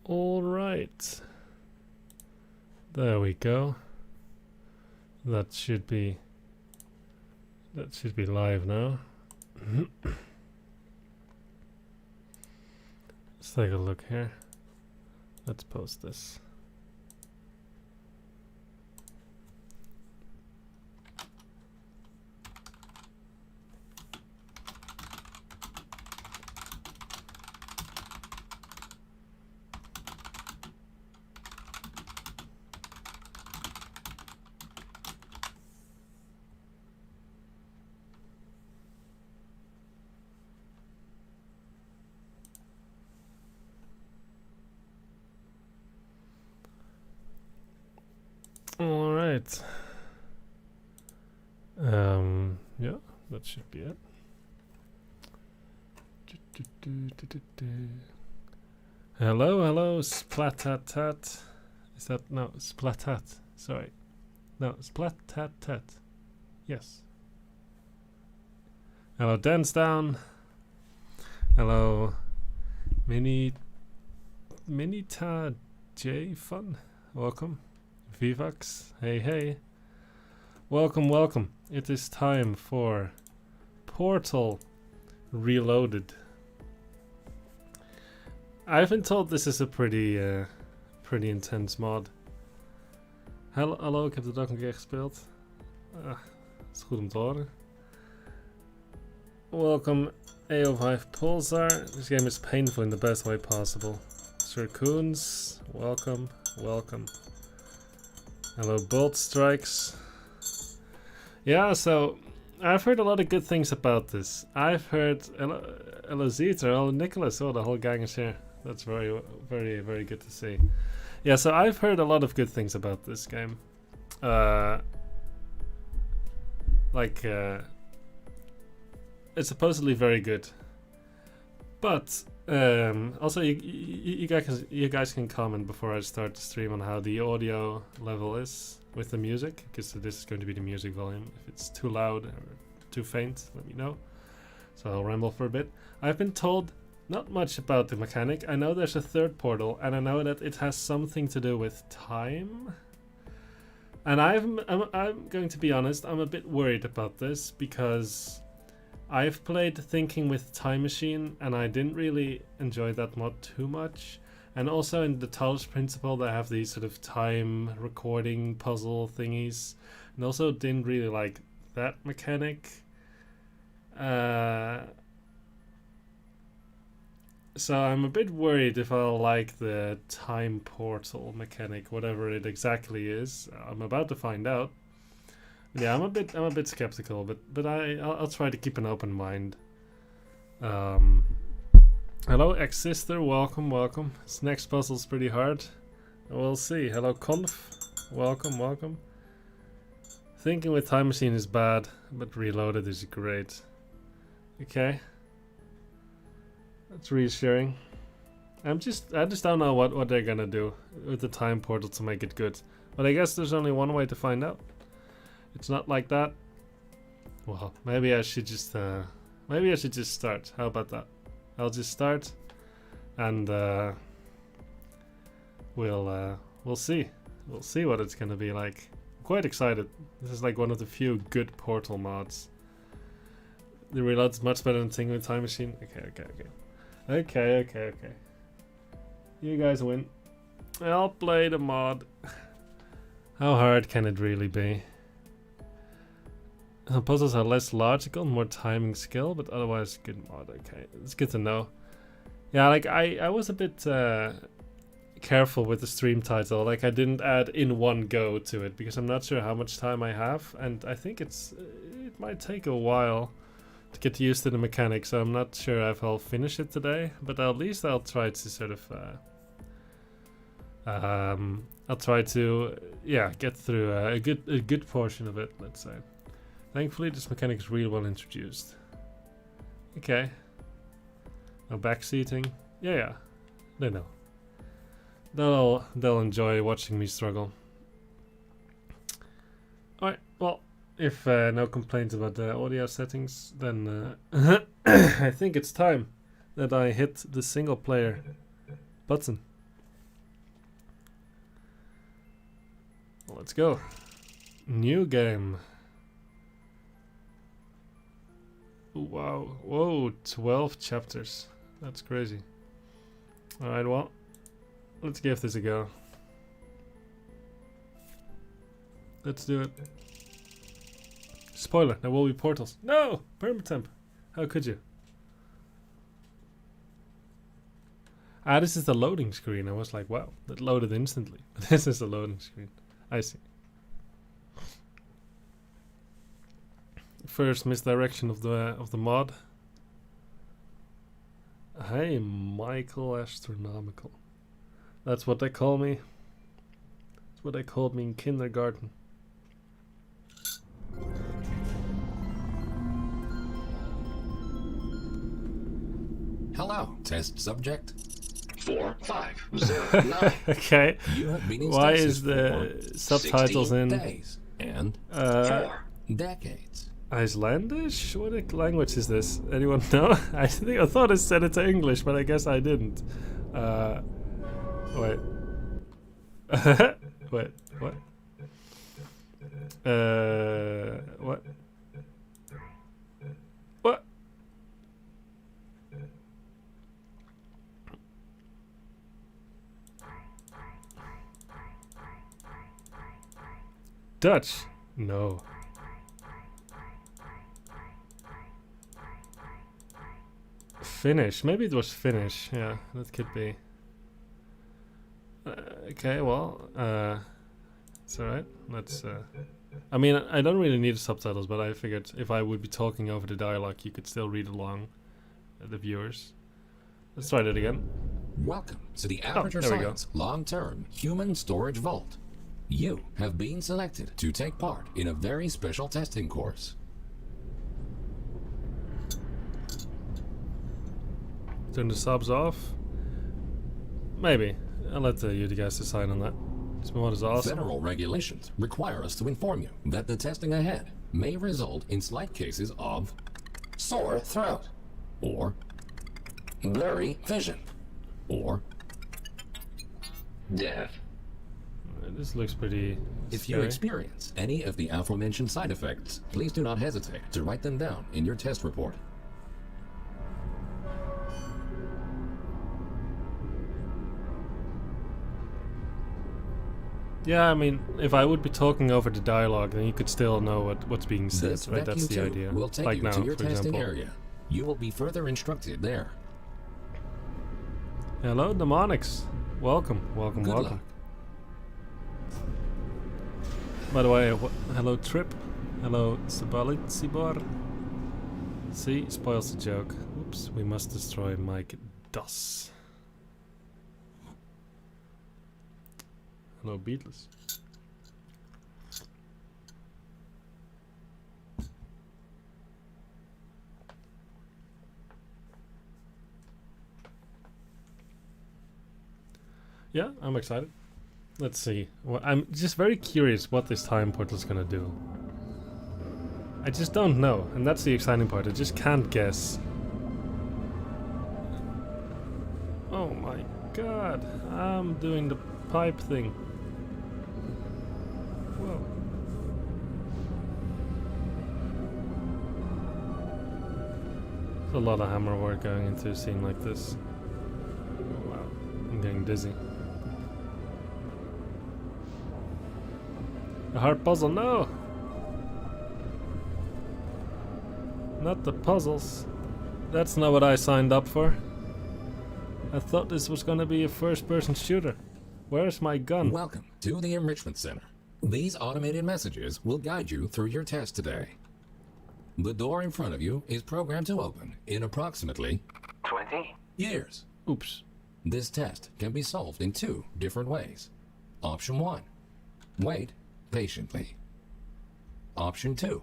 All right. There we go. That should be live now. Let's take a look here. Let's post this. All right. Yeah, that should be it. Hello, Splatat. Is that no Splatat? Sorry, no Splatat. Yes. Hello, Dansdown. Hello, Minita J Fun. Welcome. Vivax, hey. Welcome. It is time for Portal Reloaded. I've been told this is a pretty intense mod. Hallo, ik heb de dag een keer gespeeld. Het is goed om te horen. Welcome AO5 Pulsar. This game is painful in the best way possible. Sir Coons, welcome. Hello, Bolt Strikes. Yeah, so I've heard a lot of good things about this. I've heard Elozita, Nicholas, the whole gang is here. That's very good to see. Yeah, so I've heard a lot of good things about this game. It's supposedly very good. But also, you guys can comment before I start the stream on how the audio level is with the music, because this is going to be the music volume. If it's too loud or too faint, let me know. So I'll ramble for a bit. I've been told not much about the mechanic. I know there's a third portal, and I know that it has something to do with time. And I'm going to be honest, I'm a bit worried about this because I've played Thinking with Time Machine and I didn't really enjoy that mod too much. And also in the Talos Principle they have these sort of time recording puzzle thingies, and also didn't really like that mechanic. So I'm a bit worried if I'll like the time portal mechanic, whatever it exactly is. I'm about to find out. Yeah, I'm a bit skeptical, but I'll try to keep an open mind. Hello, ex-sister, welcome. This next puzzle's pretty hard. We'll see. Hello, Conf, welcome. Thinking with Time Machine is bad, but Reloaded is great. Okay. That's reassuring. I just don't know what they're gonna do with the time portal to make it good. But I guess there's only one way to find out. It's not like that. Well, maybe I should just start. How about that? I'll just start, and we'll see. We'll see what it's gonna be like. I'm quite excited. This is like one of the few good Portal mods. The reload's much better than Thinking with Time Machine. Okay. You guys win. I'll play the mod. How hard can it really be? Puzzles are less logical, more timing skill, but otherwise good mod. Okay, it's good to know. Yeah, like I was a bit careful with the stream title. Like I didn't add in one go to it because I'm not sure how much time I have, and I think it might take a while to get used to the mechanics. So I'm not sure if I'll finish it today, but at least I'll try to sort of I'll try to get through a good portion of it. Let's say. Thankfully, this mechanic is really well introduced. Okay. No backseating. Yeah. They know. They'll enjoy watching me struggle. Alright, well, if no complaints about the audio settings, then I think it's time that I hit the single player button. Let's go. New game. Wow. Whoa, 12 chapters. That's crazy. Alright, well, let's give this a go. Let's do it. Spoiler, there will be portals. No! Permatemp. How could you? Ah, this is the loading screen. I was like, wow, that loaded instantly. This is the loading screen. I see. First misdirection of the mod. Hey, Michael Astronomical. That's what they call me. That's what they called me in kindergarten. Hello, test subject. 4509. Okay. You have been in Why stasis is the for subtitles 16 in days and 4 decades? Icelandish? What language is this? Anyone know? I thought it said it to English, but I guess I didn't. Wait. Wait. What? What? What? Dutch? No. Finnish. Maybe it was Finnish. Yeah, that could be. Okay, well, it's alright. Let's. I mean, I don't really need subtitles, but I figured if I would be talking over the dialogue, you could still read along, the viewers. Let's try that again. Welcome to the Aperture there we go. Science Long-Term Human Storage Vault. You have been selected to take part in a very special testing course. Turn the subs off. Maybe. I'll let you guys decide on that. This mod is awesome. Federal regulations require us to inform you that the testing ahead may result in slight cases of sore throat, or blurry vision, or death. This looks pretty If you scary. experience any of the aforementioned side effects, please do not hesitate to write them down in your test report. Yeah, I mean, if I would be talking over the dialogue, then you could still know what's being said, This right? That's vacuum the tube idea. will take Like you now, to your for testing example. area. You will be further instructed there. Hello, Demonics. Welcome, welcome, Good welcome. luck. By the way, hello, Trip. Hello, Sibor. See, spoils the joke. Oops, we must destroy Mike Das. Hello, Beatles. Yeah, I'm excited. Let's see. Well, I'm just very curious what this time portal is gonna do. I just don't know, and that's the exciting part. I just can't guess. Oh my god, I'm doing the pipe thing. Whoa. There's a lot of hammer work going into a scene like this. Wow, I'm getting dizzy. A hard puzzle, no! Not the puzzles. That's not what I signed up for. I thought this was gonna be a first-person shooter. Where's my gun? Welcome to the Enrichment Center. These automated messages will guide you through your test today. The door in front of you is programmed to open in approximately 20 years. Oops. This test can be solved in 2 different ways. Option 1. Wait patiently. Option 2.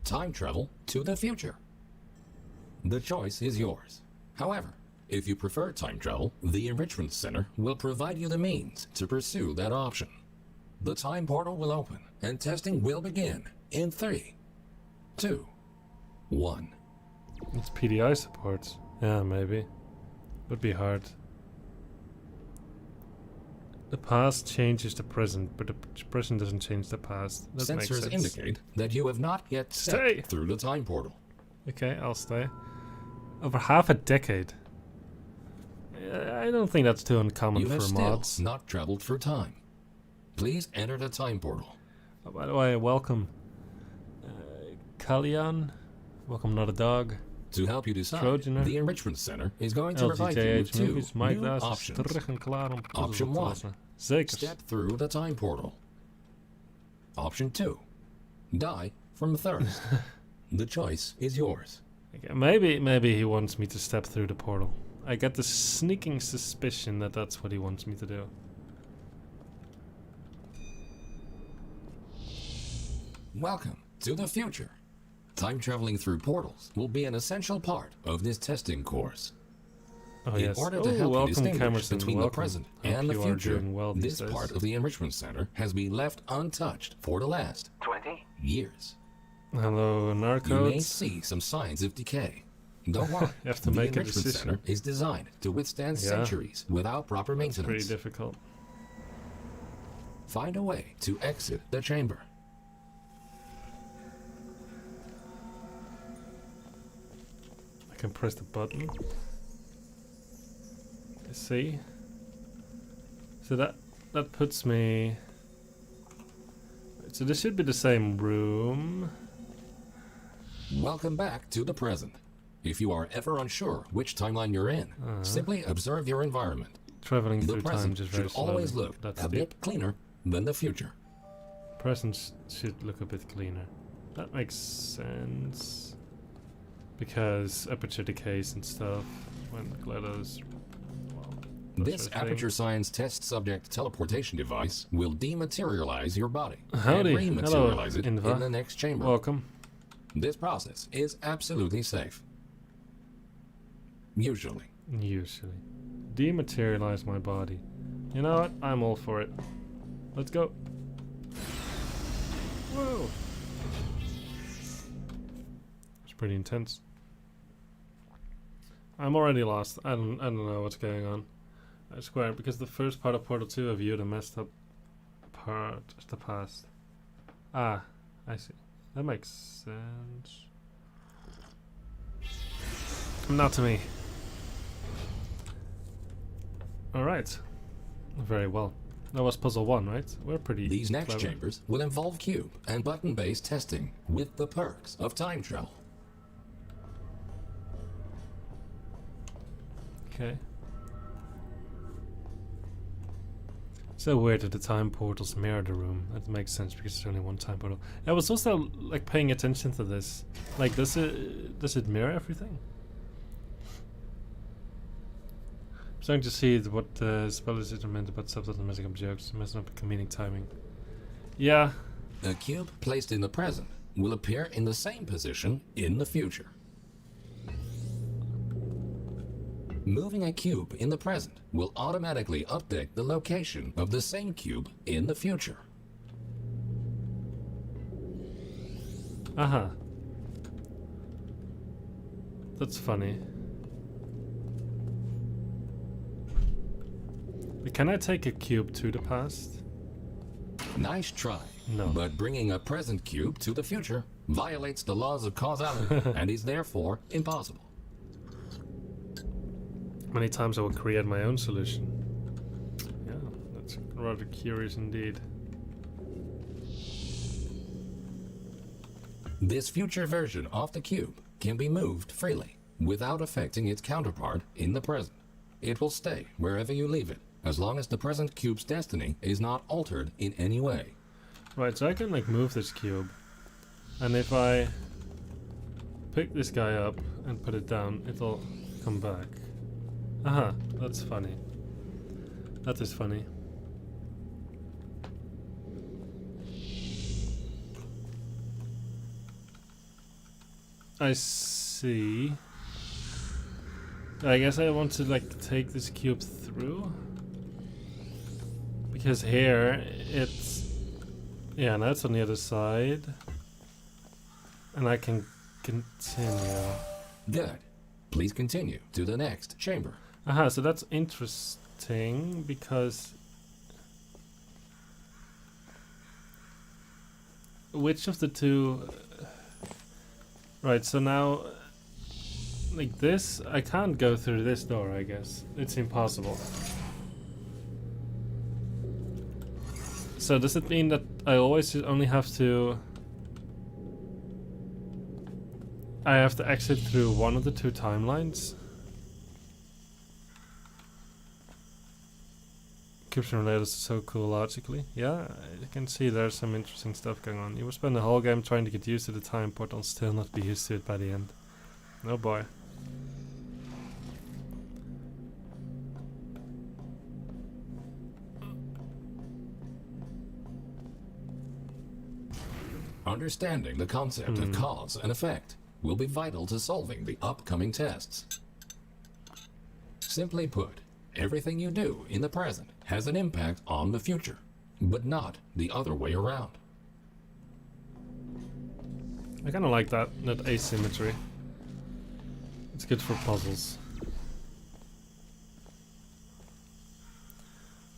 Time travel to the future. The choice is yours. However, if you prefer time travel, the Enrichment Center will provide you the means to pursue that option. The time portal will open and testing will begin in 3, 2, 1. It's PDI support. Yeah, maybe. Would be hard. The past changes the present, but the present doesn't change the past. That makes Sensors sense. indicate that you have not yet Stay. stepped through the time portal. Okay, I'll stay. Over half a decade. I don't think that's too uncommon You have for still mods. not traveled through time. Please enter the time portal. Oh, by the way, welcome. Kalyan. Welcome, not a dog. To help you decide, Trojaner. the Enrichment Center is going to provide you with LGJH two movies, new MyGlass, options. terug en klaar om puzzels Option op te 1. lossen. Zeker. Step through the time portal. Option 2. Die from thirst. The choice is yours. Okay, maybe he wants me to step through the portal. I get the sneaking suspicion that that's what he wants me to do. Welcome to the future. Time traveling through portals will be an essential part of this testing course. Oh In yes. order Oh, to help you welcome, distinguish Camerson. between the Welcome. present Hope and the you are future, doing well these this days. part of the Enrichment Center has been left untouched for the last 20. years. Hello, You may Narcodes. see some signs of decay. Don't worry. You have to the make a Enrichment decision. Center is designed to withstand Yeah. centuries without proper It's pretty maintenance. difficult. Find a way to exit the chamber. I can press the button. See? So that puts me... So this should be the same room. Welcome back to the present. If you are ever unsure which timeline you're in, simply observe your environment. Traveling The through time present just very should slowly. always look That's a the bit cleaner than the future. present should look a bit cleaner. That makes sense. Because aperture decays and stuff when GLaDOS... Well, that This sort of thing. Aperture Science test subject teleportation device will dematerialize your body Howdy. and Hello, rematerialize it Inva. in the next chamber. Welcome. This process is absolutely safe. Usually. Usually. Dematerialize my body. You know what? I'm all for it. Let's go. Whoa. It's pretty intense. I'm already lost. I don't know what's going on. I swear, because the first part of Portal 2 I viewed a messed up part of the past. Ah, I see. That makes sense. Not to me. Alright. Very well. That was puzzle 1, right? We're pretty These next clever. chambers will involve cube and button-based testing with the perks of time travel. Okay. So weird that the time portals mirror the room. That makes sense because there's only one time portal. I was also like paying attention to this. Like, does it mirror everything? I'm starting to see what the spell is meant about subtitle messing up jokes, messing up comedic timing. Yeah. A cube placed in the present will appear in the same position in the future. Moving a cube in the present will automatically update the location of the same cube in the future. Uh-huh. That's funny. But can I take a cube to the past? Nice try. No. But bringing a present cube to the future violates the laws of causality and is therefore impossible. Many times I will create my own solution. Yeah, that's rather curious indeed. This future version of the cube can be moved freely without affecting its counterpart in the present. It will stay wherever you leave it, as long as the present cube's destiny is not altered in any way. Right, so I can like move this cube. And if I pick this guy up and put it down, it'll come back. Aha, that's funny. That is funny. I see. I guess I want to like take this cube through. Because here it's... Yeah, now it's on the other side. And I can continue. Good. Please continue to the next chamber. Aha, so that's interesting because which of the two... Right, so now... Like this, I can't go through this door, I guess. It's impossible. So does it mean that I always only have to... I have to exit through one of the two timelines? Encryption related is so cool logically. Yeah, I can see there's some interesting stuff going on. You will spend the whole game trying to get used to the time portal and still not be used to it by the end. Oh boy. Understanding the concept of cause and effect will be vital to solving the upcoming tests. Simply put, everything you do in the present has an impact on the future, but not the other way around. I kind of like that asymmetry. It's good for puzzles.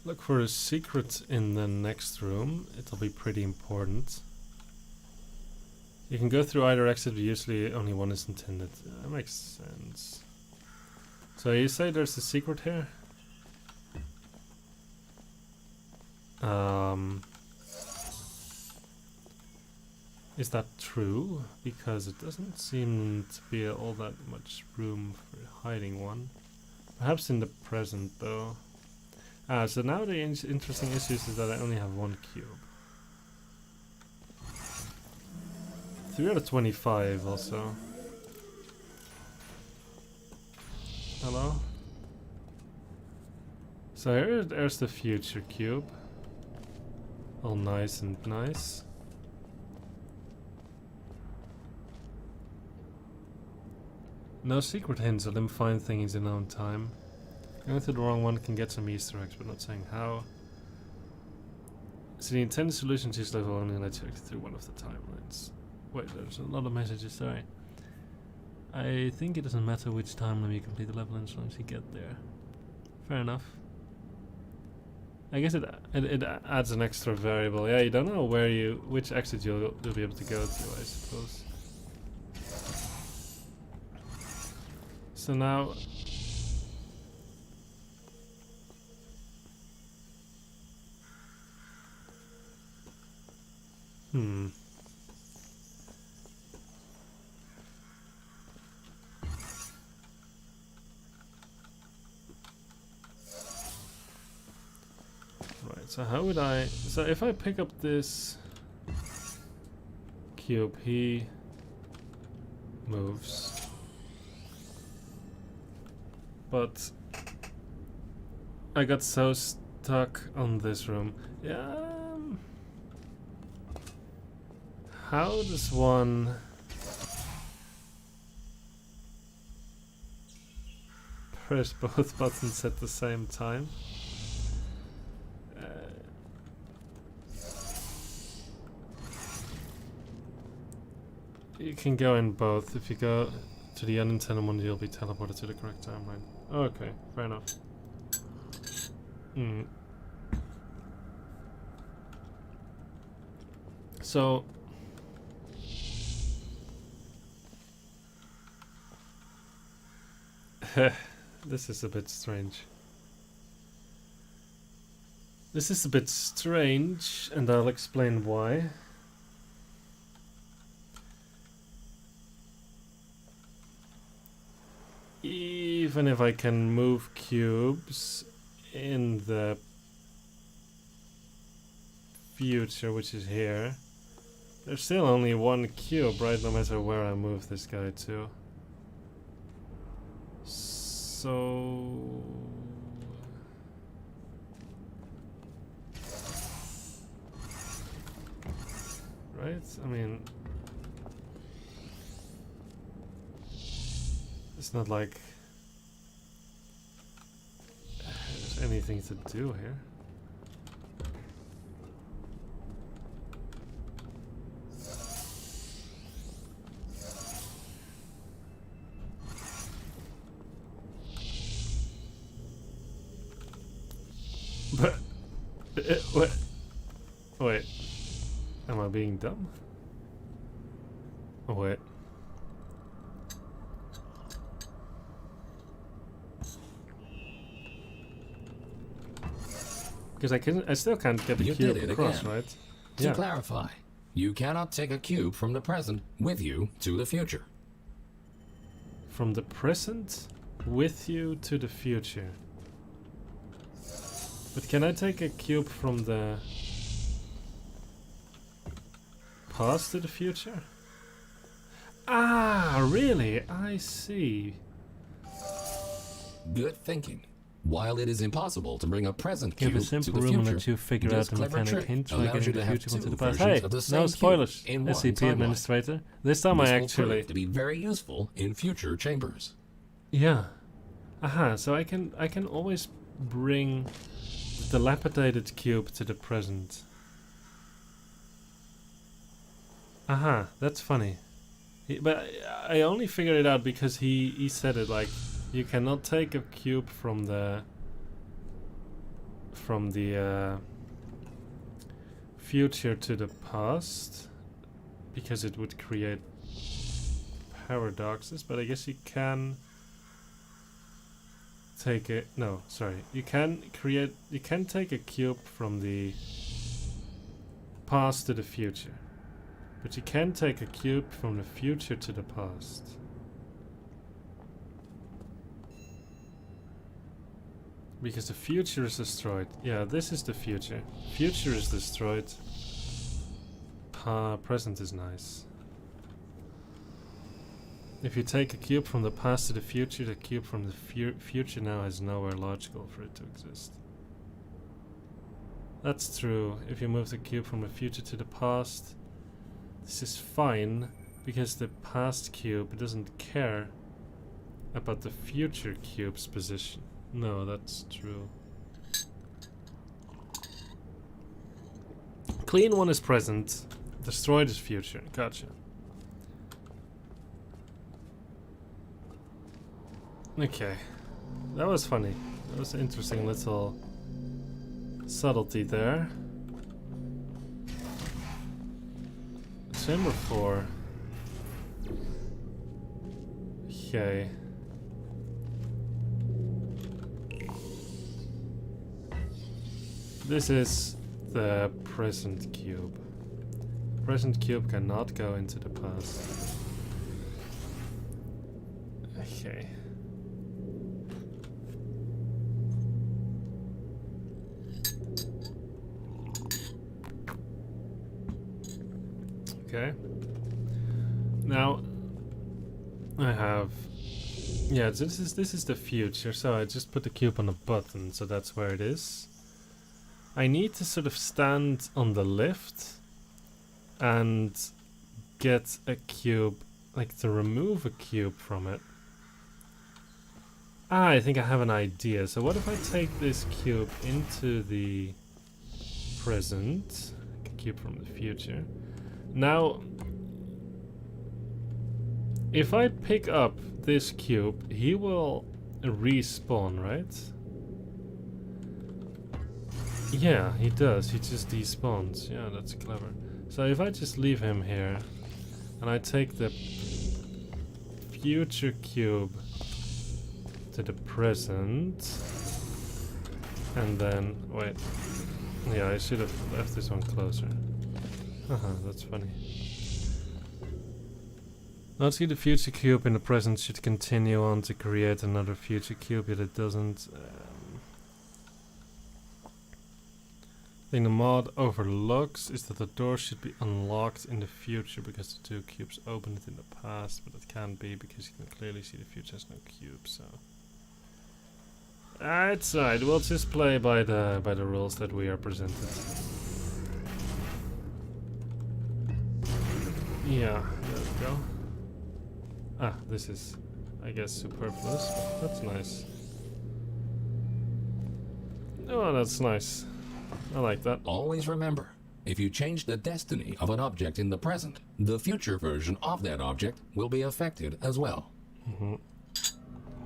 Look for a secret in the next room. It'll be pretty important. You can go through either exit, but usually only one is intended. That makes sense. So you say there's a secret here? Is that true? Because it doesn't seem to be all that much room for hiding one. Perhaps in the present though. So now the interesting issue is that I only have one cube. 3 out of 25 also. Hello? So there's the future cube. All nice and nice. No secret hints, let him find things in his own time. Going through the wrong one can get some Easter eggs, but not saying how. So the intended solution to this level only lets you exit through one of the timelines. Wait, there's a lot of messages, sorry. I think it doesn't matter which timeline you complete the level in as long as you get there. Fair enough. I guess it adds an extra variable. Yeah, you don't know which exit you'll be able to go to, I suppose. So now... Right, so how would I... So if I pick up this cube, he moves. But I got so stuck on this room. Yeah. How does one press both buttons at the same time? You can go in both. If you go to the unintended one, you'll be teleported to the correct timeline. Okay, fair enough. So... this is a bit strange. This is a bit strange, and I'll explain why. Even if I can move cubes in the future, which is here, there's still only one cube, right? No matter where I move this guy to. So... right? I mean... it's not like there's anything to do here. But wait, am I being dumb? Oh wait. Because I still can't get the You cube did it across, again. right? To clarify, you cannot take a cube from the present with you to the future. From the present with you to the future. But can I take a cube from the past to the future? Ah, really? I see. Good thinking. While it is impossible to bring a present Give cube a to simple the room and future, let you figure this out the clever mechanic trick hint by allows getting you the to have future into two the past. versions Hey, of the no same spoilers, cube in one SCP timeline. Administrator. This time This I will actually... prove to be very useful in future chambers. Yeah. Aha, so I can always bring the dilapidated cube to the present. Aha, that's funny. But I only figured it out because he said it, like, you cannot take a cube from the future to the past because it would create paradoxes, but I guess you can take it. No, sorry. You can take a cube from the past to the future. But you can take a cube from the future to the past. Because the future is destroyed. Yeah, this is the future. Future is destroyed. Present is nice. If you take a cube from the past to the future, the cube from the future now has nowhere logical for it to exist. That's true. If you move the cube from the future to the past, this is fine, because the past cube doesn't care about the future cube's position. No, that's true. Clean one is present, destroyed is future. Gotcha. Okay. That was funny. That was an interesting little subtlety there. Chamber 4. Okay. This is the present cube. Present cube cannot go into the past. Okay. Okay. Now I have, yeah, this is the future, so I just put the cube on a button, so that's where it is. I need to sort of stand on the lift and get a cube, like to remove a cube from it. Ah, I think I have an idea. So what if I take this cube into the present, a cube from the future. Now, if I pick up this cube, he will respawn, right? Yeah, he does. He just despawns. Yeah, that's clever. So if I just leave him here, and I take the future cube to the present, and then, wait. Yeah, I should have left this one closer. Haha, that's funny. Let's see, the future cube in the present should continue on to create another future cube, yet it doesn't. I think the mod overlooks is that the door should be unlocked in the future because the two cubes opened it in the past, but it can't be because you can clearly see the future has no cube, so. It's alright, we'll just play by the rules that we are presented. Yeah, there we go. Ah, this is, I guess, superfluous, but that's nice. Oh, that's nice. I like that. Always remember, if you change the destiny of an object in the present, the future version of that object will be affected as well.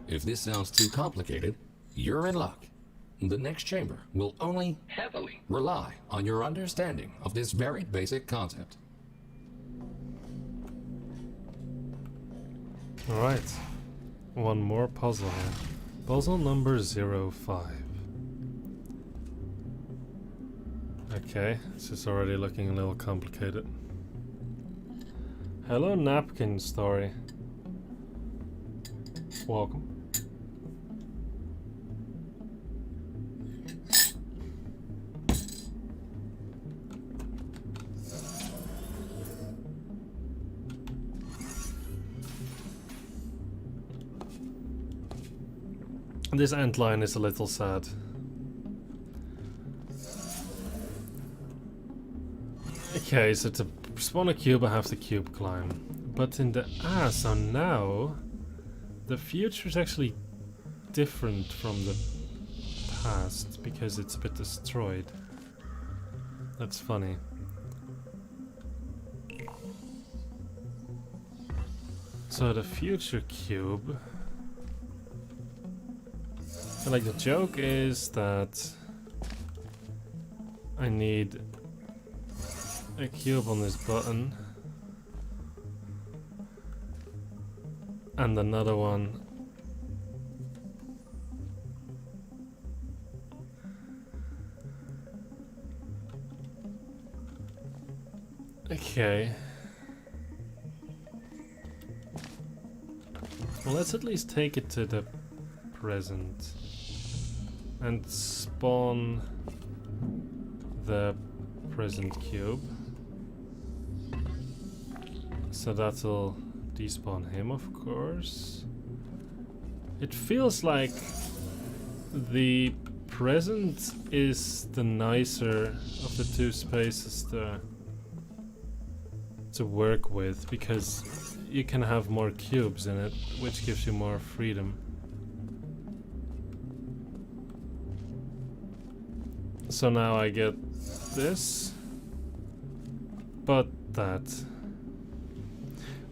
If this sounds too complicated, you're in luck. The next chamber will only heavily rely on your understanding of this very basic concept. Alright. One more puzzle here. Puzzle number 05. Okay, this is already looking a little complicated. Hello, Napkin Story. Welcome. This ant line is a little sad. Okay, so to spawn a cube I have to cube climb. But in the... so now... the future is actually different from the past because it's a bit destroyed. That's funny. So the future cube... so like the joke is that I need a cube on this button and another one okay. Well, let's at least take it to the present and spawn the present cube. So that'll despawn him, of course. It feels like the present is the nicer of the two spaces to work with because you can have more cubes in it, which gives you more freedom. So now I get this, but that.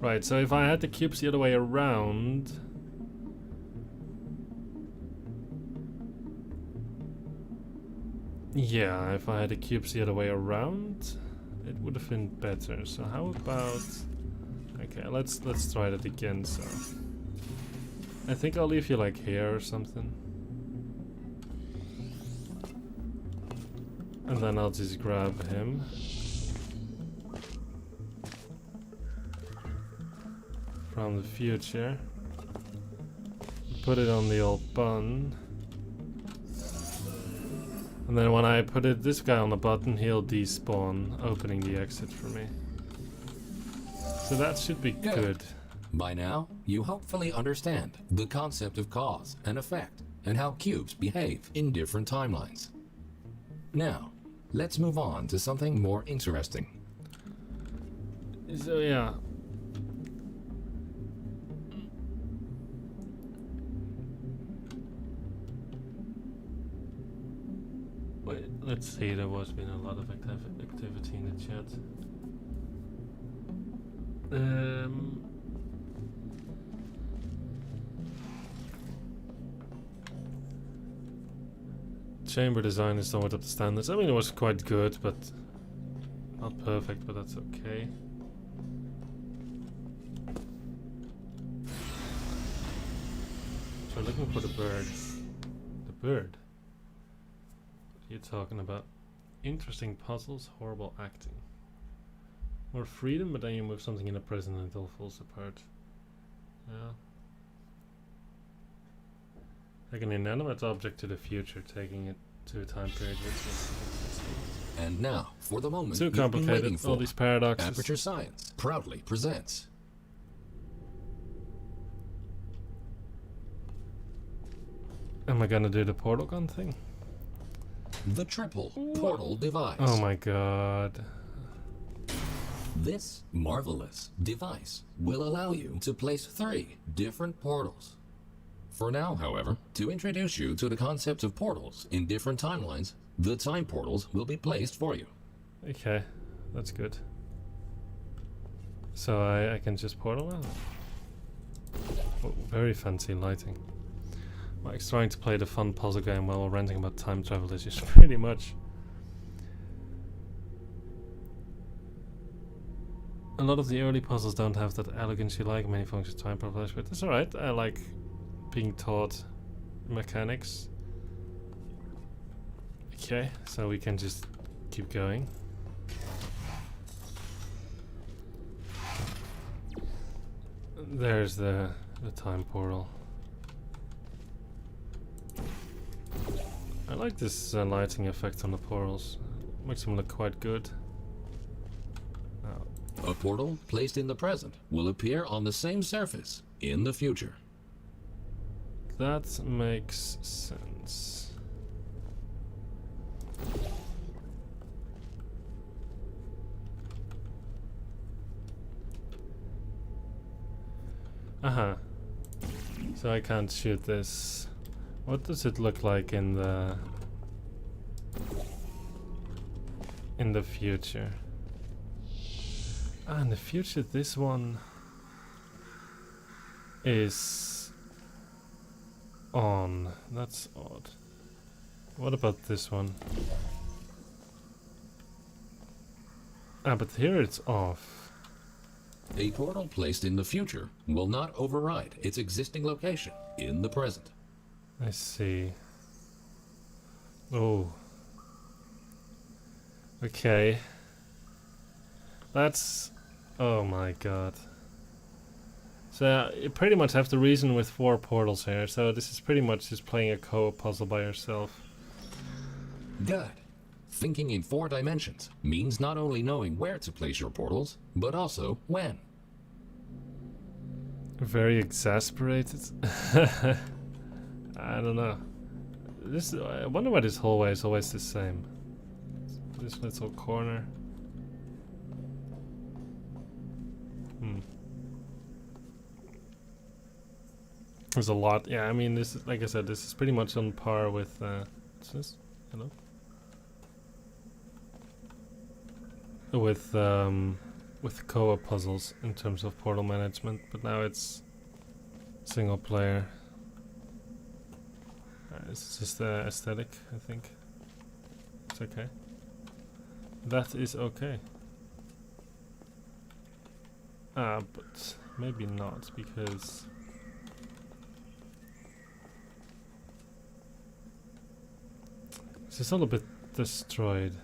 Right, so if I had the cubes the other way around... yeah, if I had the cubes the other way around, it would have been better. So how about... okay, let's try that again, so... I think I'll leave you like here or something. And then I'll just grab him. From the future. Put it on the old button. And then when I put this guy on the button, he'll despawn, opening the exit for me. So that should be good. By now, you hopefully understand the concept of cause and effect and how cubes behave in different timelines. Now, let's move on to something more interesting. So yeah. Wait, let's see, there was been a lot of activity in the chat. Chamber design is somewhat up to standards. I mean, it was quite good, but not perfect, but that's okay. So looking for the bird. The bird? What are you talking about? Interesting puzzles, horrible acting. More freedom, but then you move something in the present and it all falls apart. Yeah. Like an inanimate object to the future, taking it to a time period which And now, for the moment too you've been waiting complicated, for, all these paradoxes. Aperture Science proudly presents Am I gonna do the portal gun thing? the triple portal device. Oh my god. This marvelous device will allow you to place 3 different portals. For now, however, to introduce you to the concept of portals in different timelines, the time portals will be placed for you. Okay, that's good. So I can just portal out. Oh, very fancy lighting. Mike's trying to play the fun puzzle game while ranting about time travel is just pretty much. A lot of the early puzzles don't have that elegance you like. Many functions time per flash, but that's alright. I like being taught mechanics. Okay, so we can just keep going. There's the time portal. I like this lighting effect on the portals. Makes them look quite good. A portal placed in the present will appear on the same surface in the future. That makes sense. Uh-huh. So I can't shoot this. What does it look like in the future? Ah, in the future this one is on. That's odd. What about this one? Ah, but here it's off. A portal placed in the future will not override its existing location in the present. I see. Oh. Okay. That's... Oh my god. So you pretty much have to reason with 4 portals here, so this is pretty much just playing a co-op puzzle by yourself. Good. Thinking in 4 dimensions means not only knowing where to place your portals, but also when. Very exasperated. I don't know. I wonder why this hallway is always the same. This little corner. There's a lot. Yeah, I mean, this is, like I said, this is pretty much on par with. What's this? Hello. With co-op puzzles in terms of portal management, but now it's single player. It's just aesthetic, I think. It's okay. That is okay. But maybe not, because this is all a bit destroyed.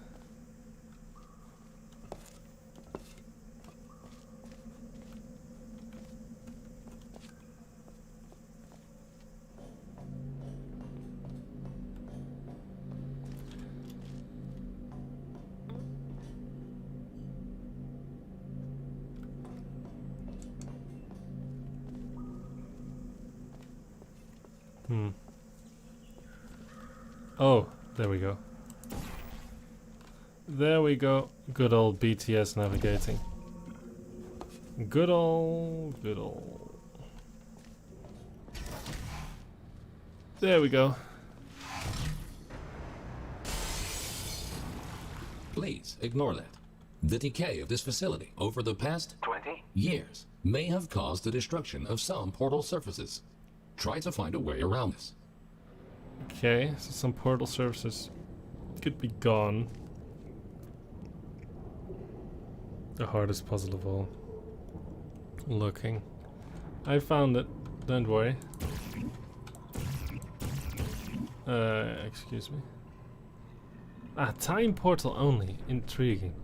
Oh, there we go. There we go. Good old BTS navigating. Good old. There we go. Please ignore that. The decay of this facility over the past 20 years may have caused the destruction of some portal surfaces. Try to find a way around this. Okay, so some portal surfaces could be gone. The hardest puzzle of all. Looking. I found it. Don't worry. Excuse me. Ah, time portal only. Intriguing.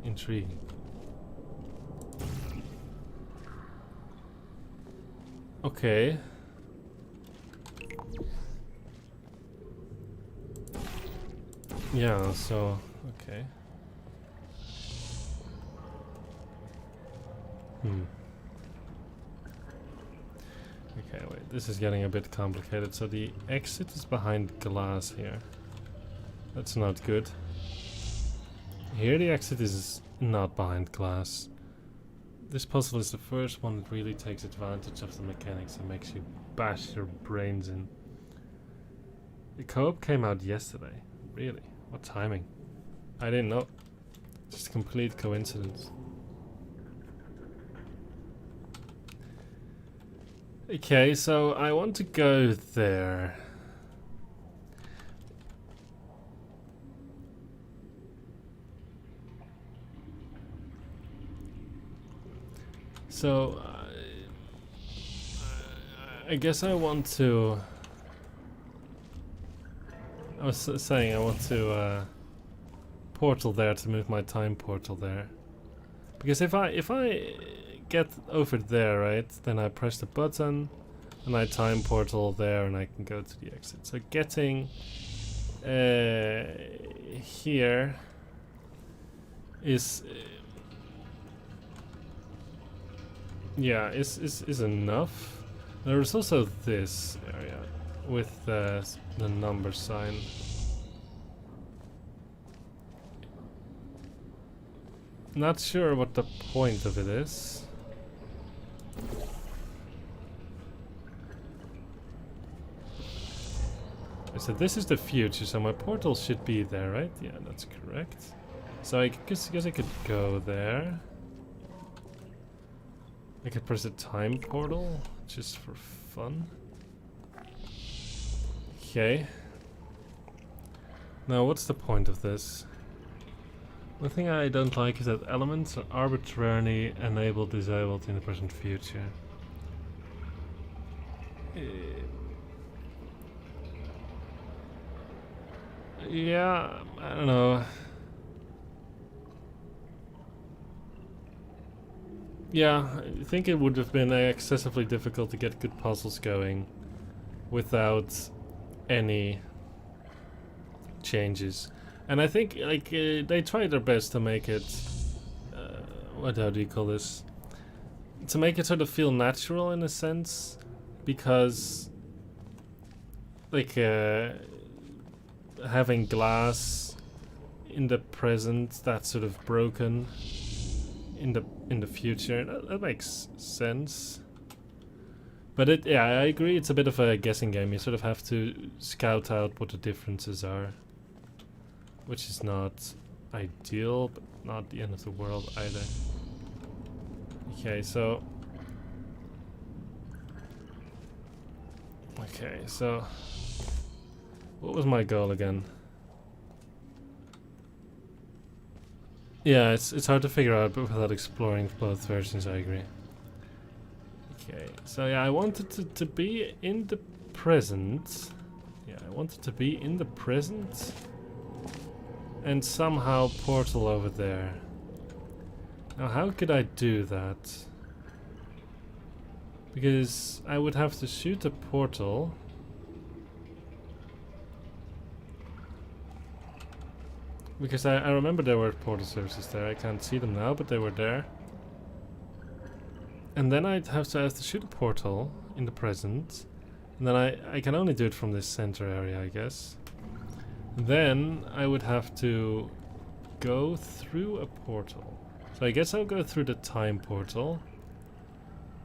Okay. Yeah, so, okay. Okay, wait, this is getting a bit complicated. So the exit is behind glass here. That's not good. Here the exit is not behind glass. This puzzle is the first one that really takes advantage of the mechanics and makes you bash your brains in. The co-op came out yesterday. Really? What timing? I didn't know. Just a complete coincidence. Okay, so I want to go there. So I guess I want to. I was saying I want to portal there to move my time portal there, because if I get over there, right, then I press the button and I time portal there and I can go to the exit. So getting here is yeah is enough. There is also this area with the number sign. Not sure what the point of it is. So this is the future, so my portal should be there, right? Yeah, that's correct. So I guess I could go there. I could press a time portal, just for fun. Okay. Now what's the point of this? One thing I don't like is that elements are arbitrarily enabled, disabled in the present future. Yeah, I don't know. Yeah, I think it would have been excessively difficult to get good puzzles going without any changes. And I think like they tried their best to make it how do you call this? To make it sort of feel natural in a sense, because like having glass in the present that's sort of broken in the future, that makes sense. But yeah, I agree, it's a bit of a guessing game. You sort of have to scout out what the differences are, which is not ideal, but not the end of the world either. Okay, so what was my goal again? Yeah, it's hard to figure out, but without exploring both versions, I agree. Okay, so yeah, I wanted to be in the present. Yeah, I wanted to be in the present and somehow portal over there. Now, how could I do that? Because I would have to shoot a portal. Because I remember there were portal services there. I can't see them now, but they were there. And then I'd have to shoot a portal in the present. And then I can only do it from this center area, I guess. Then I would have to go through a portal. So I guess I'll go through the time portal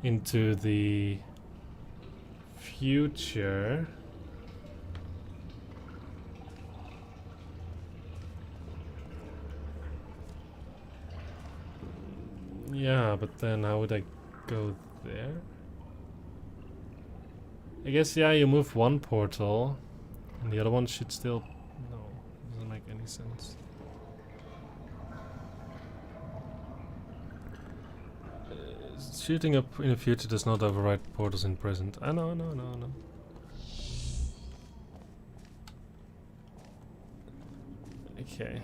into the future. Yeah, but then how would I go there? I guess, yeah, you move one portal and the other one should still... No, doesn't make any sense. Shooting up in the future does not override portals in present. No. Okay.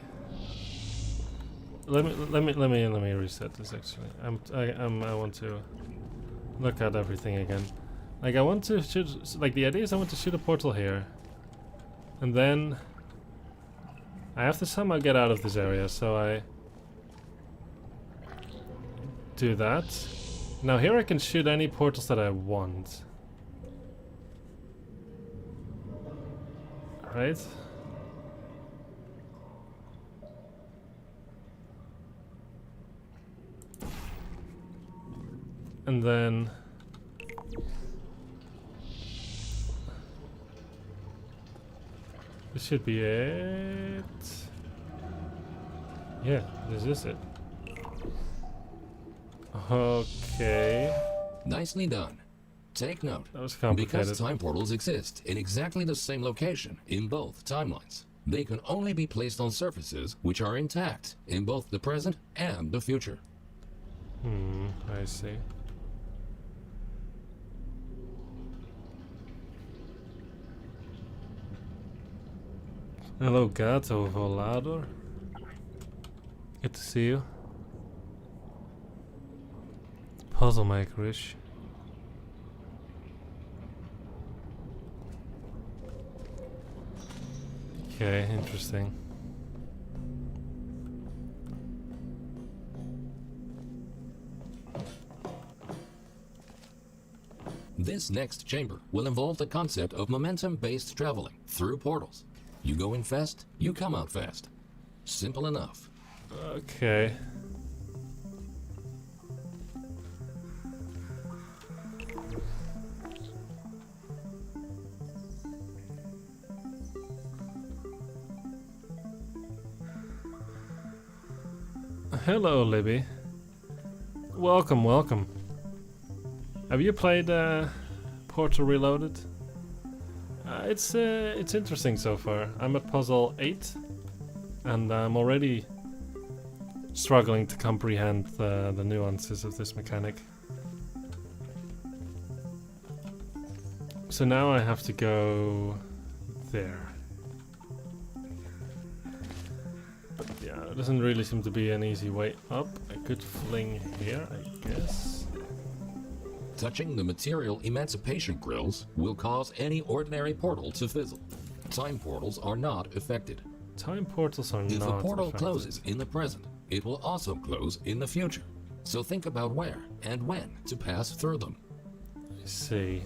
Let me reset this actually. I want to look at everything again. Like I want to shoot, like the idea is I want to shoot a portal here. And then I have to somehow get out of this area, so I do that. Now here I can shoot any portals that I want. Right? And then this should be it. Yeah, this is it. Okay. Nicely done. Take note. That was complicated. Because time portals exist in exactly the same location in both timelines, they can only be placed on surfaces which are intact in both the present and the future. I see. Hello, Gato Volador. Good to see you. Puzzle makerish. Okay, interesting. This next chamber will involve the concept of momentum-based traveling through portals. You go in fast, you come out fast. Simple enough. Okay. Hello, Libby. Welcome, welcome. Have you played Portal Reloaded? It's interesting so far. I'm at puzzle 8, and I'm already struggling to comprehend the nuances of this mechanic. So now I have to go there. But yeah, it doesn't really seem to be an easy way up. I could fling here, I guess. Touching the material emancipation grills will cause any ordinary portal to fizzle. Time portals are not affected. Time portals are If not a portal affected. closes in the present, it will also close in the future. So think about where and when to pass through them. I see.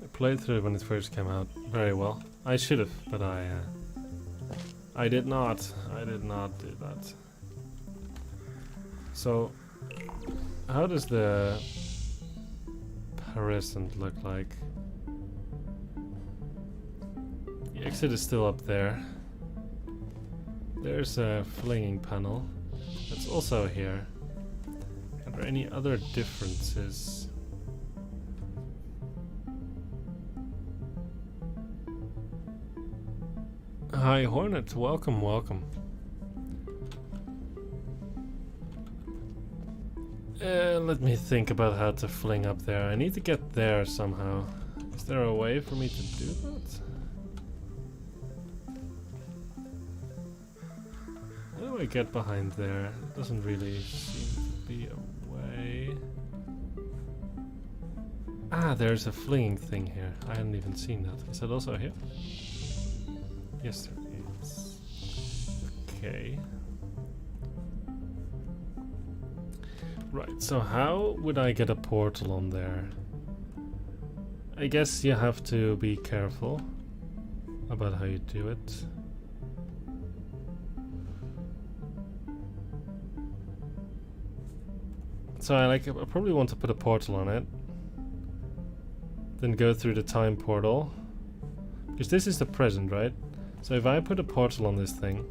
I played through it when it first came out very well. I should have, but I did not. I did not do that. So, how does the present look like? The exit is still up there. There's a flinging panel. That's also here. Are there any other differences? Hi Hornet, welcome, welcome. Let me think about how to fling up there. I need to get there somehow. Is there a way for me to do that? How do I get behind there? It doesn't really seem to be a way. Ah, there's a flinging thing here. I hadn't even seen that. Is that also here? Yes, there is. Okay. Right, so how would I get a portal on there? I guess you have to be careful about how you do it. So I probably want to put a portal on it. Then go through the time portal. Because this is the present, right? So if I put a portal on this thing,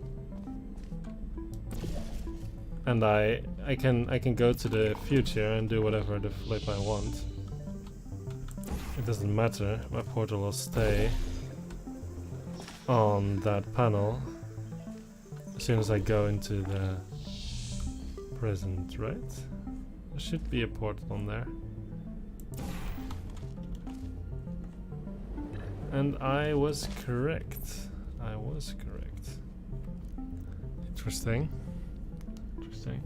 and I can go to the future and do whatever the flip I want. It doesn't matter. My portal will stay on that panel as soon as I go into the present, right? There should be a portal on there. And I was correct. I was correct. Interesting. Interesting.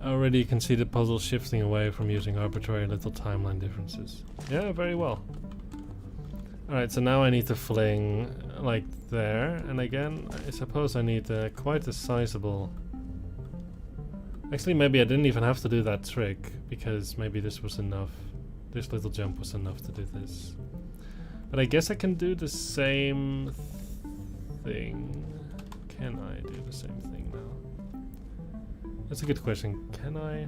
Already you can see the puzzle shifting away from using arbitrary little timeline differences. Yeah, very well. Alright, so now I need to fling like there, and again, I suppose I need quite a sizable... Actually, maybe I didn't even have to do that trick, because maybe this was enough. This little jump was enough to do this. But I guess I can do the same thing. Can I do the same thing now? That's a good question. Can I?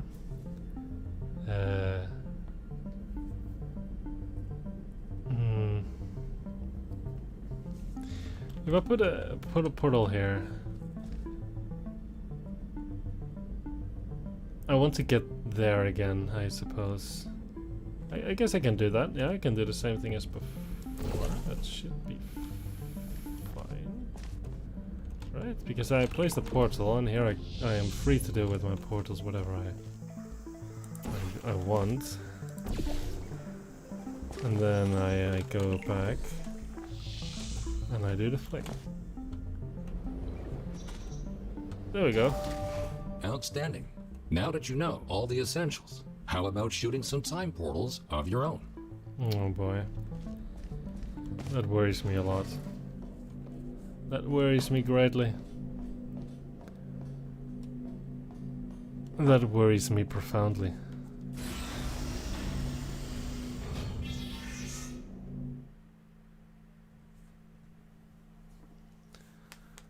If I put a portal here, I want to get there again, I suppose. I guess I can do that. Yeah, I can do the same thing as before. that should be fine. Right, because I placed the portal and here I am free to do with my portals whatever I want. And then I go back and I do the flick. There we go. Outstanding. Now that you know all the essentials, how about shooting some time portals of your own? Oh boy. That worries me a lot. That worries me greatly. That worries me profoundly.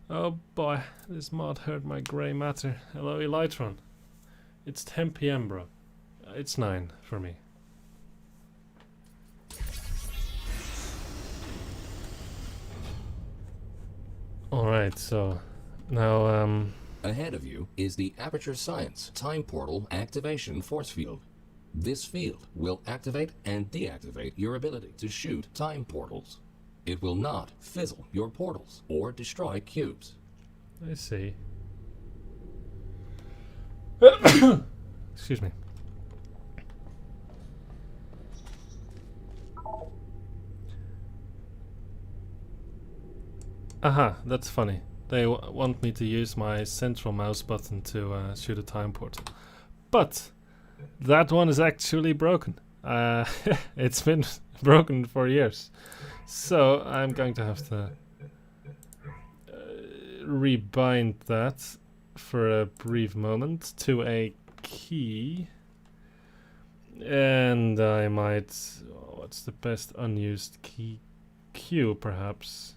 Oh boy, this mod hurt my grey matter. Hello Elytron. It's 10 PM bro. It's 9 for me. Alright, so now Ahead of you is the Aperture Science Time Portal Activation Force Field. This field will activate and deactivate your ability to shoot time portals. It will not fizzle your portals or destroy cubes. I see. Excuse me. Aha, that's funny. They want me to use my central mouse button to shoot a time portal. But that one is actually broken. It's been broken for years. So I'm going to have to rebind that for a brief moment to a key. And I might... what's the best unused key? Q, perhaps.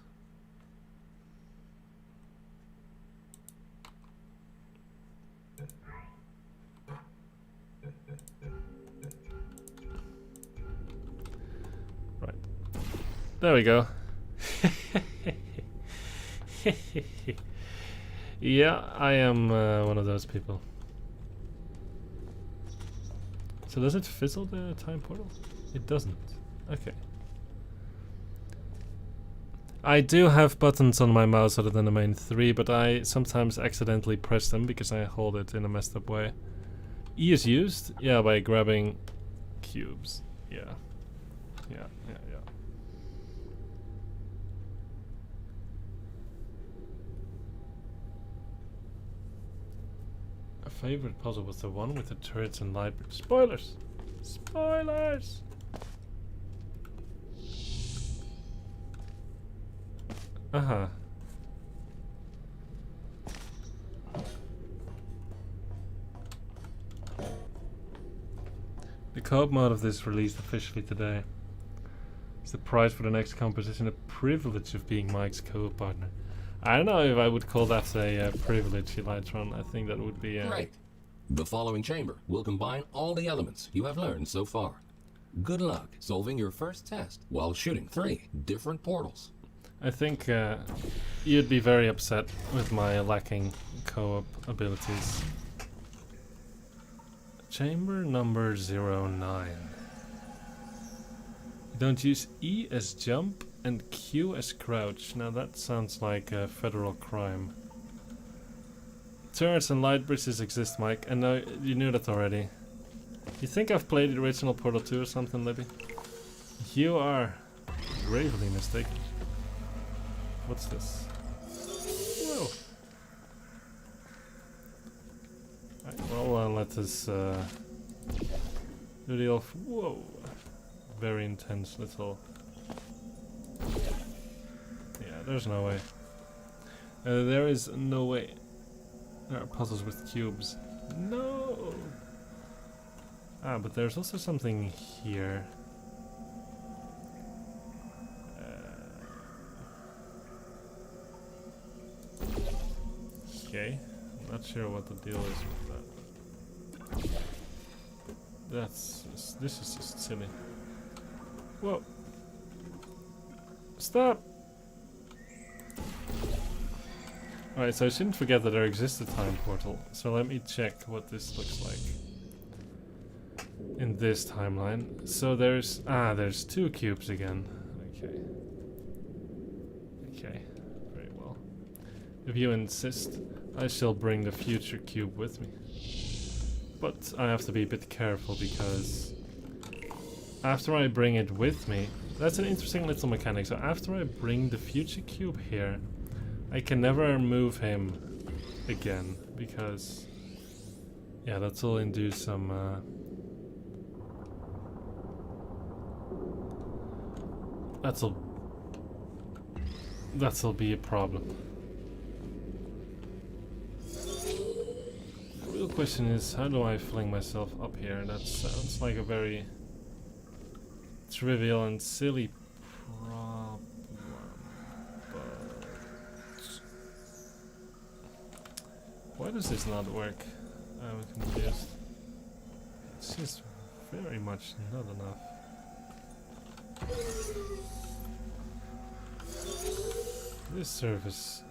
Right. There we go. Yeah, I am one of those people. So does it fizzle the time portal? It doesn't. Okay. I do have buttons on my mouse other than the main 3, but I sometimes accidentally press them because I hold it in a messed up way. E is used? Yeah, by grabbing cubes. Yeah. Yeah. A favorite puzzle was the one with the turrets and light. Spoilers! Spoilers! Uh-huh. The co-op mode of this released officially today. It's the prize for the next composition, a privilege of being Mike's co-op partner. I don't know if I would call that a privilege, Elytron. I think that would be... Great. The following chamber will combine all the elements you have learned so far. Good luck solving your first test while shooting 3 different portals. I think you'd be very upset with my lacking co-op abilities. Chamber number 09. Don't use E as jump and Q as crouch. Now that sounds like a federal crime. Turrets and light bridges exist, Mike. And you knew that already. You think I've played the original Portal 2 or something, Libby? You are gravely mistaken. What's this? Whoa. Right, well, let us do the off. Whoa. Very intense little. Yeah, there's no way. There is no way. There are puzzles with cubes. No! Ah, but there's also something here. Okay, I'm not sure what the deal is with that. This is just silly. Whoa! Stop! Alright, so I shouldn't forget that there exists a time portal. So let me check what this looks like in this timeline. So there's 2 cubes again. Okay. Okay, very well. If you insist, I shall bring the future cube with me. But I have to be a bit careful because after I bring it with me, that's an interesting little mechanic. So after I bring the future cube here, I can never move him again because, yeah, that'll induce some that'll be a problem. The real question is, how do I fling myself up here? That sounds like a very trivial and silly problem, but why does this not work? I'm confused. It's just very much not enough. This surface.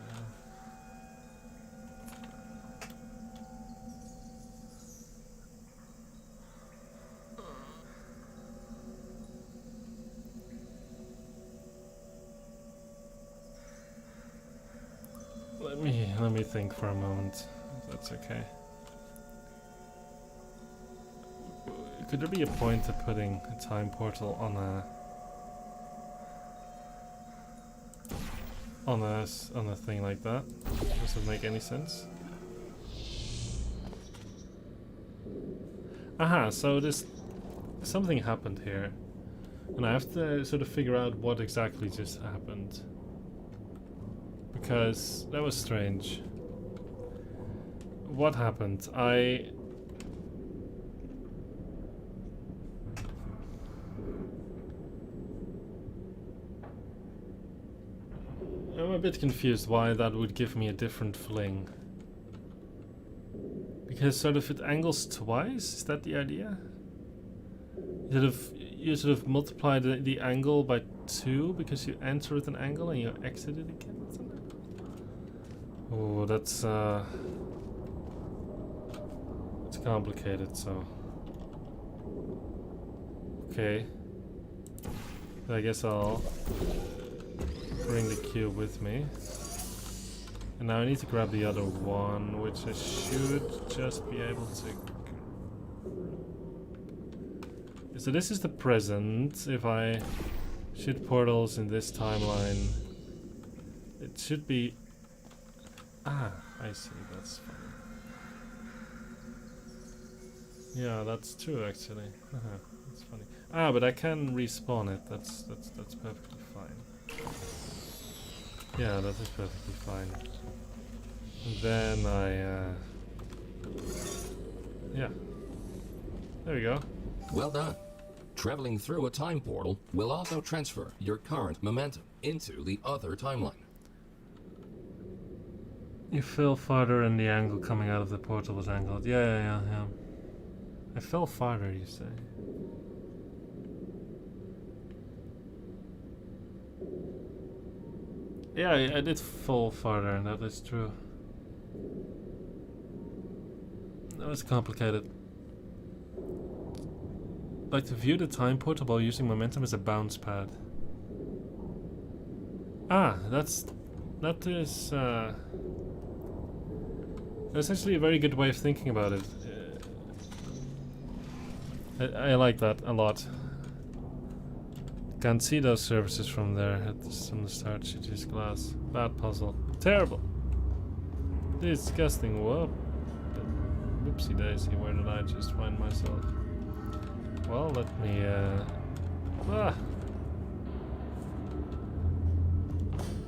Let me think for a moment. If that's okay. Could there be a point to putting a time portal on a thing like that? Does it make any sense? Aha, so something happened here. And I have to sort of figure out what exactly just happened. Because that was strange. What happened? I'm a bit confused why that would give me a different fling. Because sort of it angles twice? Is that the idea? You sort of multiply the angle by 2 because you enter at an angle and you exit it again. Oh, that's it's complicated, so okay. I guess I'll bring the cube with me. And now I need to grab the other one, which I should just be able to. So this is the present. If I shoot portals in this timeline, it should be. Ah, I see. That's funny. Yeah, that's true actually. That's funny. Ah, but I can respawn it. That's perfectly fine. Yeah, that is perfectly fine. And then yeah. There we go. Well done. Traveling through a time portal will also transfer your current momentum into the other timeline. You fell farther and the angle coming out of the portal was angled. Yeah. I fell farther, you say? Yeah, I did fall farther, and that is true. That was complicated. Like to view the time portal while using momentum as a bounce pad. Ah, that is that's actually a very good way of thinking about it. I like that a lot. Can't see those surfaces from there from the start. Should use glass. Bad puzzle. Terrible. Disgusting. Whoop. Whoopsie daisy. Where did I just find myself? Well, let me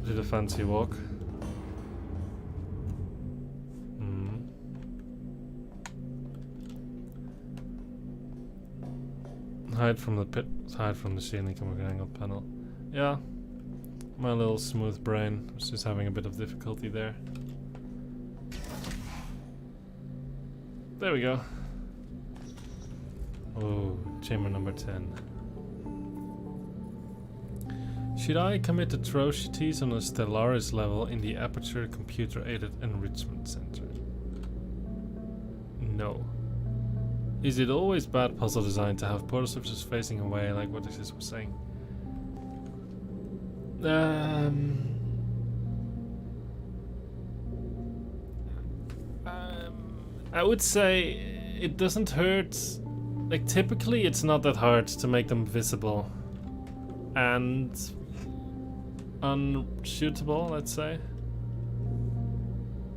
did a fancy walk. Hide from the pit, hide from the ceiling, come with an angled panel. Yeah, my little smooth brain was just having a bit of difficulty there. There we go. Oh, chamber number 10. Should I commit atrocities on a Stellaris level in the Aperture Computer-Aided Enrichment Center? No. Is it always bad puzzle design to have portal surfaces facing away, like what this was saying? I would say it doesn't hurt. Like, typically it's not that hard to make them visible and unshootable, let's say.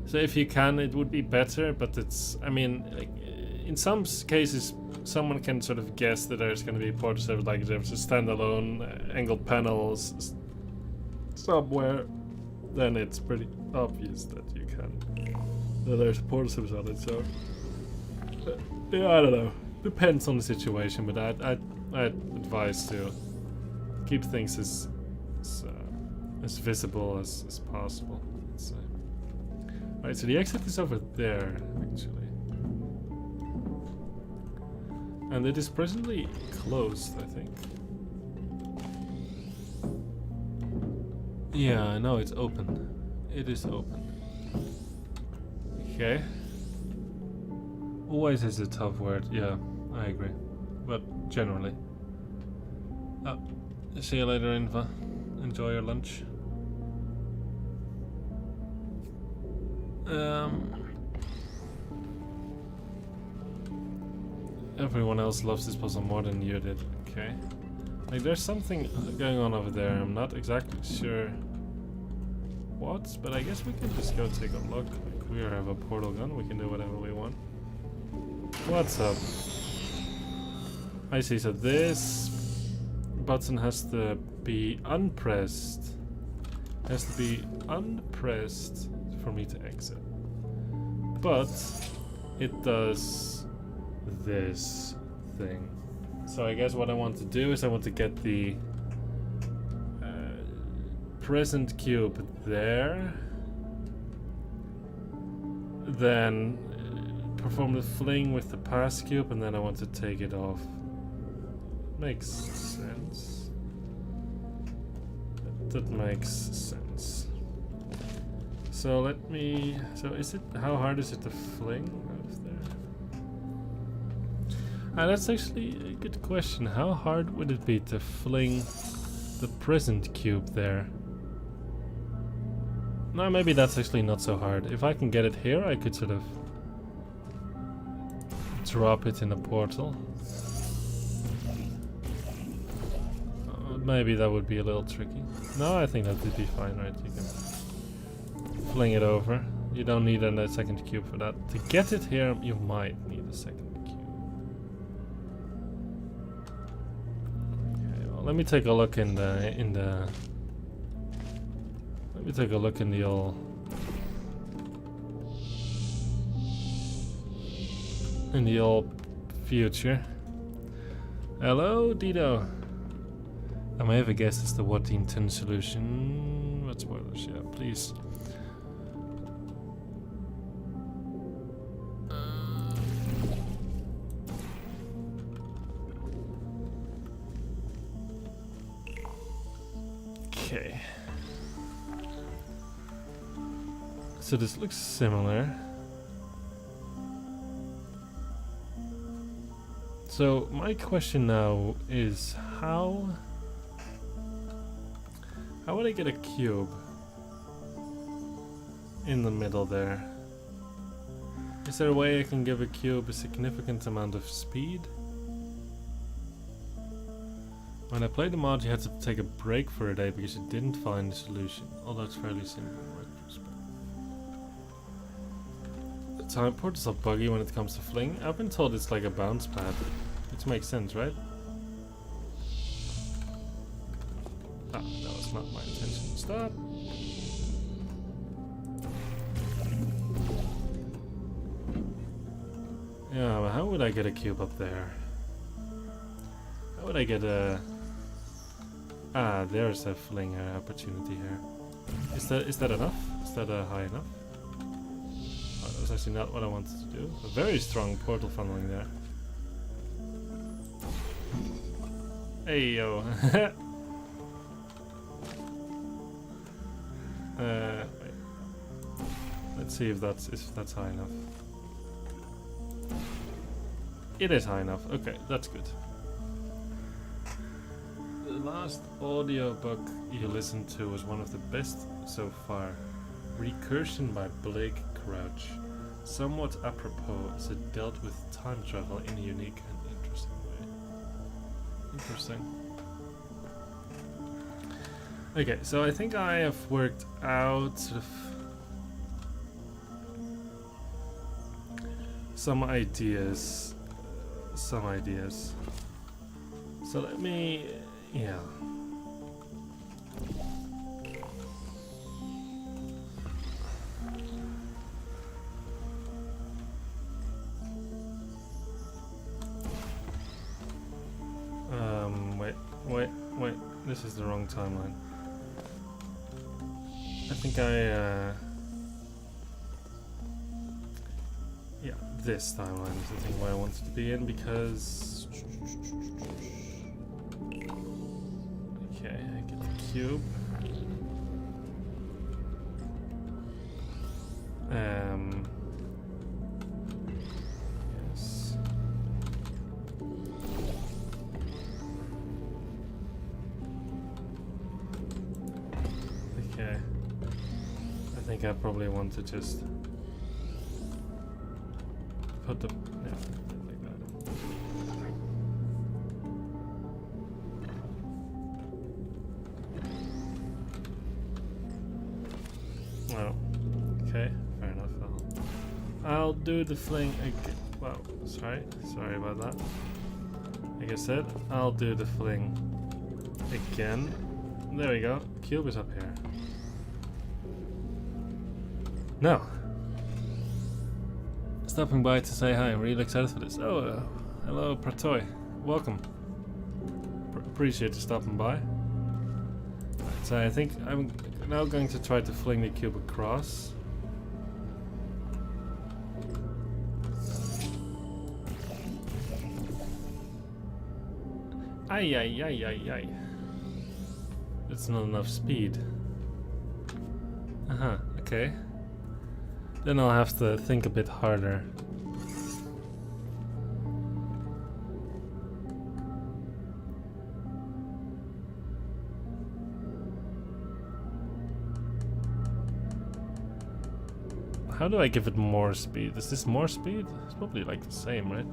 So if you can, it would be better, but it's, I mean, like, in some cases, someone can sort of guess that there's going to be a port server, like there's a standalone angled panels somewhere, then it's pretty obvious that you can, that there's a port server on it, so, yeah, I don't know. Depends on the situation, but I'd advise to keep things as visible as possible, let's say. Alright, so the exit is over there, actually. And it is presently closed, I think. Yeah, I know it's open. It is open. Okay. Always is a tough word, yeah, I agree. But generally. Oh, see you later, Inva. Enjoy your lunch. Everyone else loves this puzzle more than you did. Okay. Like, there's something going on over there. I'm not exactly sure what, but I guess we can just go take a look. Like, we have a portal gun. We can do whatever we want. What's up? I see. So this button has to be unpressed. Has to be unpressed for me to exit. But it does this thing. So I guess what I want to do is I want to get the present cube there, then perform the fling with the past cube, and then I want to take it off. Makes sense. That makes sense. So let me. So is it? How hard is it to fling out there? That's actually a good question. How hard would it be to fling the present cube there? No, maybe that's actually not so hard. If I can get it here, I could sort of drop it in a portal. Maybe that would be a little tricky. No, I think that would be fine, right? You can fling it over. You don't need a second cube for that. To get it here, you might need a second cube. Okay, well, let me take a look in the let me take a look in the old future. Hello, Dido. I may have a guess as to what the intended solution. What spoilers? Yeah, please. Okay. So this looks similar. So my question now is how would I get a cube in the middle there? Is there a way I can give a cube a significant amount of speed? When I played the mod, you had to take a break for a day because you didn't find a solution, although it's fairly simple in retrospect. The time port is not buggy when it comes to fling. I've been told it's like a bounce pad, which makes sense, right? Ah, that was not my intention. Stop! Yeah, but how would I get a cube up there? How would I get a... Ah, there's a fling opportunity here. Is that enough? Is that high enough? Oh, that was actually not what I wanted to do. A very strong portal funneling there. Hey yo! Wait. Let's see if that's high enough. It is high enough. Okay, that's good. The last audiobook you listened to was one of the best so far. Recursion by Blake Crouch. Somewhat apropos, as it dealt with time travel in a unique and interesting way. Interesting. Okay, so I think I have worked out sort of some ideas. So let me, yeah. Wait, this is the wrong timeline. I think yeah, this timeline is the thing where I wanted to be in because... Okay, I get the cube. Yes. Okay. I think I probably want to just put them, yeah, like that. Oh, okay, fair enough. I'll do the fling again. Wow, sorry about that. Like I said, I'll do the fling again. There we go. Cube is up here. No. Stopping by to say hi. I'm really excited for this. Oh, hello, Pratoy. Welcome. Appreciate you stopping by. So I think I'm now going to try to fling the cube across. Ay. That's not enough speed. Okay. Then I'll have to think a bit harder. How do I give it more speed? Is this more speed? It's probably like the same, right?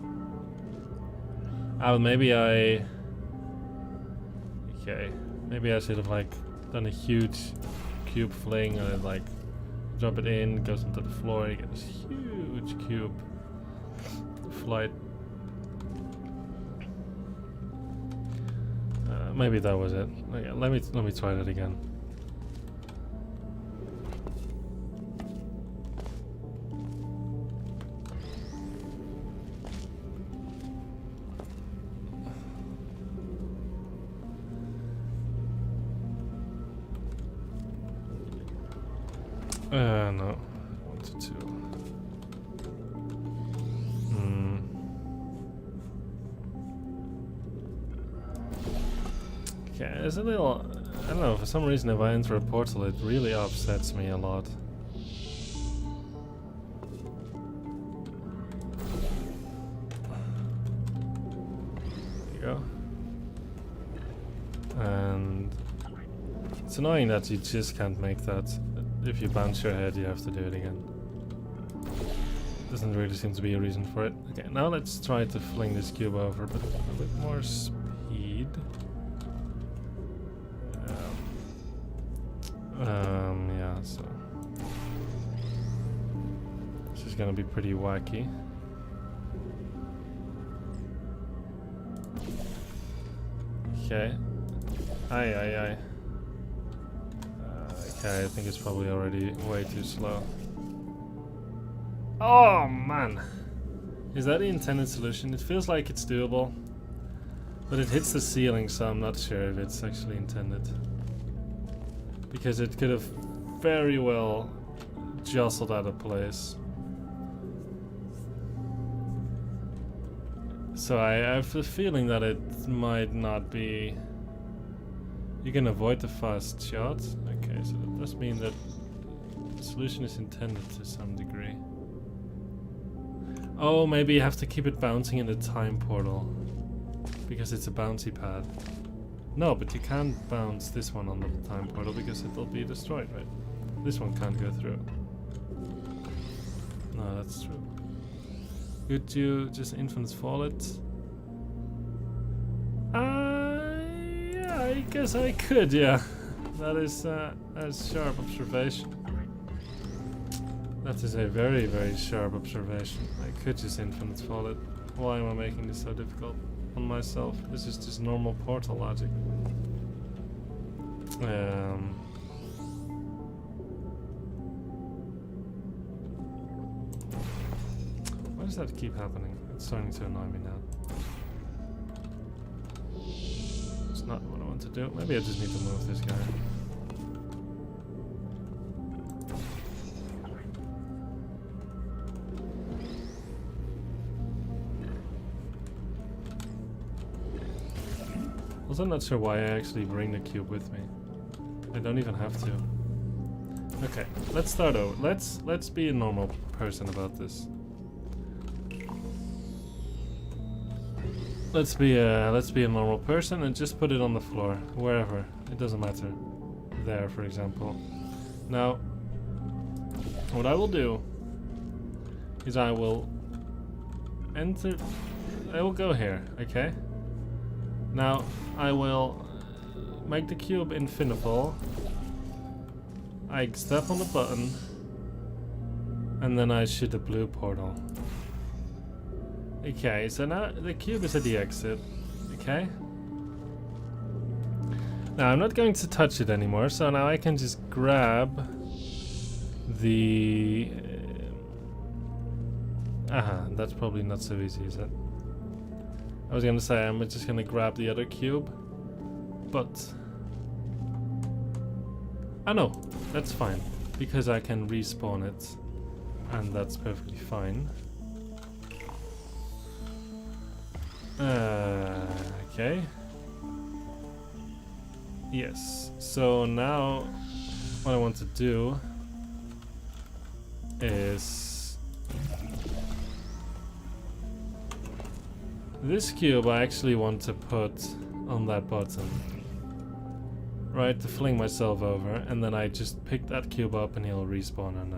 Oh, maybe I... Okay. Maybe I should have like done a huge cube fling and then like drop it in, goes onto the floor, and you get this huge cube flight. Maybe that was it. Okay, let me try that again. No. 1 to 2. Okay, it's a little... I don't know, for some reason if I enter a portal it really upsets me a lot. There you go. And... it's annoying that you just can't make that. If you bounce your head, you have to do it again. Doesn't really seem to be a reason for it. Okay, now let's try to fling this cube over, but a bit more speed. Yeah, so... this is gonna be pretty wacky. Okay. Aye. Okay, I think it's probably already way too slow. Oh man! Is that the intended solution? It feels like it's doable. But it hits the ceiling, so I'm not sure if it's actually intended. Because it could have very well jostled out of place. So I have a feeling that it might not be... You can avoid the fast shot. Okay, so that does mean that the solution is intended to some degree. Oh, maybe you have to keep it bouncing in the time portal. Because it's a bouncy pad. No, but you can't bounce this one on the time portal because it'll be destroyed, right? This one can't go through. No, that's true. Could you just infinite fall it? Yeah, I guess I could, yeah. That is a sharp observation. That is a very, very sharp observation. I could just infinite fall it. Why am I making this so difficult on myself? This is just normal portal logic. Why does that keep happening? It's starting to annoy me now. It's not what I want to do. Maybe I just need to move this guy. Also, not sure why I actually bring the cube with me. I don't even have to. Okay, let's start over. Let's be a normal person about this. Let's be a normal person and just put it on the floor, wherever. It doesn't matter. There, for example. Now, what I will do is I will enter. I will go here. Okay. Now I will make the cube infinifall. I step on the button, and then I shoot a blue portal. Okay, so now the cube is at the exit. Okay. Now I'm not going to touch it anymore, so now I can just grab the... that's probably not so easy, is it? I was gonna say I'm just gonna grab the other cube, but... I know, that's fine, because I can respawn it, and that's perfectly fine. Okay. Yes, so now what I want to do is this cube I actually want to put on that button, right, to fling myself over, and then I just pick that cube up and he'll respawn and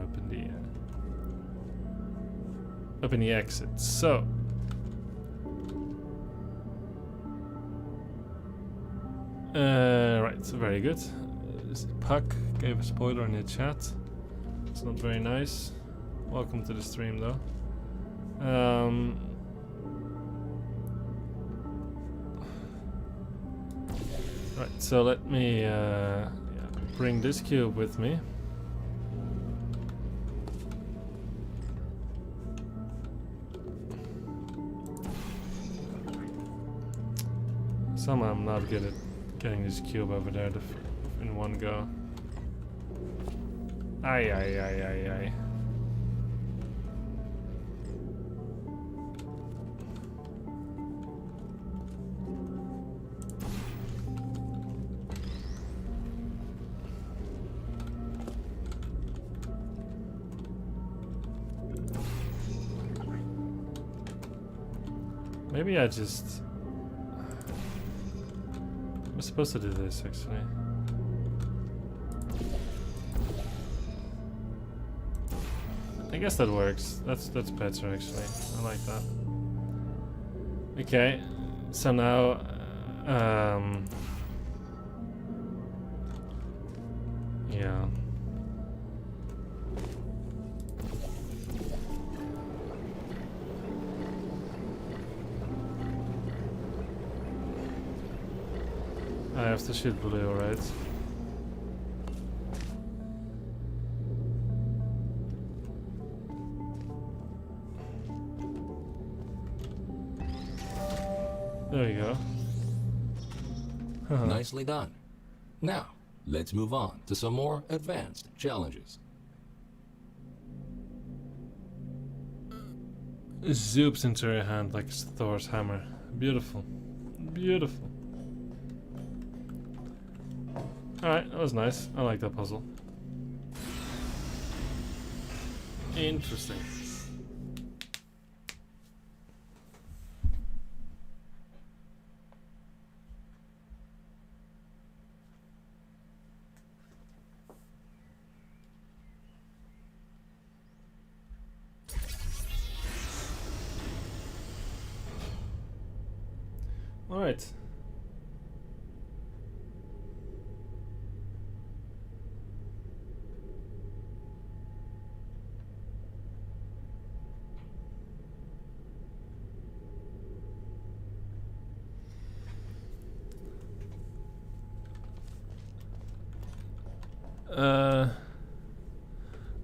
open the exit. So right, so very good. Puck gave a spoiler in the chat. It's not very nice. Welcome to the stream, though. Right, so let me bring this cube with me. Somehow I'm not good at getting this cube over there in one go. Aye. Maybe I just... I'm supposed to do this, actually. I guess that works. That's better, actually. I like that. Okay, so now... yeah. I have to shoot blue, right? There you go. Nicely done. Now, let's move on to some more advanced challenges. It zoops into your hand like it's Thor's hammer. Beautiful. Beautiful. Alright, that was nice. I like that puzzle. Interesting. Alright.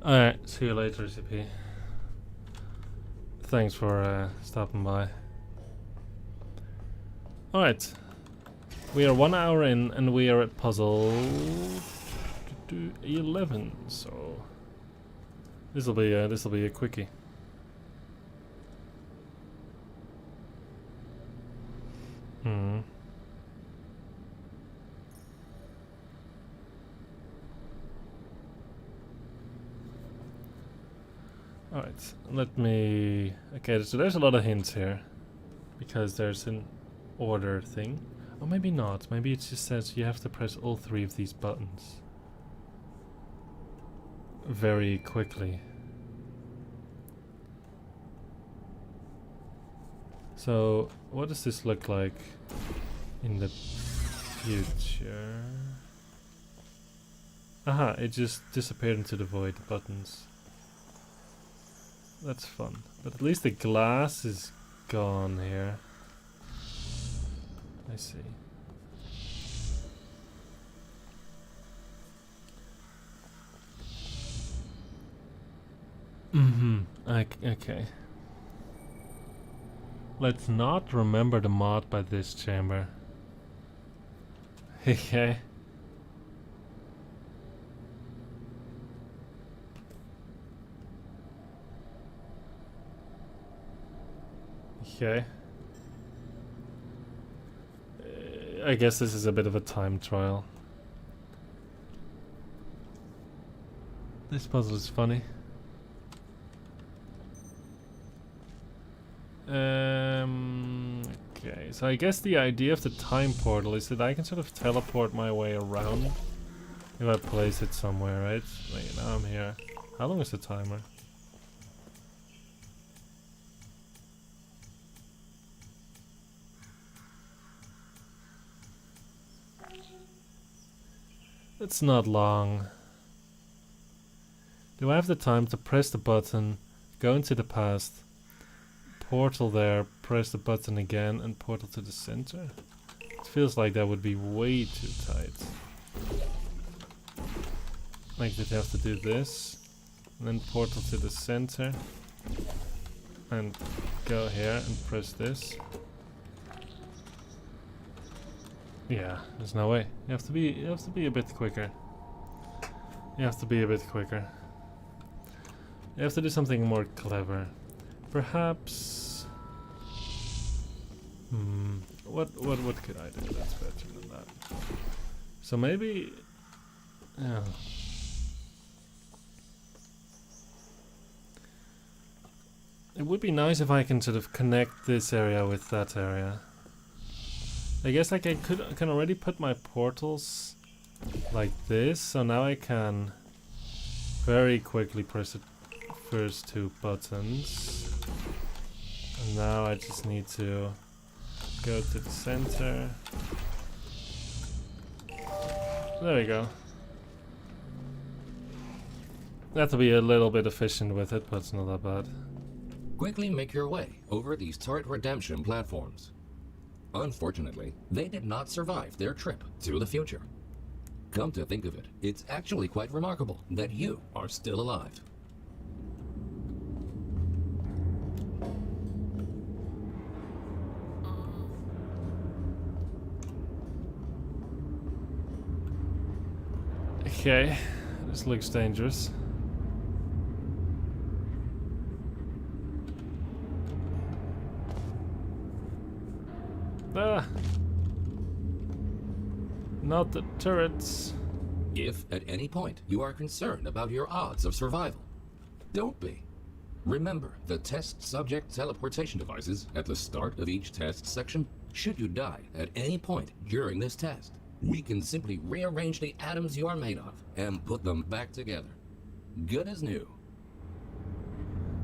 Alright, see you later, CP. Thanks for stopping by. Alright. We are 1 hour in and we are at puzzle 11, so this'll be a quickie. Hmm. Alright, let me... Okay, so there's a lot of hints here. Because there's an order thing. Or maybe not. Maybe it just says you have to press all 3 of these buttons. Very quickly. So, what does this look like in the future? Aha, it just disappeared into the void, the buttons. That's fun. But at least the glass is gone here. I see. Mm-hmm. Okay. Let's not remember the mod by this chamber. Okay. Okay. I guess this is a bit of a time trial. This puzzle is funny. Okay, so I guess the idea of the time portal is that I can sort of teleport my way around if I place it somewhere, right? Wait, now I'm here. How long is the timer? It's not long. Do I have the time to press the button, go into the past, portal there, press the button again, and portal to the center? It feels like that would be way too tight. Like they'd have to do this, and then portal to the center, and go here and press this. Yeah, there's no way. You have to be a bit quicker. You have to be a bit quicker. You have to do something more clever. Perhaps. What could I do that's better than that? So maybe. Yeah. It would be nice if I can sort of connect this area with that area. I guess like I can already put my portals like this, so now I can very quickly press the first 2 buttons. And now I just need to go to the center. There we go. I have to be a little bit efficient with it, but it's not that bad. Quickly make your way over these turret redemption platforms. Unfortunately, they did not survive their trip to the future. Come to think of it, it's actually quite remarkable that you are still alive. Okay, this looks dangerous. Ah! Not the turrets. If at any point you are concerned about your odds of survival, don't be. Remember the test subject teleportation devices at the start of each test section. Should you die at any point during this test, we can simply rearrange the atoms you are made of and put them back together. Good as new.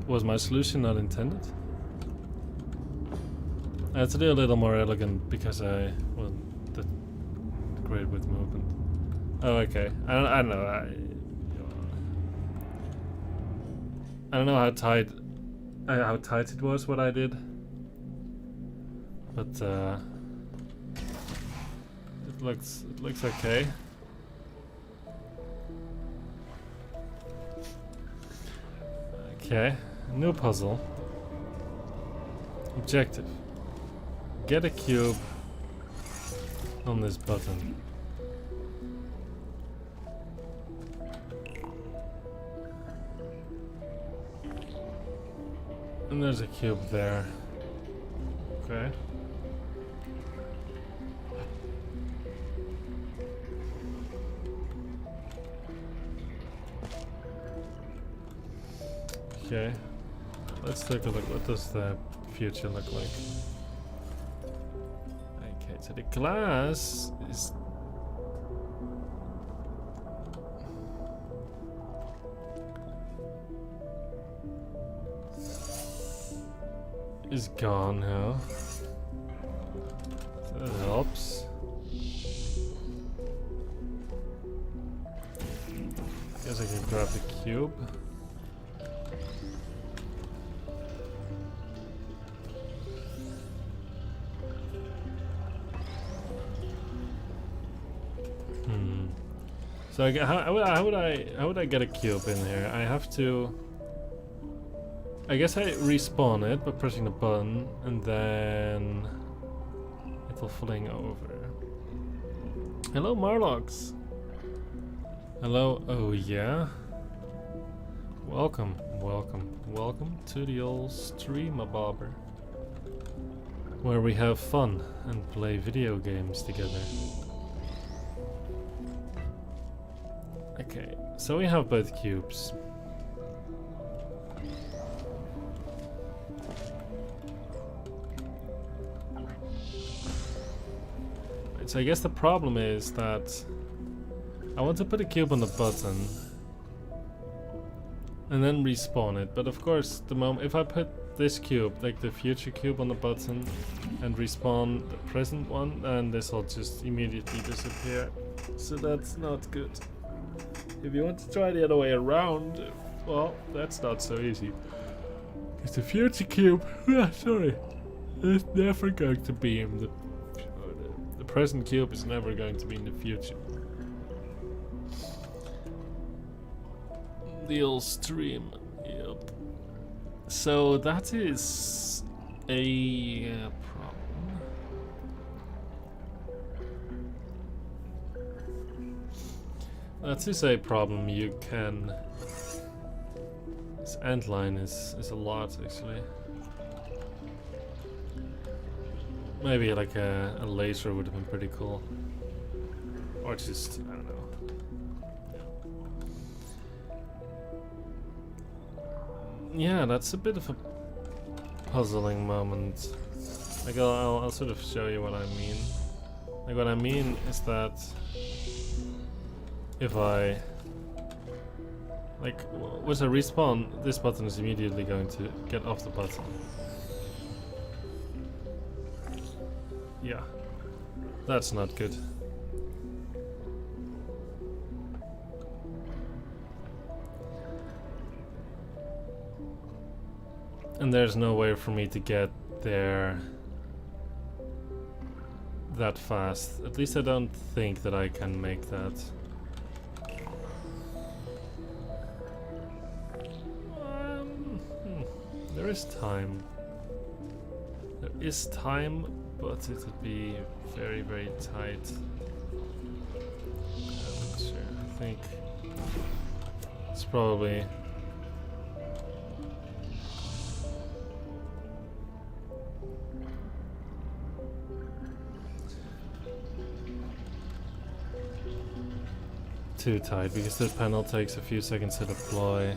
Was my solution not intended? I had to do a little more elegant because I wasn't that great with movement. Oh, okay. I don't know. I don't know how tight it was what I did, but it looks okay. Okay, new puzzle. Objective: get a cube on this button. And there's a cube there. Okay. Okay. Let's take a look. What does the future look like? Okay, so the glass is gone now. So that helps. Guess I can grab the cube. So how would I get a cube in here? I have to. I guess I respawn it by pressing the button, and then it'll fling over. Hello, Marlox. Hello. Oh yeah. Welcome to the old streamer bobber, where we have fun and play video games together. Okay, so we have both cubes. Right, so I guess the problem is that I want to put a cube on the button and then respawn it, but of course the moment if I put this cube, like the future cube, on the button and respawn the present one, then this will just immediately disappear. So that's not good. If you want to try the other way around, well, that's not so easy. Because the future cube, sorry, is never going to be in the present cube is never going to be in the future. The old stream, yep. So that is a problem. That is a problem. You can. This end line is a lot actually. Maybe like a laser would have been pretty cool, or just I don't know. Yeah, that's a bit of a puzzling moment. Like I'll sort of show you what I mean. Like what I mean is that if I like with a respawn, this button is immediately going to get off the button. Yeah, that's not good. And there's no way for me to get there that fast. At least I don't think that I can make that. There is time. There is time, but it would be very, very tight. I'm not sure. I think it's probably. Too tight because the panel takes a few seconds to deploy.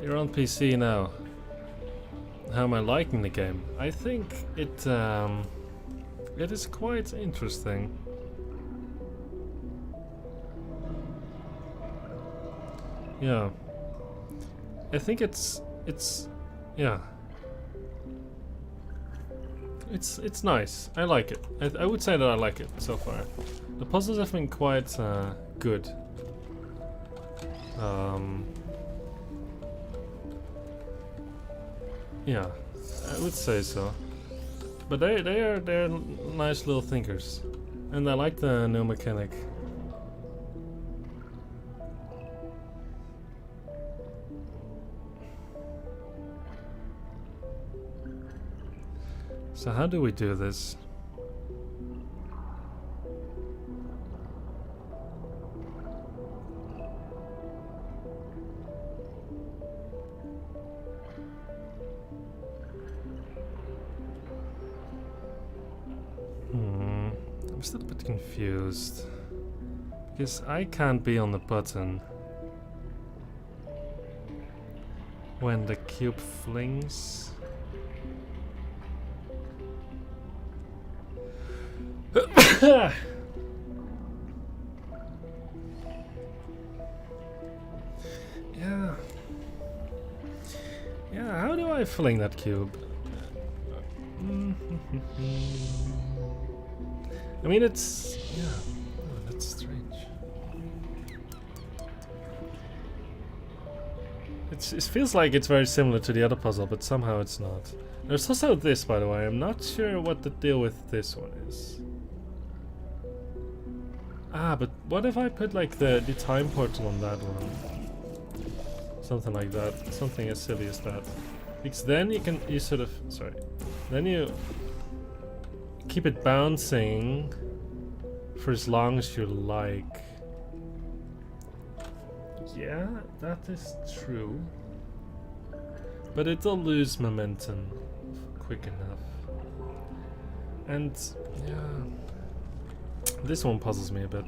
You're on PC now. How am I liking the game? I think it is quite interesting. Yeah. I think it's yeah. it's nice. I like it. I would say that I like it so far. The puzzles have been quite good. Yeah, I would say so. But they're nice little thinkers, and I like the new mechanic. So how do we do this? I'm still a bit confused. Because I can't be on the button when the cube flings. Yeah. Yeah, how do I fling that cube? I mean, it's... yeah. Oh, that's strange. It feels like it's very similar to the other puzzle, but somehow it's not. There's also this, by the way. I'm not sure what the deal with this one is. Ah, but what if I put like the time portal on that one? Something like that. Something as silly as that. Because then you sort of... sorry. Then you keep it bouncing for as long as you like. Yeah, that is true. But it'll lose momentum quick enough. And yeah, this one puzzles me a bit.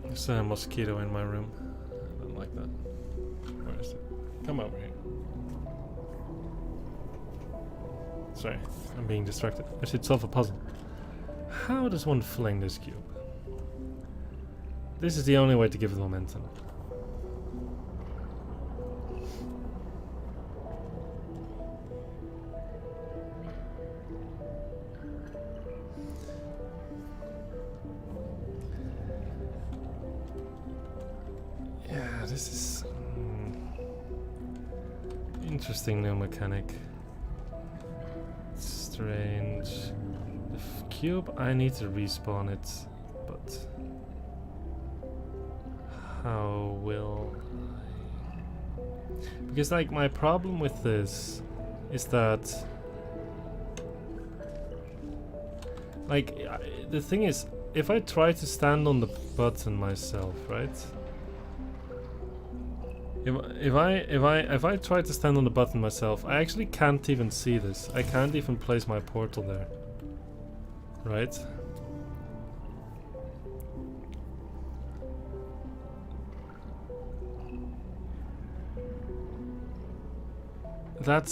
There's a mosquito in my room. I don't like that. Where is it? Come over here. Sorry, I'm being distracted. I should solve a puzzle. How does one fling this cube? This is the only way to give it momentum. Yeah, this is interesting new mechanic. Strange. The cube, I need to respawn it, but how will I? Because like my problem with this is that like the thing is, if I try to stand on the button myself, right? If I try to stand on the button myself, I actually can't even see this. I can't even place my portal there. Right? That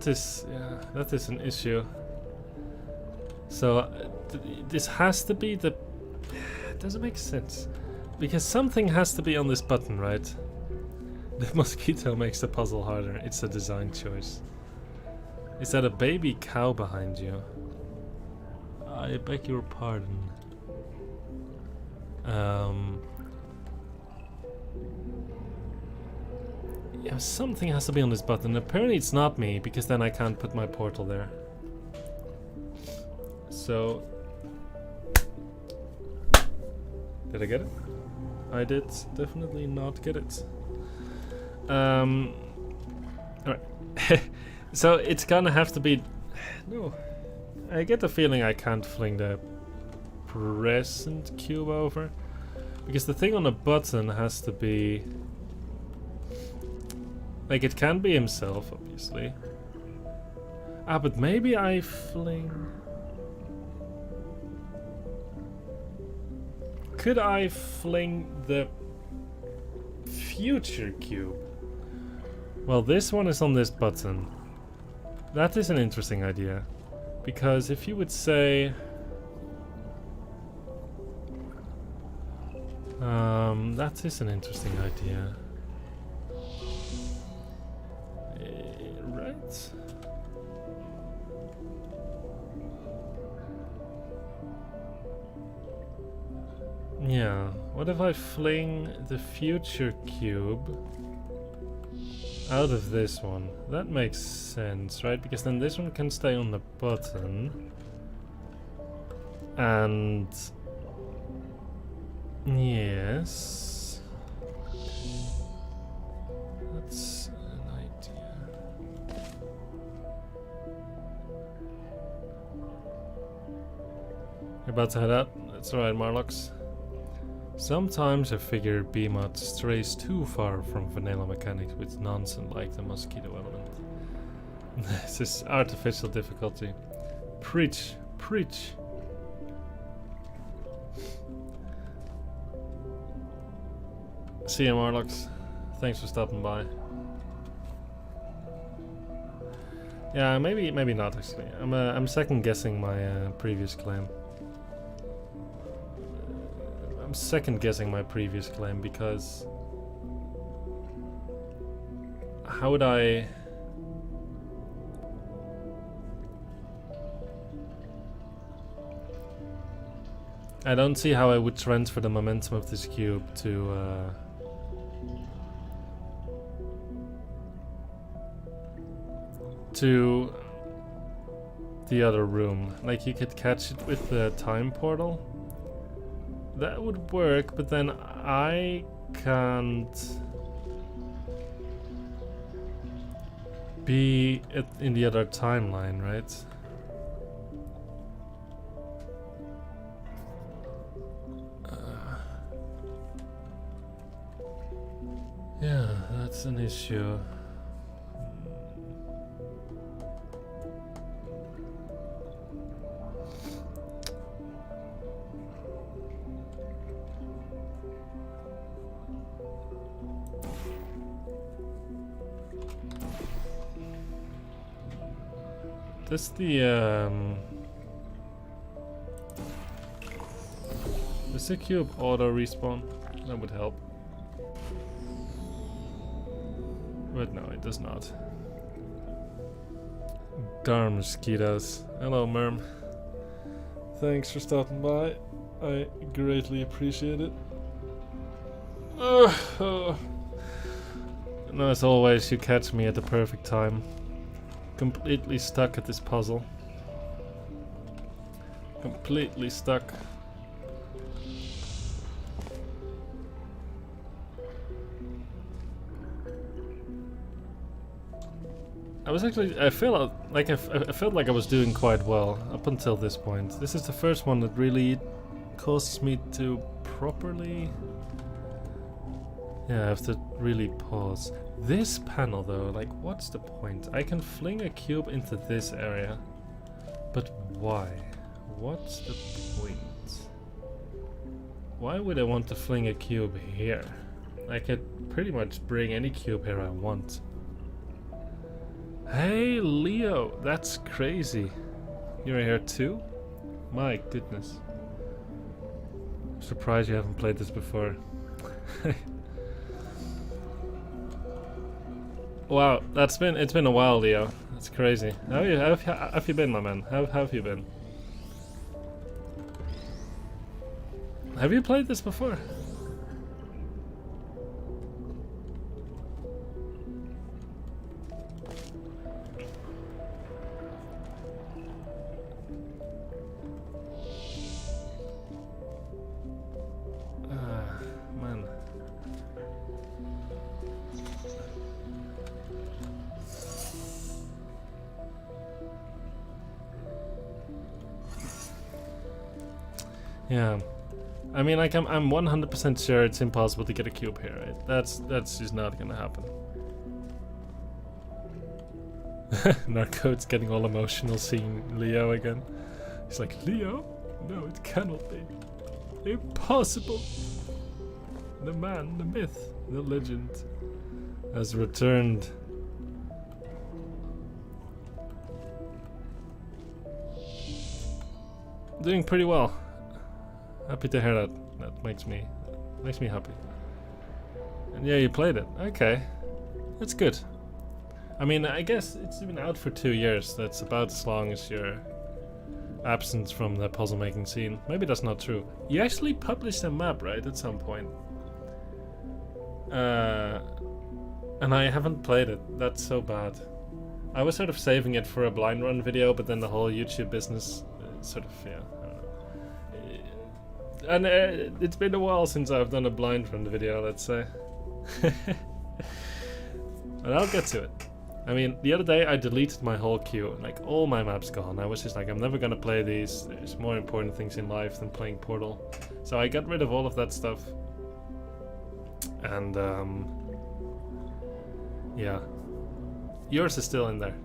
is an issue. So this has to be the... It doesn't make sense. Because something has to be on this button, right? The mosquito makes the puzzle harder. It's a design choice. Is that a baby cow behind you? I beg your pardon. Yeah, something has to be on this button. Apparently it's not me, because then I can't put my portal there. So... Did I get it? I did definitely not get it. Alright. So it's gonna have to be... No. I get the feeling I can't fling the present cube over. Because the thing on the button has to be... Like, it can be himself, obviously. Ah, but maybe I fling... Could I fling the future cube? Well, this one is on this button. That is an interesting idea. Because if you would say... That is an interesting idea. Right? Yeah, what if I fling the future cube out of this one? That makes sense, right? Because then this one can stay on the button. And... yes... that's an idea. You're about to head out? That's alright, Marlox. Sometimes I figure BMod strays too far from vanilla mechanics with nonsense like the mosquito element. This is artificial difficulty. Preach, preach. See you, Marlox. Thanks for stopping by. Yeah, maybe not actually. I'm second guessing my previous claim. I'm second guessing my previous claim because how would I don't see how I would transfer the momentum of this cube to the other room. Like you could catch it with the time portal. That would work, but then I can't be in the other timeline, right? Yeah, that's an issue. Does the cube auto respawn? That would help. But no, it does not. Darn mosquitoes. Hello, Merm. Thanks for stopping by. I greatly appreciate it. And as always, you catch me at the perfect time. Completely stuck at this puzzle. Completely stuck. I was actually, I felt like I was doing quite well up until this point. This is the first one that really causes me to properly, yeah, I have to really pause. This panel though, like what's the point? I can fling a cube into this area, but why? What's the point? Why would I want to fling a cube here? I could pretty much bring any cube here I want. Hey Leo, that's crazy. You're here too? My goodness. I'm surprised you haven't played this before. Wow, it's been a while, Leo. That's crazy. How have you been, my man? How have you been? Have you played this before? Man. Yeah, I mean, like I'm 100% sure it's impossible to get a cube here. Right? That's just not gonna happen. Narco's getting all emotional seeing Leo again. He's like, Leo? No, it cannot be. Impossible. The man, the myth, the legend has returned. Doing pretty well. Happy to hear that. That makes me Makes me happy. And yeah, you played it. Okay. That's good. I mean, I guess it's been out for 2 years. That's about as long as your absence from the puzzle making scene. Maybe that's not true. You actually published a map, right, at some point? And I haven't played it. That's so bad. I was sort of saving it for a blind run video, but then the whole YouTube business sort of, yeah, I don't know. And it's been a while since I've done a blind run video, let's say. But I'll get to it. I mean, the other day I deleted my whole queue, like all my maps gone. I was just like, I'm never gonna play these. There's more important things in life than playing Portal. So I got rid of all of that stuff. And yeah. Yours is still in there.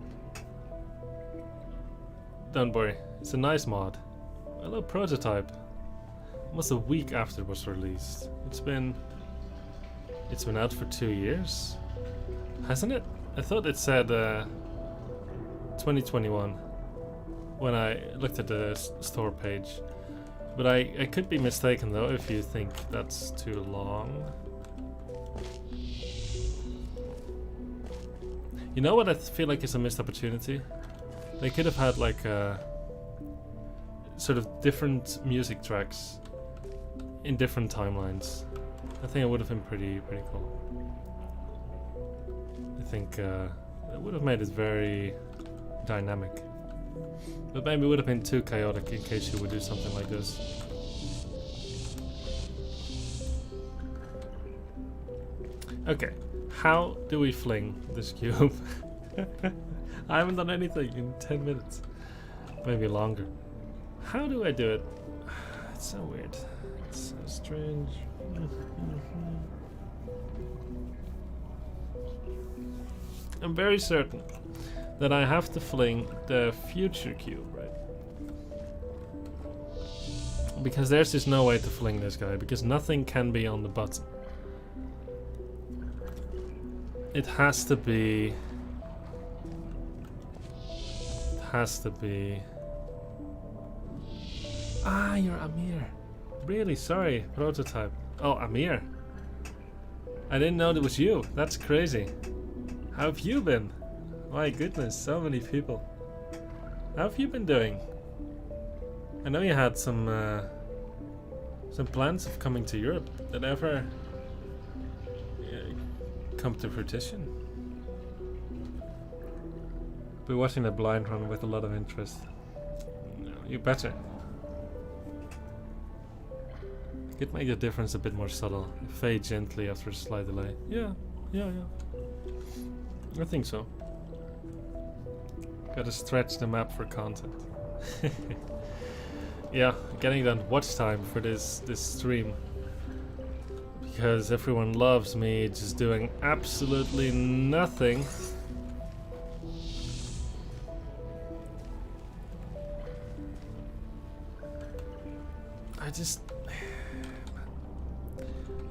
Don't worry, it's a nice mod. Hello, Prototype. Almost a week after it was released. It's been out for 2 years, hasn't it? I thought it said 2021 when I looked at the store page, but I could be mistaken though if you think that's too long. You know what I feel like is a missed opportunity? They could have had like sort of different music tracks in different timelines. I think it would have been pretty cool. I think it would have made it very dynamic. But maybe it would have been too chaotic in case you would do something like this. Okay, how do we fling this cube? I haven't done anything in 10 minutes. Maybe longer. How do I do it? It's so weird. It's so strange. I'm very certain that I have to fling the future cube, right? Because there's just no way to fling this guy, because nothing can be on the button. It has to be... Ah, you're Amir. Really, sorry, Prototype. Oh, Amir. I didn't know it was you. That's crazy. How have you been? My goodness, so many people. How have you been doing? I know you had some plans of coming to Europe. Did they ever come to fruition? Been watching the blind run with a lot of interest. No, you better. Could make the difference a bit more subtle. Fade gently after a slight delay. Yeah. I think so. Gotta stretch the map for content. Yeah, getting that watch time for this stream. Because everyone loves me just doing absolutely nothing.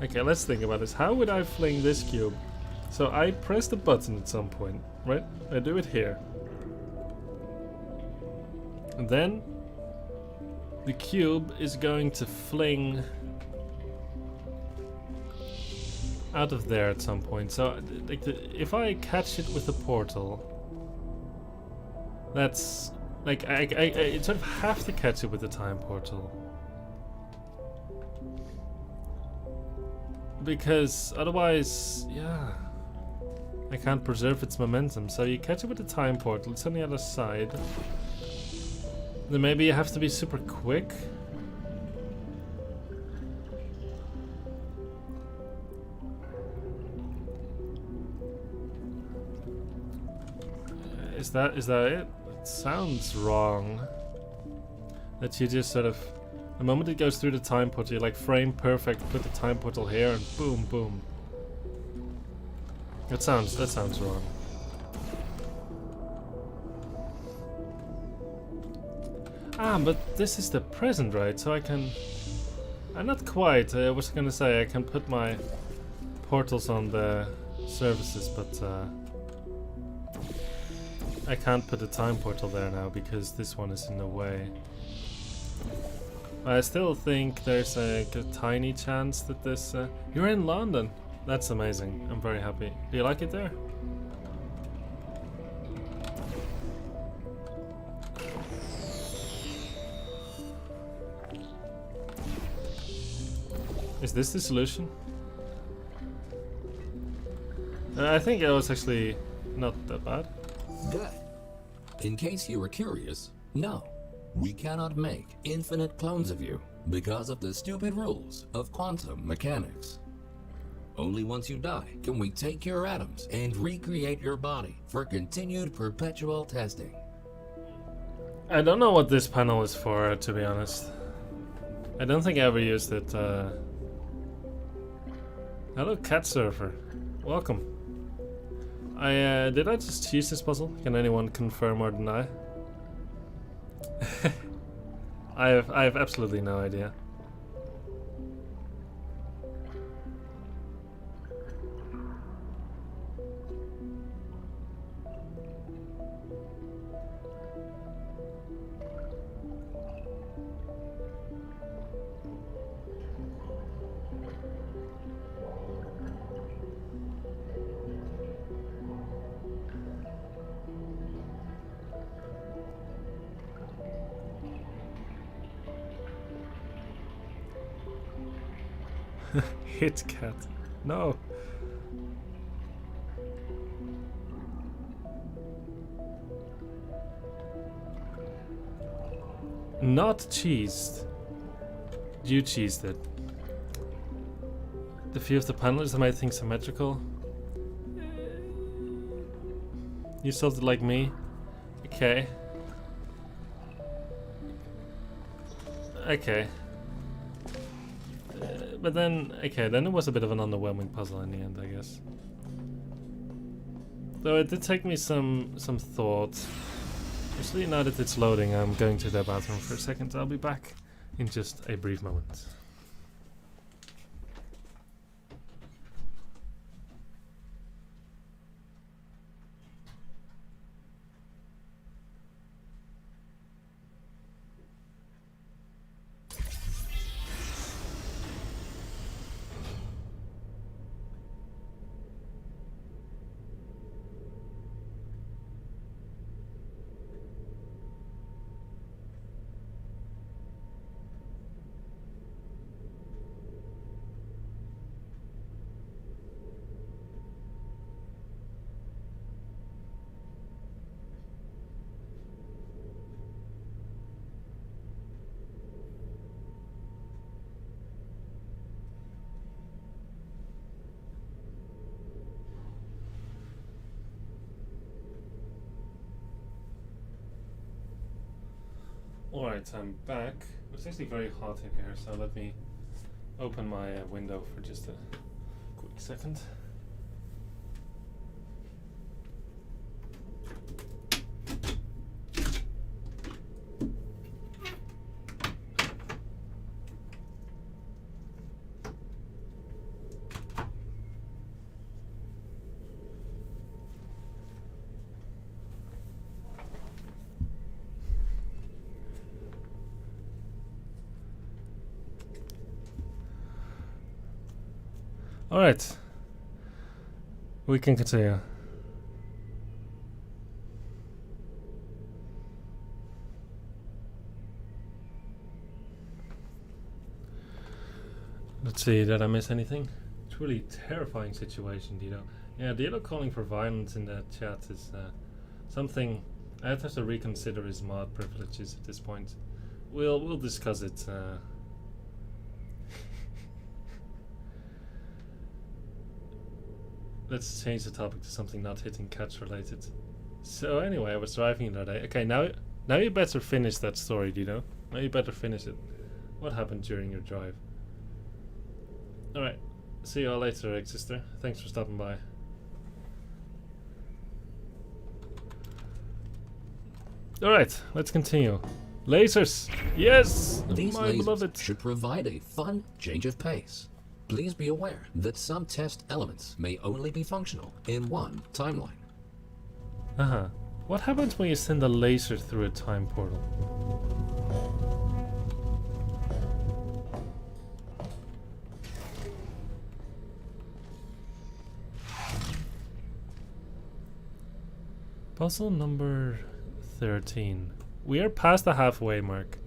Okay, let's think about this. How would I fling this cube? So I press the button at some point, right? I do it here. And then the cube is going to fling out of there at some point. So like if I catch it with the portal, that's like I sort of have to catch it with the time portal. Because otherwise, yeah, I can't preserve its momentum. So you catch it with the time portal, it's on the other side. Then maybe you have to be super quick. Is that it? It sounds wrong. That you just sort of... The moment it goes through the time portal, you like frame perfect, put the time portal here, and boom, boom. That sounds wrong. Ah, but this is the present, right? So I can... not quite. I was gonna say I can put my portals on the services, but I can't put the time portal there now because this one is in the way. I still think there's a tiny chance that this... You're in London! That's amazing. I'm very happy. Do you like it there? Is this the solution? I think it was actually not that bad. Good. In case you were curious, no. We cannot make infinite clones of you because of the stupid rules of quantum mechanics. Only once you die can we take your atoms and recreate your body for continued perpetual testing. I don't know what this panel is for, to be honest. I don't think I ever used it. Hello, Cat Surfer. Welcome. Did I just choose this puzzle? Can anyone confirm or deny? I have absolutely no idea. Hit cat. No. Not cheesed. You cheesed it. The view of the panel is made things symmetrical. You solved it like me. Okay. Okay. But then, okay, then it was a bit of an underwhelming puzzle in the end, I guess. Though it did take me some thought. Actually, now that it's loading, I'm going to the bathroom for a second. I'll be back in just a brief moment. Alright, I'm back. It's actually very hot in here, so let me open my window for just a quick second. Alright, we can continue. Let's see, did I miss anything? It's a really terrifying situation, Dito. Yeah, Dito calling for violence in the chat is something I have to reconsider his mod privileges at this point. We'll discuss it. Let's change the topic to something not hitting cats related. So anyway, I was driving the other day. Okay, now you better finish that story, Dino. Now you better finish it. What happened during your drive? Alright, see you all later, Sister. Thanks for stopping by. Alright, let's continue. Lasers! Yes! These my lasers beloved. should provide a fun change of pace. Please be aware that some test elements may only be functional in one timeline. Uh-huh. What happens when you send a laser through a time portal? Puzzle number 13. We are past the halfway mark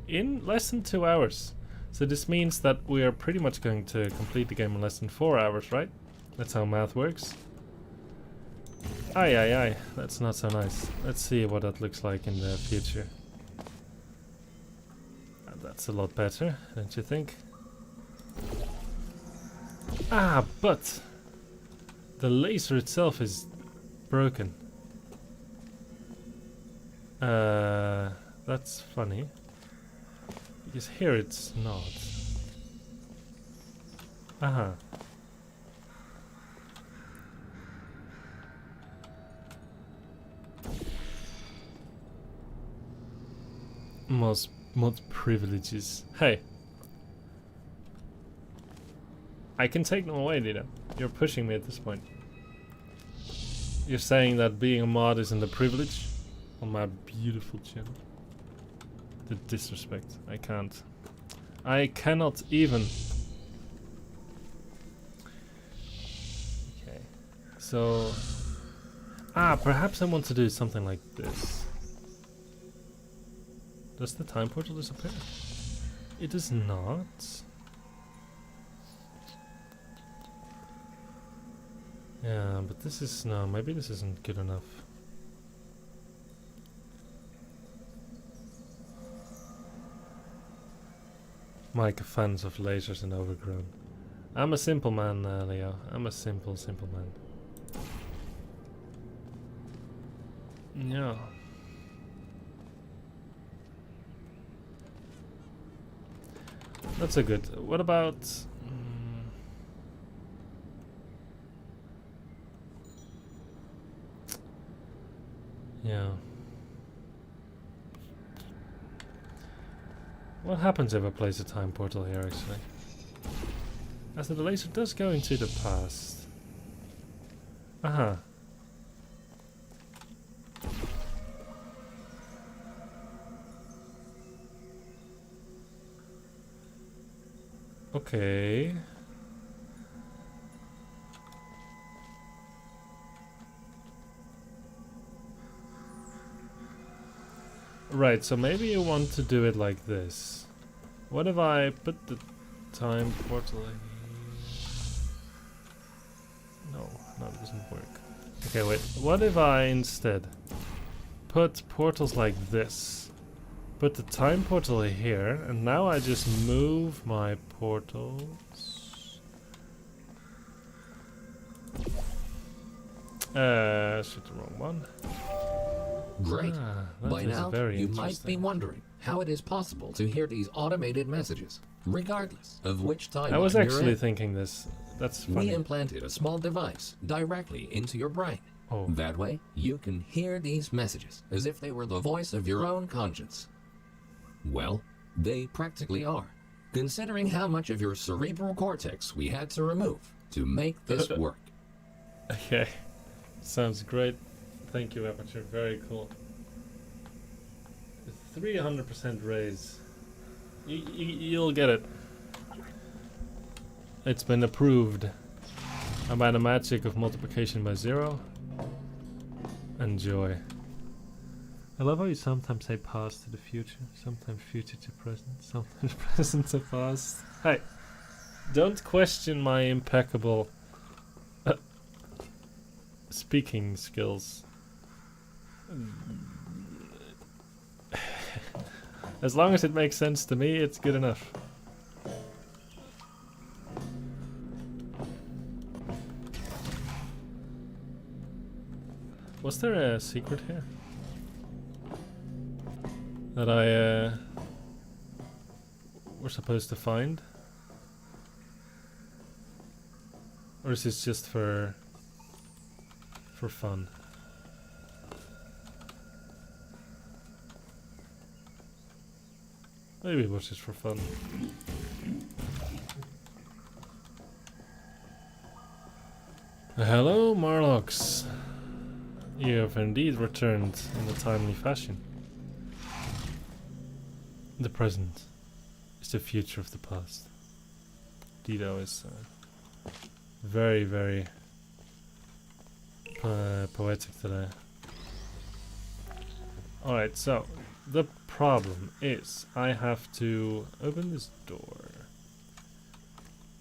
in less than 2 hours. So this means that we are pretty much going to complete the game in less than 4 hours, right? That's how math works. Aye, aye, aye. That's not so nice. Let's see what that looks like in the future. That's a lot better, don't you think? Ah, but the laser itself is broken. That's funny. Because here it's not. Aha. Mod privileges. Hey. I can take them away, Dita. You're pushing me at this point. You're saying that being a mod isn't a privilege on my beautiful channel. The disrespect. I can't. I cannot even. Okay. So. Ah, perhaps I want to do something like this. Does the time portal disappear? It does not. Yeah, but this is... no, maybe this isn't good enough. Mike, fans of lasers and overgrown. I'm a simple man, Leo. I'm a simple man. Yeah. That's a good... what about... yeah. What happens if I place a time portal here, actually? As the laser does go into the past. Aha. Okay. Right, so maybe you want to do it like this. What if I put the time portal in? No, it doesn't work. Okay, wait. What if I instead put portals like this? Put the time portal here, and now I just move my portals. Shoot, the wrong one. Great. By now, you might interesting. be wondering how it is possible to hear these automated messages, regardless of which timeline I was you're actually in. thinking this. That's funny. We implanted a small device directly into your brain. Oh. That way, you can hear these messages as if they were the voice of your own conscience. Well, they practically are, considering how much of your cerebral cortex we had to remove to make this work. Okay. Sounds great. Thank you, Aperture. Very cool. 300% raise. You'll get it. It's been approved. By the magic of multiplication by 0. Enjoy. I love how you sometimes say past to the future, sometimes future to present, sometimes present to past. Hey, don't question my impeccable speaking skills. As long as it makes sense to me, it's good enough. Was there a secret here? That I we're supposed to find? Or is this just for fun? Maybe it was just for fun. Hello, Marlocks. You have indeed returned in a timely fashion. The present is the future of the past. Dido is very, very poetic today. Alright, so the problem is I have to open this door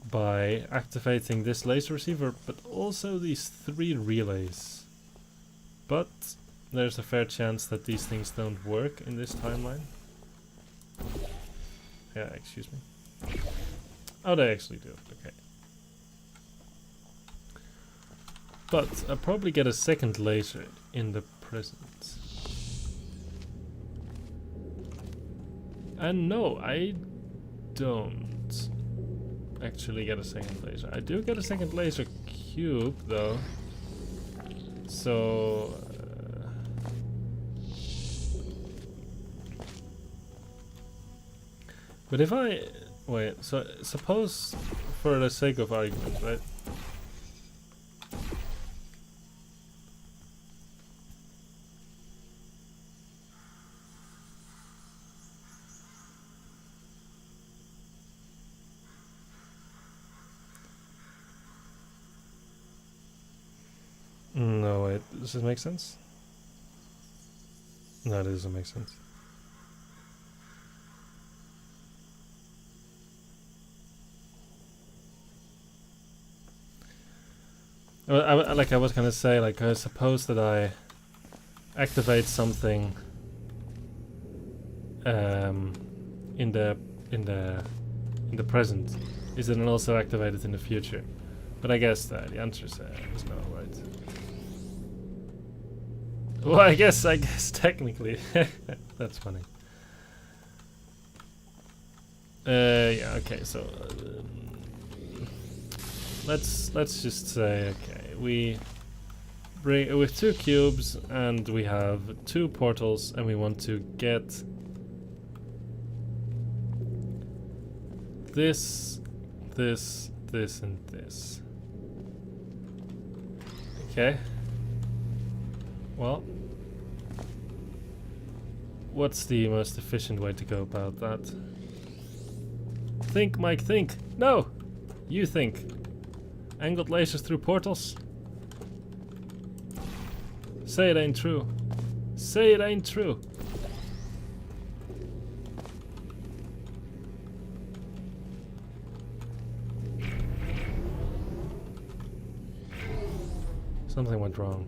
by activating this laser receiver, but also these 3 relays. But there's a fair chance that these things don't work in this timeline. Yeah, excuse me. Oh, they actually do. Okay. But I'll probably get a second laser in the present. And no, I don't actually get a second laser. I do get a second laser cube, though. So... but if I... wait, so suppose, for the sake of argument, right? No, wait, does this make sense? No, it doesn't make sense. Well, I was gonna say, like, suppose that I activate something in the present. Is it then also activated in the future? But I guess the answer is no, right? Well, I guess technically. That's funny. Yeah, okay, so let's just say, okay, we bring with 2 cubes and we have 2 portals and we want to get this, and this. Okay. Well, what's the most efficient way to go about that? Think, Mike, think! No! You think. Angled lasers through portals? Say it ain't true. Say it ain't true. Something went wrong.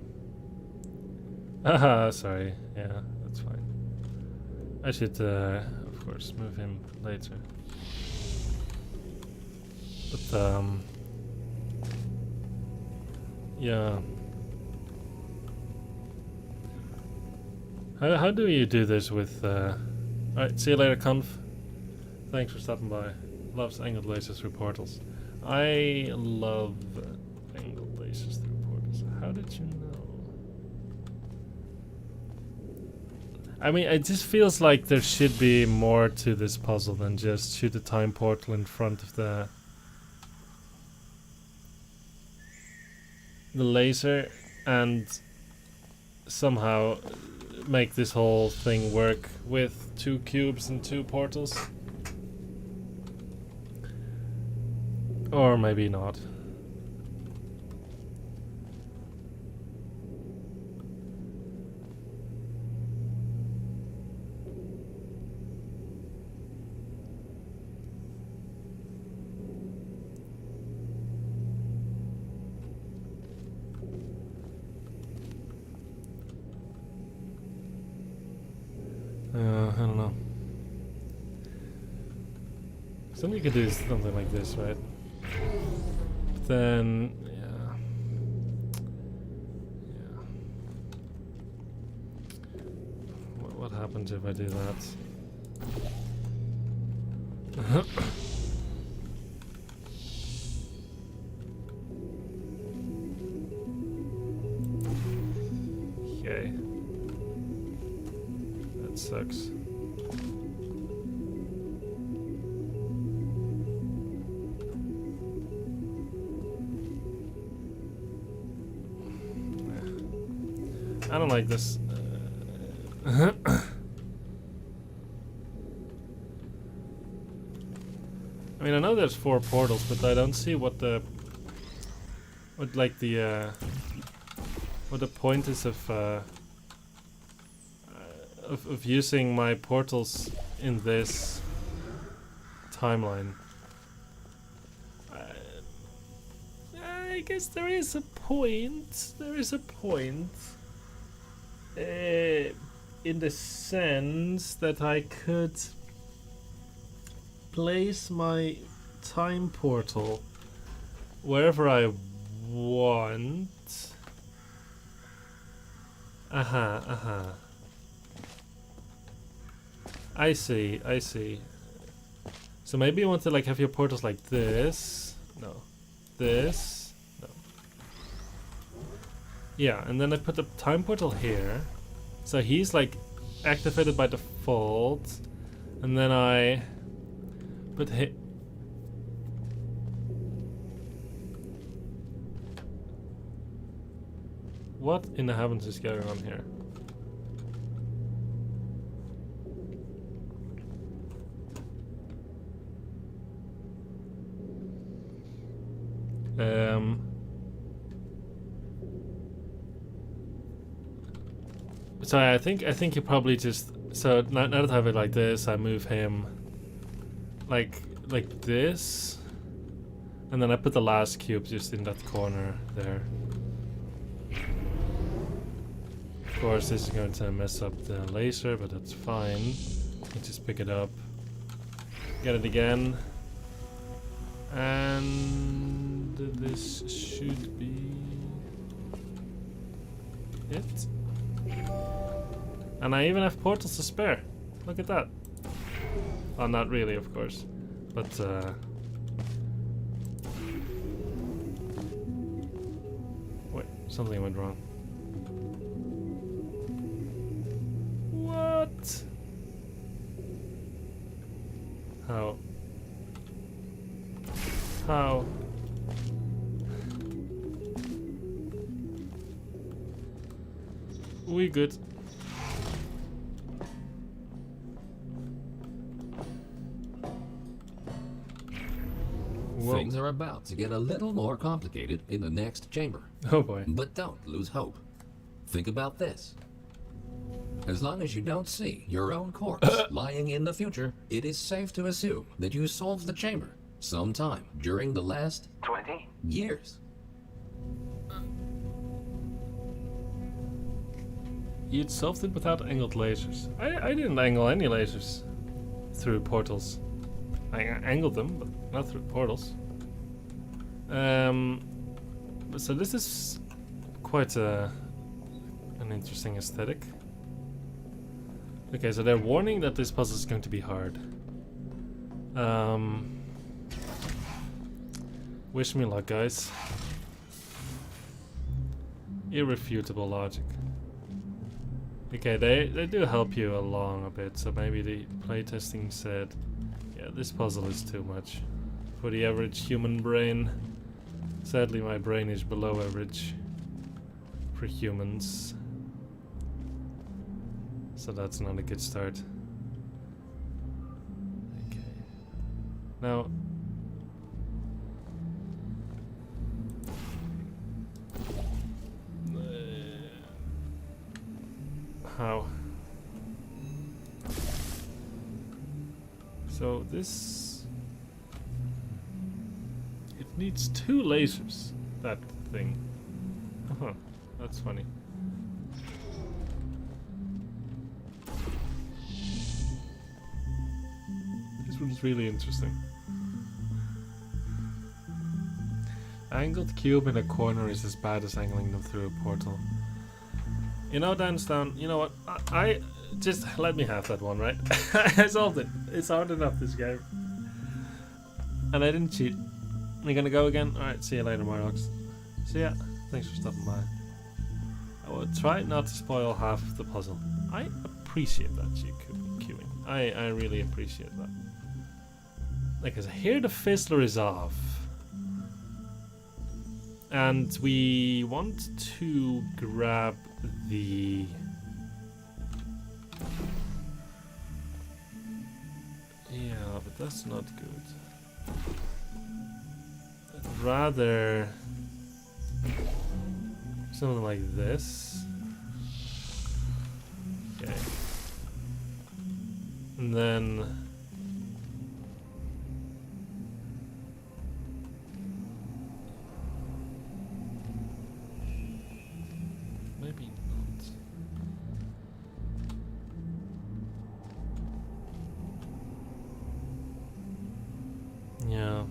Haha, sorry. Yeah, that's fine. I should, of course, move him later. But, yeah. How do you do this with, alright, see you later, Conf. Thanks for stopping by. Loves angled lasers through portals. I love angled lasers through portals. How did you know? I mean, it just feels like there should be more to this puzzle than just shoot a time portal in front of the laser and somehow make this whole thing work with 2 cubes and 2 portals. Or maybe not. I don't know. Something you could do is something like this, right? But then, yeah. What happens if I do that? Okay. That sucks. I don't like this. I mean, I know there's 4 portals, but I don't see what the what the point is of of using my portals in this timeline. I guess there is a point. There is a point. In the sense that I could place my time portal wherever I want. I see. So maybe you want to like have your portals like this. No. This. No. Yeah, and then I put the time portal here. So he's like activated by default. And then I put what in the heavens is going on here? So I think you probably just now that I have it like this, I move him like this, and then I put the last cube just in that corner there. Of course, this is going to mess up the laser, but that's fine. You just pick it up, get it again, and this should be it. And I even have portals to spare. Look at that. Well, not really, of course, but wait, something went wrong. What? How? How? We good. Whoa. Things are about to get a little more complicated in the next chamber. Oh boy. But don't lose hope. Think about this. As long as you don't see your own corpse lying in the future, it is safe to assume that you solved the chamber sometime during the last 20 years. You'd solved it without angled lasers. I didn't angle any lasers through portals. I angled them, but not through portals. So this is quite an interesting aesthetic. Okay, so they're warning that this puzzle is going to be hard. Wish me luck, guys. Irrefutable logic. Okay, they do help you along a bit, so maybe the playtesting said, yeah, this puzzle is too much for the average human brain. Sadly, my brain is below average for humans. So that's not a good start. Okay. Now... how? So this... it needs 2 lasers, that thing. Uh-huh, that's funny. This one's really interesting. Angled cube in a corner is as bad as angling them through a portal. You know, Dansdown, you know what? I just let me have that one, right? I solved it. It's hard enough, this game. And I didn't cheat. You're gonna go again? Alright, see you later, Marlox. See ya. Thanks for stopping by. I will try not to spoil half of the puzzle. I appreciate that, queuing. I really appreciate that. Like, I hear the Fizzler is off. And we want to grab the... yeah, but that's not good. I'd rather... something like this. Okay. And then maybe not. Yeah.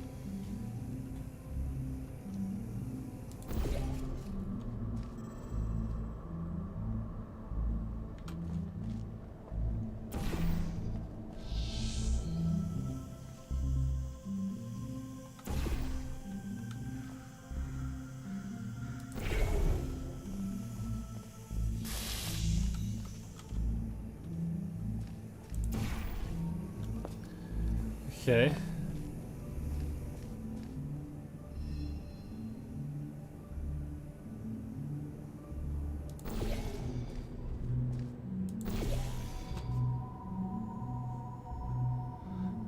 Okay.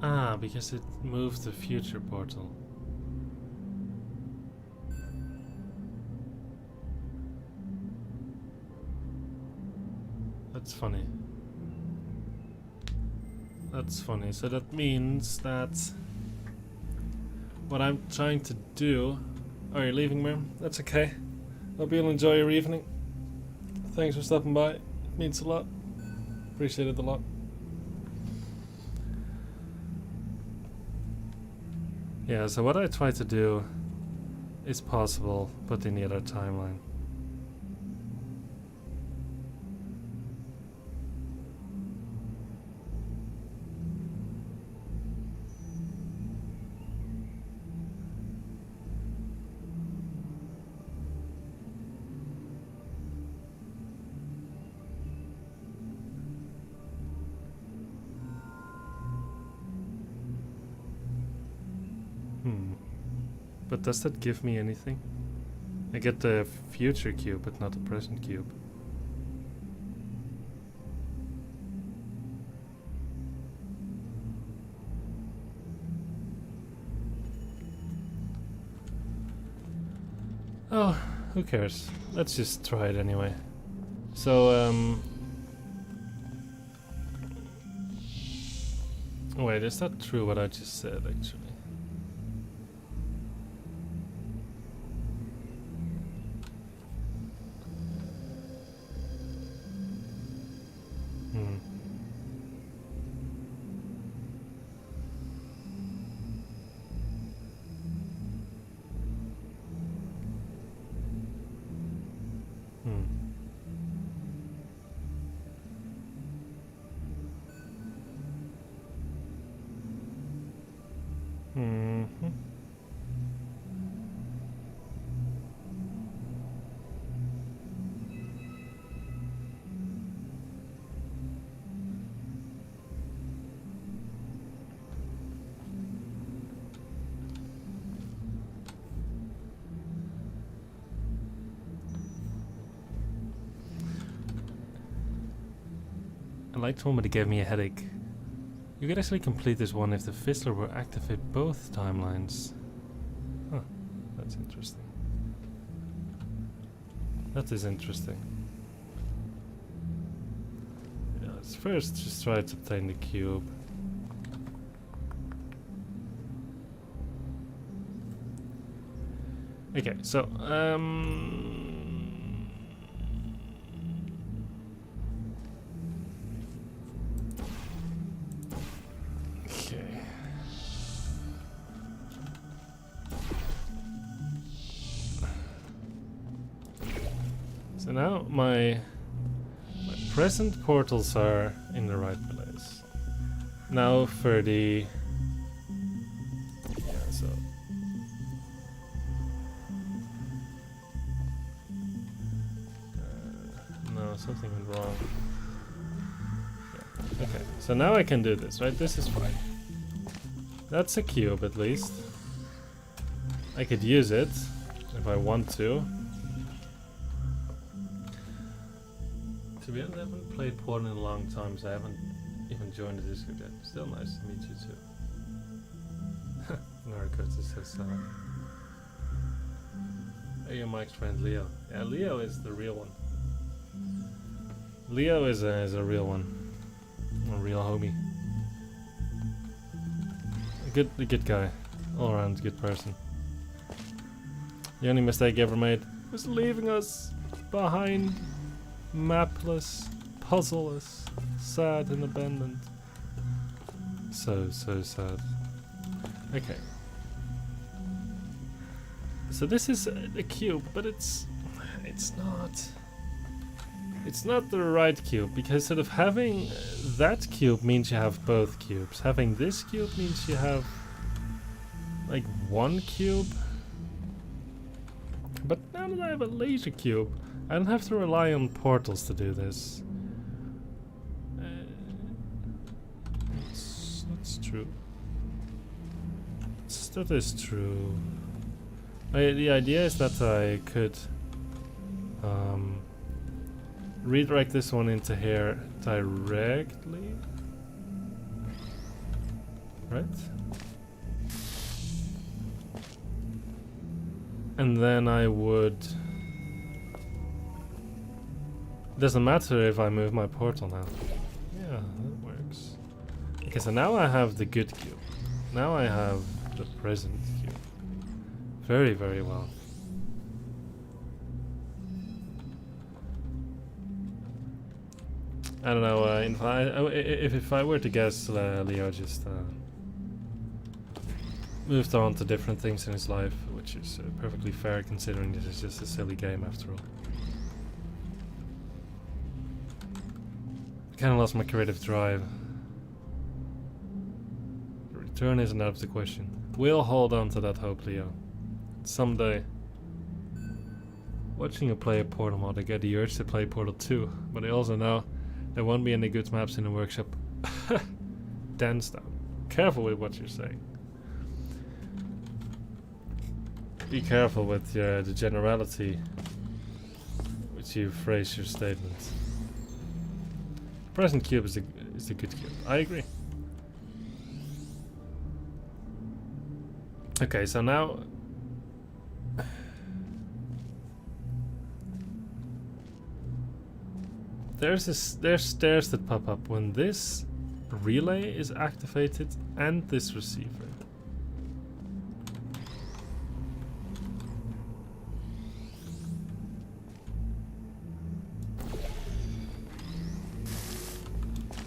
Ah, because it moved the future portal. That's funny. That's funny. So that means that what I'm trying to do... Oh, you're leaving, Miriam? That's okay. Hope you'll enjoy your evening. Thanks for stopping by. It means a lot. Appreciate it a lot. Yeah, so what I try to do is possible, but in the other timeline. But does that give me anything? I get the future cube, but not the present cube. Oh, who cares? Let's just try it anyway. So, wait, is that true what I just said, actually? I liked one, but it gave me a headache. You could actually complete this one if the Fizzler were activate both timelines. Huh, that's interesting. That is interesting. Yeah, let's first just try to obtain the cube. Okay, so, so now my present portals are in the right place. Now for the... Yeah, so... no, something went wrong. Yeah. Okay, so now I can do this, right? This is fine. That's a cube at least. I could use it if I want to. To be honest, I haven't played Portal in a long time, so I haven't even joined the Discord yet. Still nice to meet you too. Narcos says hey, you're Mike's friend Leo. Yeah, Leo is the real one. Leo is a real one. A real homie. A good guy. All around good person. The only mistake he ever made was leaving us behind, mapless, puzzleless, sad and abandoned. So sad. Okay. So this is a cube, but it's not the right cube, because sort of having that cube means you have both cubes. Having this cube means you have like one cube. But now that I have a laser cube, I don't have to rely on portals to do this. That's true. That is true. The idea is that I could redirect this one into here directly, right? And then I would... Doesn't matter if I move my portal now. Yeah, that works. Okay, so now I have the good cube. Now I have the present cube. Very, very well. I don't know, if I were to guess, Leo just moved on to different things in his life, which is perfectly fair considering this is just a silly game after all. I kinda lost my creative drive. The return isn't out of the question. We'll hold on to that hope, Leo. Someday. Watching you play a Portal mod, I get the urge to play Portal 2, but I also know there won't be any good maps in the workshop. Dance down. Careful with what you're saying. Be careful with the generality which you phrase your statements. Present cube is a good cube. I agree. Okay, so now there's stairs that pop up when this relay is activated and this receiver.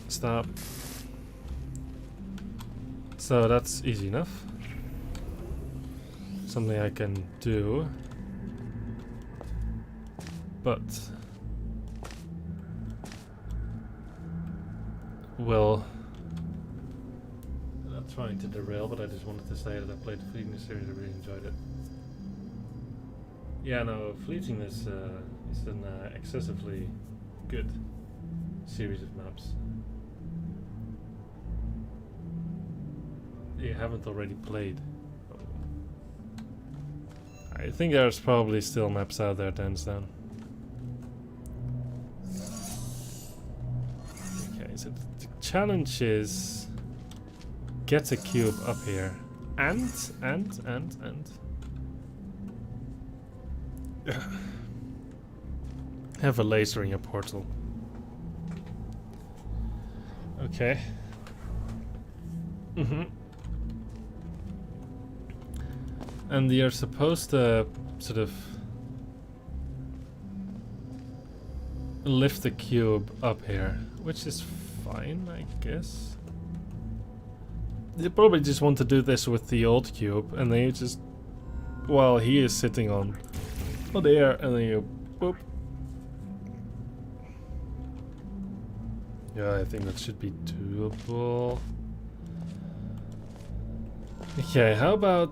Stop. So that's easy enough. Something I can do. But well, I'm not trying to derail, but I just wanted to say that I played the Fleeting series, I really enjoyed it. Yeah, no, Fleetingness is an excessively good series of maps. You haven't already played. I think there's probably still maps out there, hands down. Okay, so the challenge is get a cube up here and have a laser in your portal. Okay. And you're supposed to sort of lift the cube up here, which is fine, I guess. You probably just want to do this with the old cube, and then you just, while he is sitting on there, and then you boop. Yeah, I think that should be doable. Okay, how about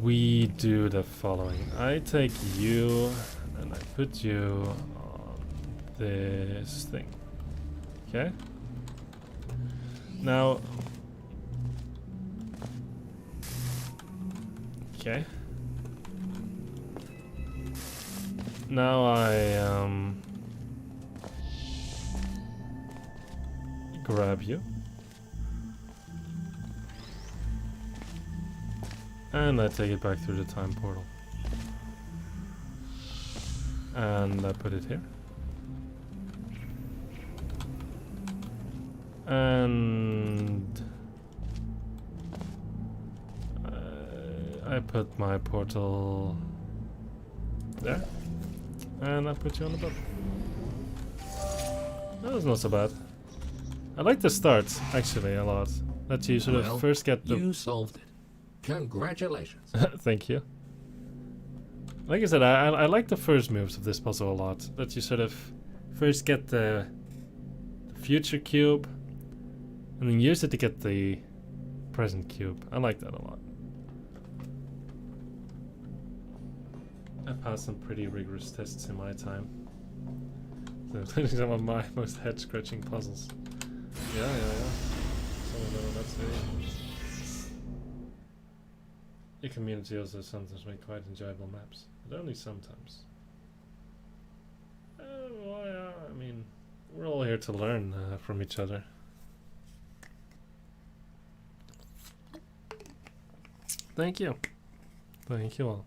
we do the following. I take you and I put you on this thing. Okay? Now... Okay. Now I grab you. And I take it back through the time portal. And I put it here. And I put my portal there, and I put you on the bottom. That was not so bad. I like the start actually a lot. That you sort of first get the. You solved it. Congratulations. Thank you. Like I said, I like the first moves of this puzzle a lot. That you sort of first get the future cube, and then use it to get the present cube. I like that a lot. I passed some pretty rigorous tests in my time. So, some of my most head-scratching puzzles. Yeah. Some of them are not so. The community also sometimes make quite enjoyable maps, but only sometimes. Well, yeah, I mean, we're all here to learn from each other. Thank you. Thank you all.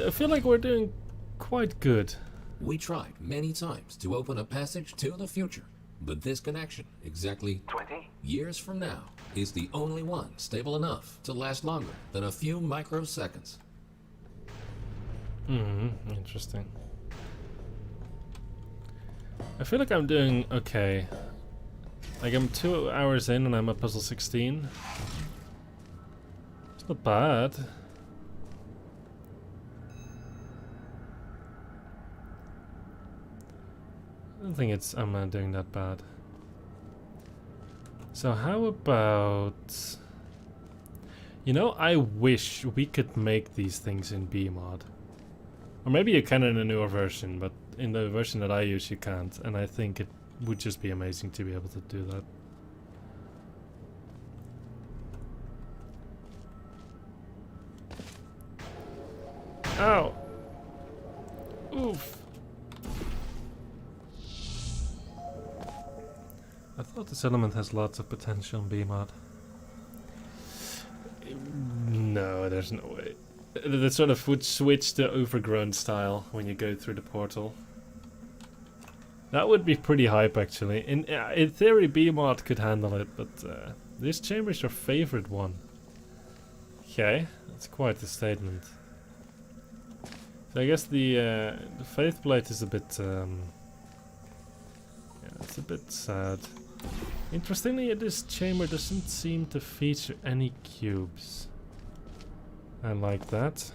I feel like we're doing quite good. We tried many times to open a passage to the future, but this connection, exactly 20 years from now, is the only one stable enough to last longer than a few microseconds. Interesting. I feel like I'm doing okay. Like I'm 2 hours in and I'm at puzzle 16. It's not bad. I don't think I'm doing that bad. So how about... You know, I wish we could make these things in BMod. Or maybe you can in a newer version, but in the version that I use you can't. And I think it would just be amazing to be able to do that. Ow! Oof! I thought this element has lots of potential in BMod. No, there's no way. That sort of would switch to overgrown style when you go through the portal. That would be pretty hype, actually. In theory, BMod could handle it, but this chamber is your favorite one. Okay, that's quite a statement. So I guess the Faith Blade is a bit... yeah, it's a bit sad. Interestingly, this chamber doesn't seem to feature any cubes. I like that.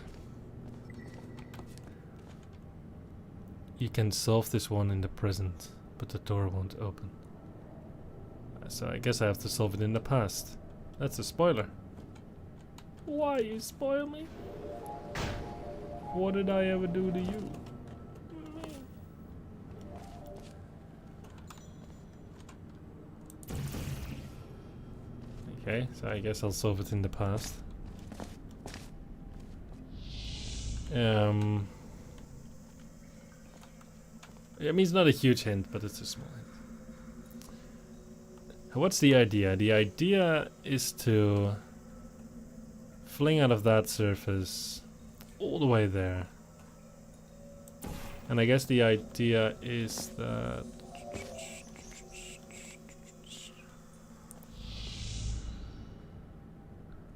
You can solve this one in the present, but the door won't open. So I guess I have to solve it in the past. That's a spoiler. Why you spoil me? What did I ever do to you? Okay, so I guess I'll solve it in the past. I mean, it's not a huge hint, but it's a small hint. What's the idea? The idea is to fling out of that surface all the way there. And I guess the idea is that...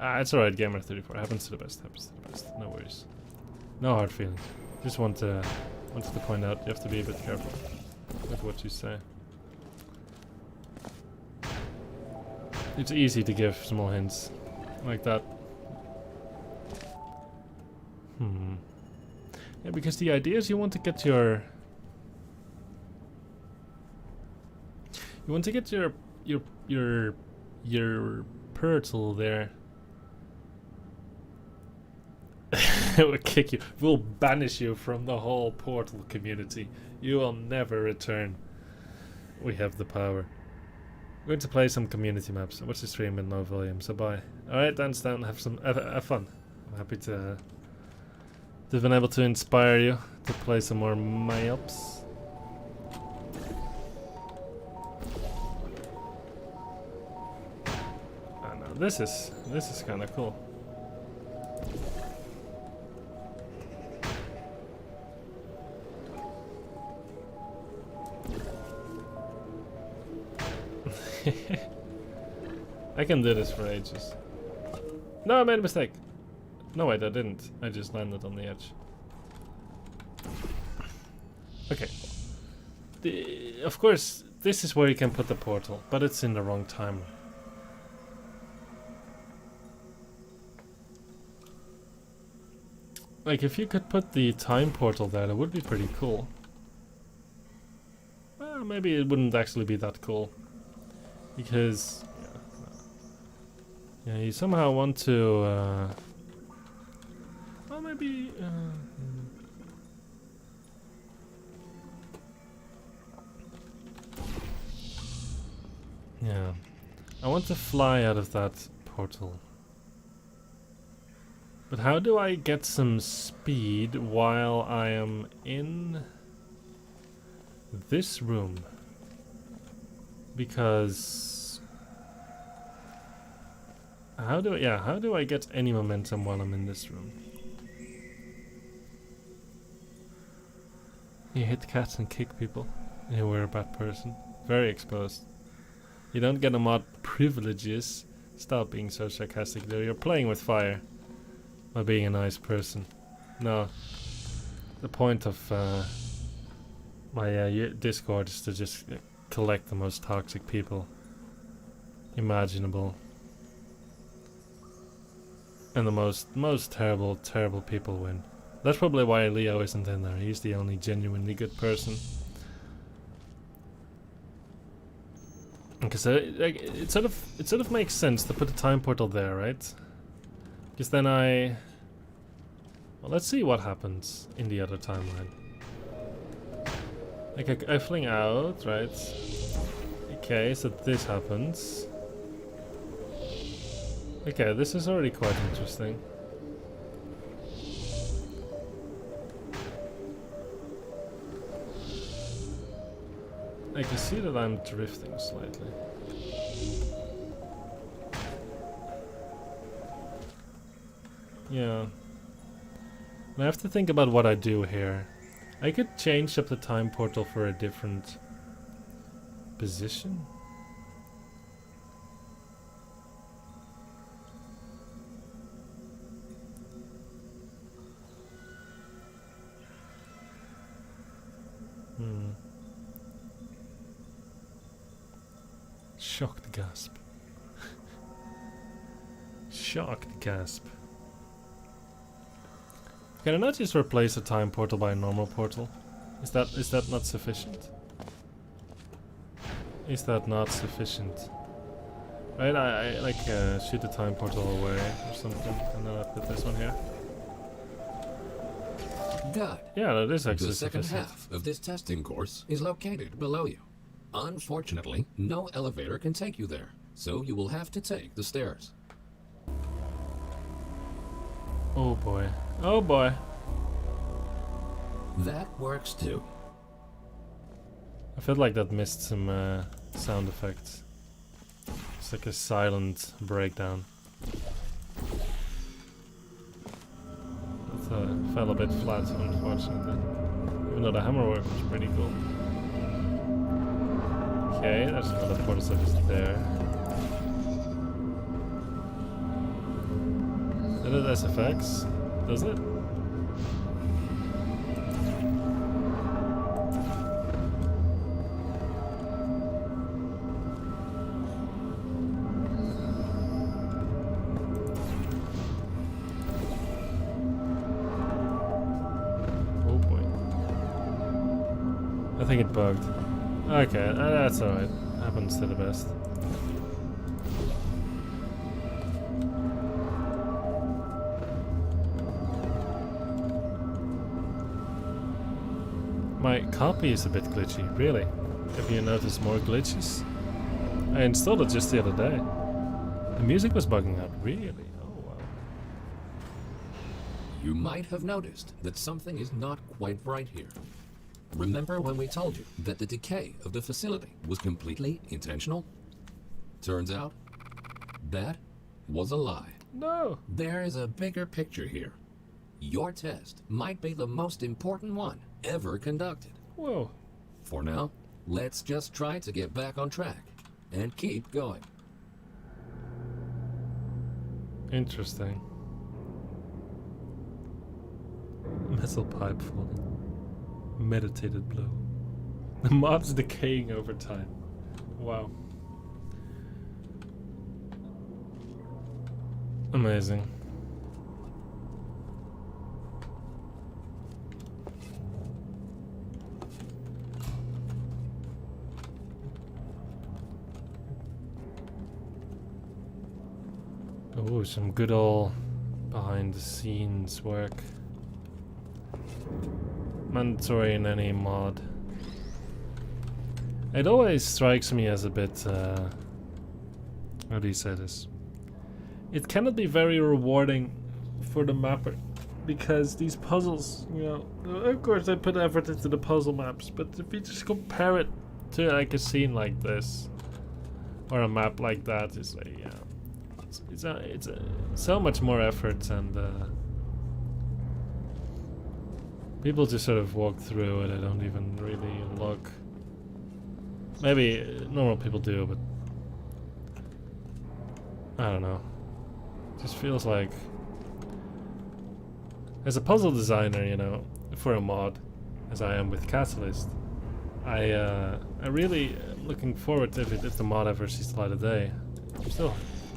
it's alright, Gamer34. Happens to the best, happens to the best. No worries. No hard feelings. Just wanted to point out you have to be a bit careful with what you say. It's easy to give small hints like that. Yeah, because the idea is you want to get your... You want to get your Pirtle there. It will kick you. We'll banish you from the whole Portal community. You will never return. We have the power. We're going to play some community maps. Watch the stream in low volume. So bye. Alright, dance down. Have fun. I'm happy to have been able to inspire you to play some more maps. I know this is kind of cool. I can do this for ages. No, I made a mistake. No, wait, I didn't. I just landed on the edge. Okay. Of course, this is where you can put the portal, but it's in the wrong time. Like, if you could put the time portal there, that would be pretty cool. Well, maybe it wouldn't actually be that cool. Because... yeah, you somehow want to... well, maybe... yeah. I want to fly out of that portal. But how do I get some speed while I am in this room? Because how do I get any momentum while I'm in this room? You hit cats and kick people. You were a bad person. Very exposed. You don't get a mod privileges. Stop being so sarcastic there. You're playing with fire. By being a nice person. No. The point of my Discord is to just collect the most toxic people imaginable. And the most terrible people win. That's probably why Leo isn't in there. He's the only genuinely good person. Because it sort of makes sense to put a time portal there, right? Because then well, let's see what happens in the other timeline. Like I fling out, right? Okay, so this happens. Okay, this is already quite interesting. I can see that I'm drifting slightly. Yeah. I have to think about what I do here. I could change up the time portal for a different position. Shocked gasp. Shocked gasp. Can I not just replace a time portal by a normal portal? Is that not sufficient? Is that not sufficient? Right, I like shoot the time portal away or something, and then I put this one here. Good. Yeah, that is actually The second sufficient. half of this testing course is located below you. Unfortunately, no elevator can take you there, so you will have to take the stairs. Oh boy. Oh boy. That works too. I felt like that missed some sound effects. It's like a silent breakdown. It fell a bit flat, unfortunately. Even though the hammer work was pretty cool. Okay, there's another portal just there. Did it SFX? Does it? Oh boy. I think it bugged. Okay, that's alright. Happens to the best. My copy is a bit glitchy, really. Have you noticed more glitches? I installed it just the other day. The music was bugging out, really? Oh wow. You might have noticed that something is not quite right here. Remember when we told you that the decay of the facility was completely intentional? Turns out, that was a lie. No! There is a bigger picture here. Your test might be the most important one ever conducted. Whoa. For now, let's just try to get back on track and keep going. Interesting. Metal pipe falling. Meditated blow. The mod's decaying over time. Wow. Amazing. Oh, some good old behind the scenes work. Mandatory in any mod. It always strikes me as a bit, how do you say this? It cannot be very rewarding for the mapper, because these puzzles, you know, of course I put effort into the puzzle maps, but if you just compare it to like a scene like this, or a map like that, it's like, yeah, it's so much more effort, and people just sort of walk through it. I don't even really look. Maybe normal people do, but I don't know. It just feels like, as a puzzle designer, you know, for a mod, as I am with Catalyst, I really am looking forward to if the mod ever sees the light of day. I'm still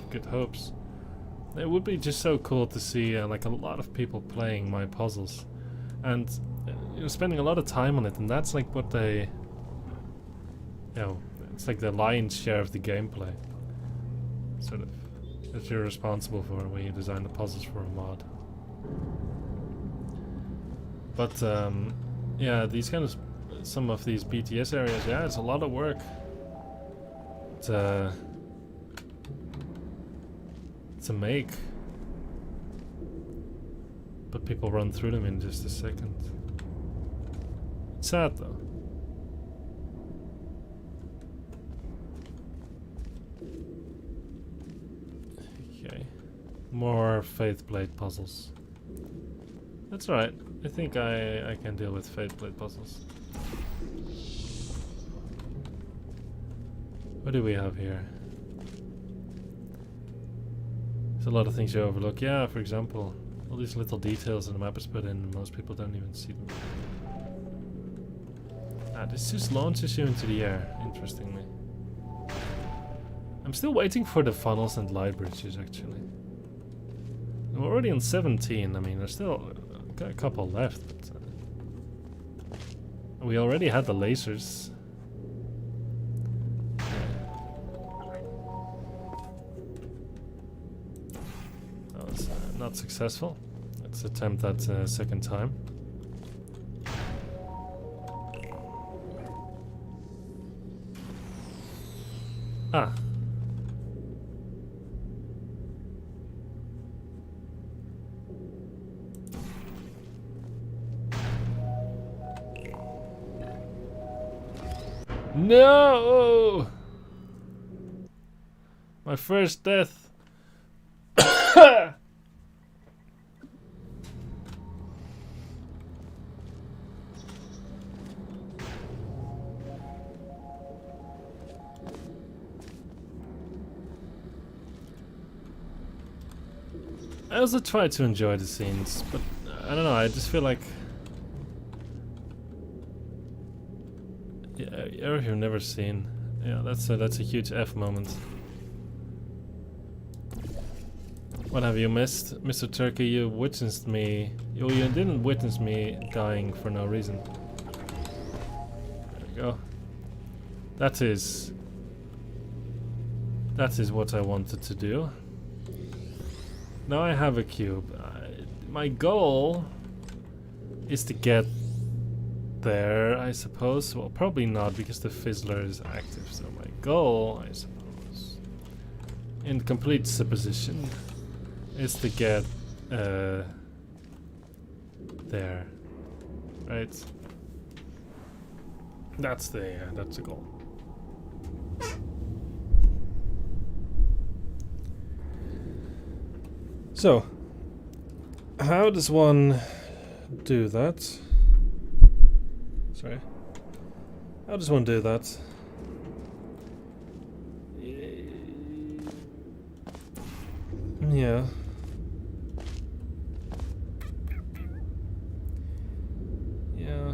good hopes. It would be just so cool to see like a lot of people playing my puzzles, and you know, spending a lot of time on it, and that's like what they, you know, it's like the lion's share of the gameplay, sort of, that you're responsible for when you design the puzzles for a mod. But yeah, these kind of some of these BTS areas, yeah, it's a lot of work to make, but people run through them in just a second. It's sad though. Okay, more Faith Blade puzzles. That's right. I think I can deal with Faith Blade puzzles. What do we have here? There's a lot of things you overlook. Yeah, for example, all these little details in the map is put in, and most people don't even see them. Ah, this just launches you into the air, interestingly. I'm still waiting for the funnels and light bridges, actually. We're already on 17, I mean, there's still got a couple left. But, we already had the lasers. That was not successful. Let's attempt that second time. Ah. No! My first death. I also try to enjoy the scenes, but I don't know, I just feel like, yeah, area you've never seen. Yeah, that's a huge F moment. What have you missed, Mr. Turkey? You witnessed me. You didn't witness me dying for no reason. There we go. That is what I wanted to do. Now I have a cube. My goal is to get there, I suppose. Well, probably not, because the fizzler is active. So my goal, I suppose, in complete supposition, is to get there, right? That's the goal. So, how does one do that? Sorry. How does one do that? Yeah. Yeah.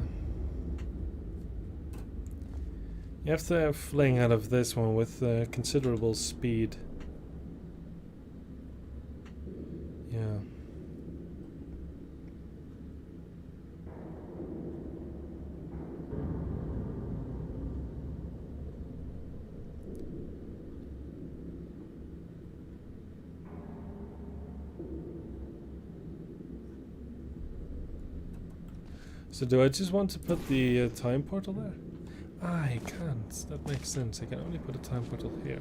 You have to have fling out of this one with considerable speed. Yeah. So do I just want to put the time portal there? Ah, I can't. That makes sense. I can only put a time portal here.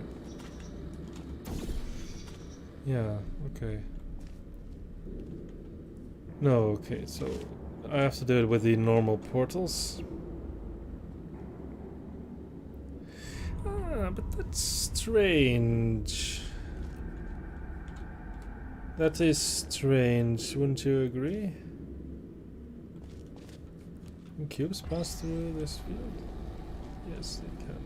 Yeah, okay. No, okay, so I have to do it with the normal portals. Ah, but that's strange. That is strange, wouldn't you agree? Can cubes pass through this field? Yes, they can.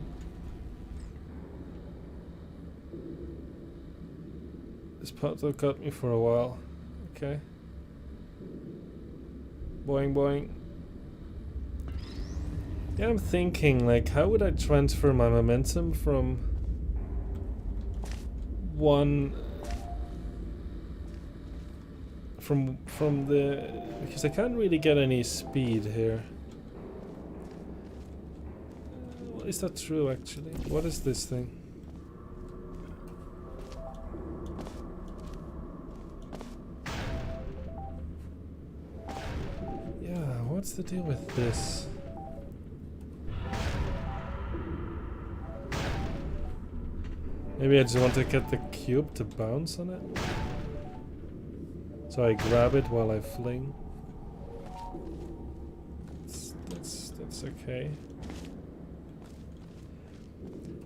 This portal got me for a while. Okay. Boing boing. Yeah, I'm thinking, like, how would I transfer my momentum from one... From the... Because I can't really get any speed here. Well, is that true, actually? What is this thing? Yeah, what's the deal with this? Maybe I just want to get the cube to bounce on it? So I grab it while I fling. That's okay.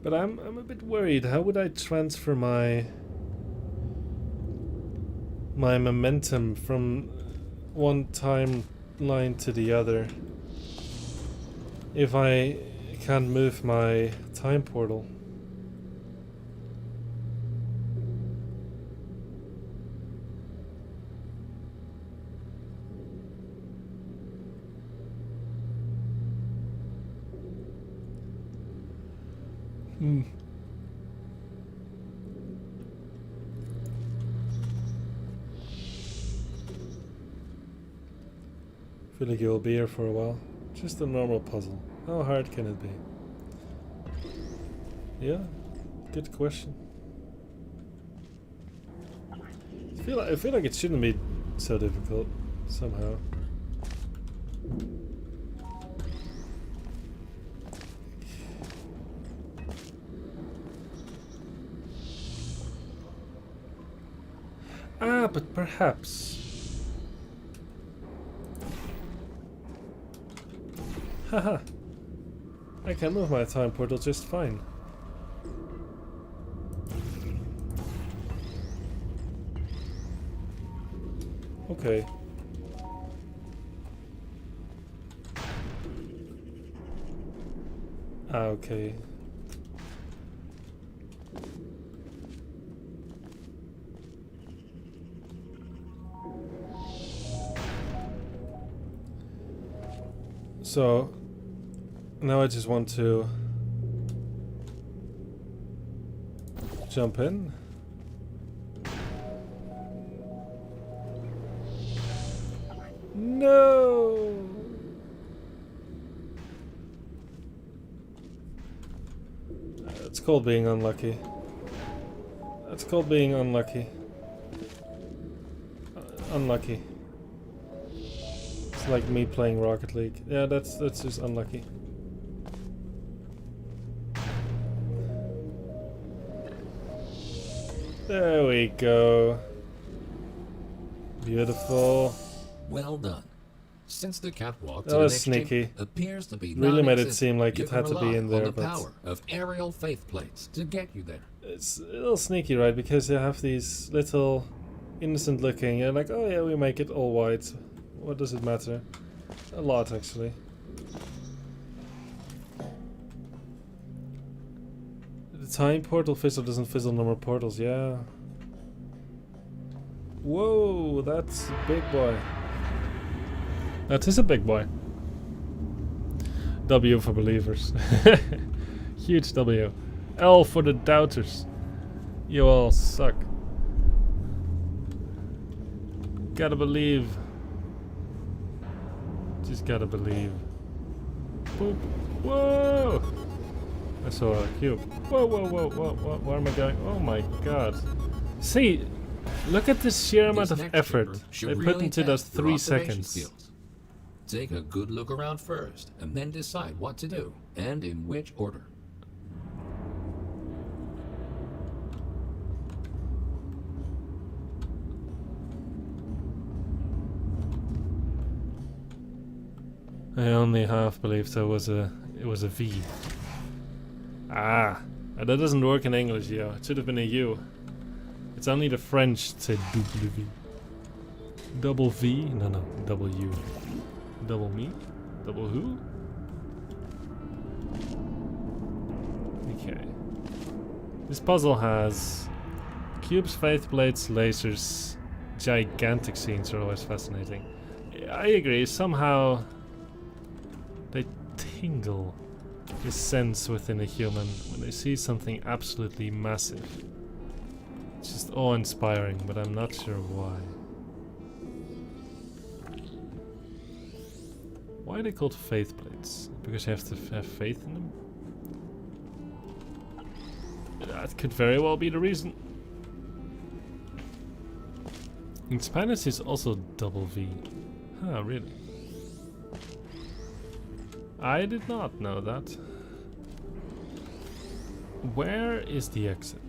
But I'm a bit worried. How would I transfer my momentum from one timeline to the other if I can't move my time portal? Hmm. Feel like you'll be here for a while. Just a normal puzzle. How hard can it be? Yeah, good question. I feel like it shouldn't be so difficult somehow. Ah, but perhaps. Haha. I can move my time portal just fine. Okay. Ah, okay. So now I just want to jump in. No! It's called being unlucky. That's called being unlucky. Unlucky. It's like me playing Rocket League. Yeah, that's just unlucky. There we go. Beautiful. Well done. Since the catwalk to That the was next sneaky. gym appears to be Really made it non-existent, seem like you it can had to be rely in there, on the but power of aerial faith plates to get you there. it's a little sneaky, right? Because they have these little innocent looking, you're like, oh yeah, we make it all white. What does it matter? A lot, actually. The time portal fizzle doesn't fizzle normal portals, yeah. Whoa, that's a big boy. That is a big boy. W for believers. Huge W. L for the doubters. You all suck. Gotta believe. Just gotta believe. Boop. Whoa! I saw a cube. Whoa, whoa, whoa, whoa, whoa. Where am I going? Oh my god. See, look at the sheer amount of effort they put into those 3 seconds. Skills. Take a good look around first, and then decide what to do, and in which order. I only half believed it was a V. Ah, that doesn't work in English, yo. It should have been a U. It's only the French that say double V. Double V? No, no, double U. Double me? Double who? Okay. This puzzle has cubes, faith plates, lasers, gigantic scenes are always fascinating. I agree, somehow they tingle this sense within a human when they see something absolutely massive. It's just awe-inspiring, but I'm not sure why. Why are they called faith plates? Because you have to have faith in them? That could very well be the reason. In Spanish it's also double V. Huh, really? I did not know that. Where is the exit?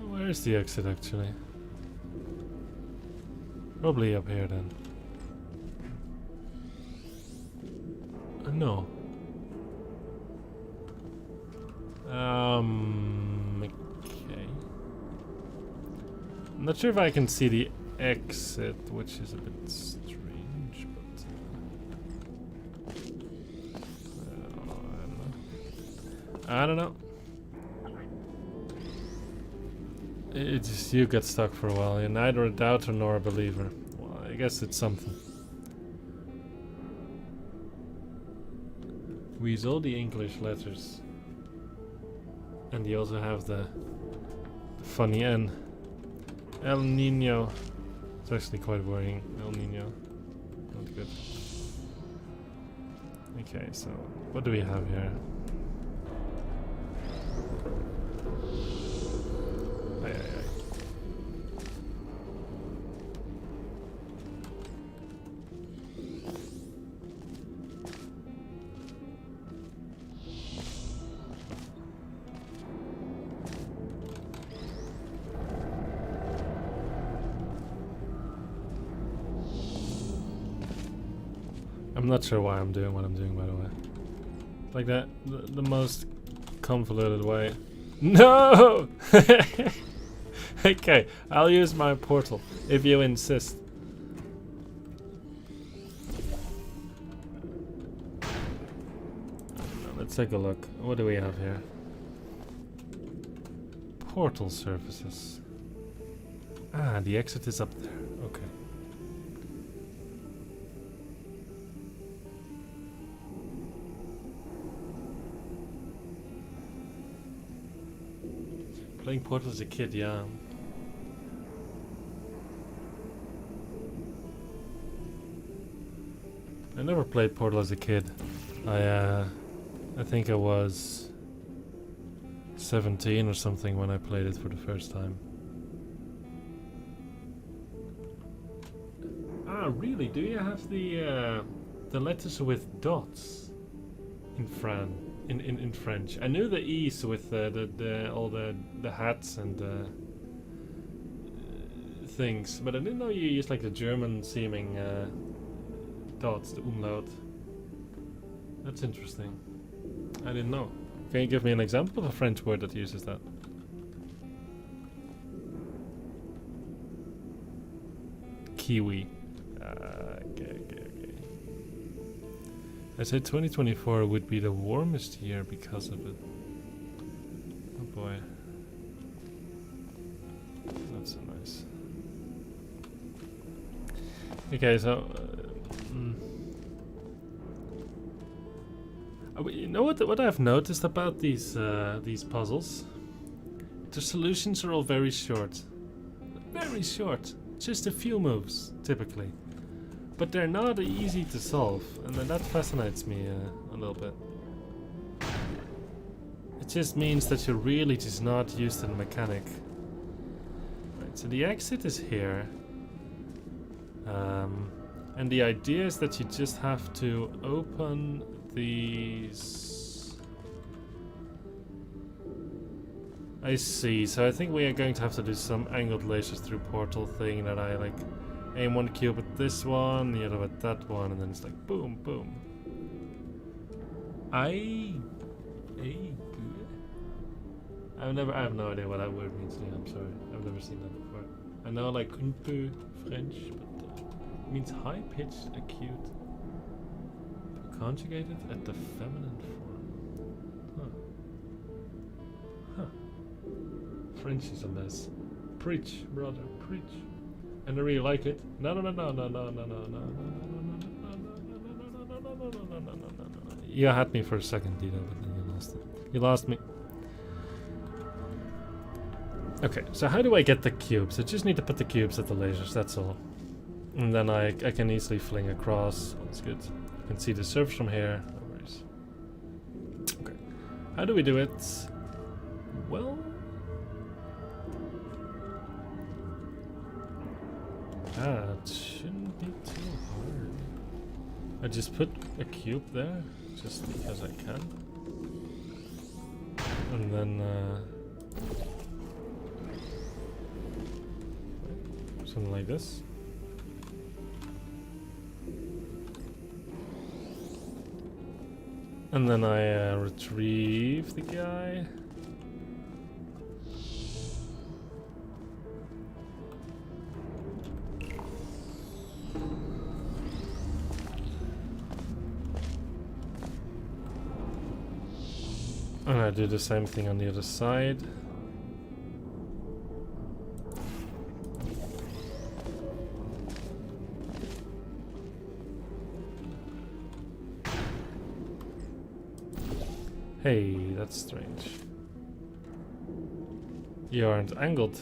Where's the exit actually? Probably up here then. No. Okay. I'm not sure if I can see the exit, which is a bit strange, but I don't know. It just, you get stuck for a while. You're neither a doubter nor a believer. Well, I guess it's something. We use all the English letters. And you also have the funny N. El Nino. It's actually quite worrying. El Nino. Not good. Okay, so what do we have here? Aye, aye, aye. I'm not sure why I'm doing what I'm doing, by the way. Like that, the most convoluted way. No! Okay, I'll use my portal, if you insist. Let's take a look. What do we have here? Portal surfaces. Ah, the exit is up there. Okay. Playing Portal as a kid, yeah. I never played Portal as a kid. I think I was 17 or something when I played it for the first time. Ah, really? Do you have the letters with dots in in French? I knew the E's with all the hats and things, but I didn't know you used like the German-seeming dots, the umlaut. That's interesting. I didn't know. Can you give me an example of a French word that uses that? Kiwi. Okay. I said 2024 would be the warmest year because of it. Oh boy. Not so nice. Okay, so... you know what I've noticed about these puzzles? The solutions are all very short. Very short. Just a few moves, typically. But they're not easy to solve, and then that fascinates me a little bit. It just means that you're really just not used to the mechanic. Right, so the exit is here. And the idea is that you just have to open these... I see, so I think we are going to have to do some angled lasers through portal thing that I like aim one cube at this one, the other at that one, and then it's like boom, boom. I have no idea what that word means. Yeah, I'm sorry, I've never seen that before. I know like un peu French, but it means high pitched, acute, conjugated at the feminine form. Huh. French is a mess. Preach, brother, preach. And I really like it. No. You had me for a second, Dino, but then you lost it. You lost me. Okay, so how do I get the cubes? I just need to put the cubes at the lasers, that's all. And then I can easily fling across. That's good. You can see the surface from here. No worries. Okay. How do we do it? Well... it shouldn't be too hard. I just put a cube there, just because I can. And then, something like this. And then I retrieve the guy. And I do the same thing on the other side. Hey, that's strange. You aren't angled.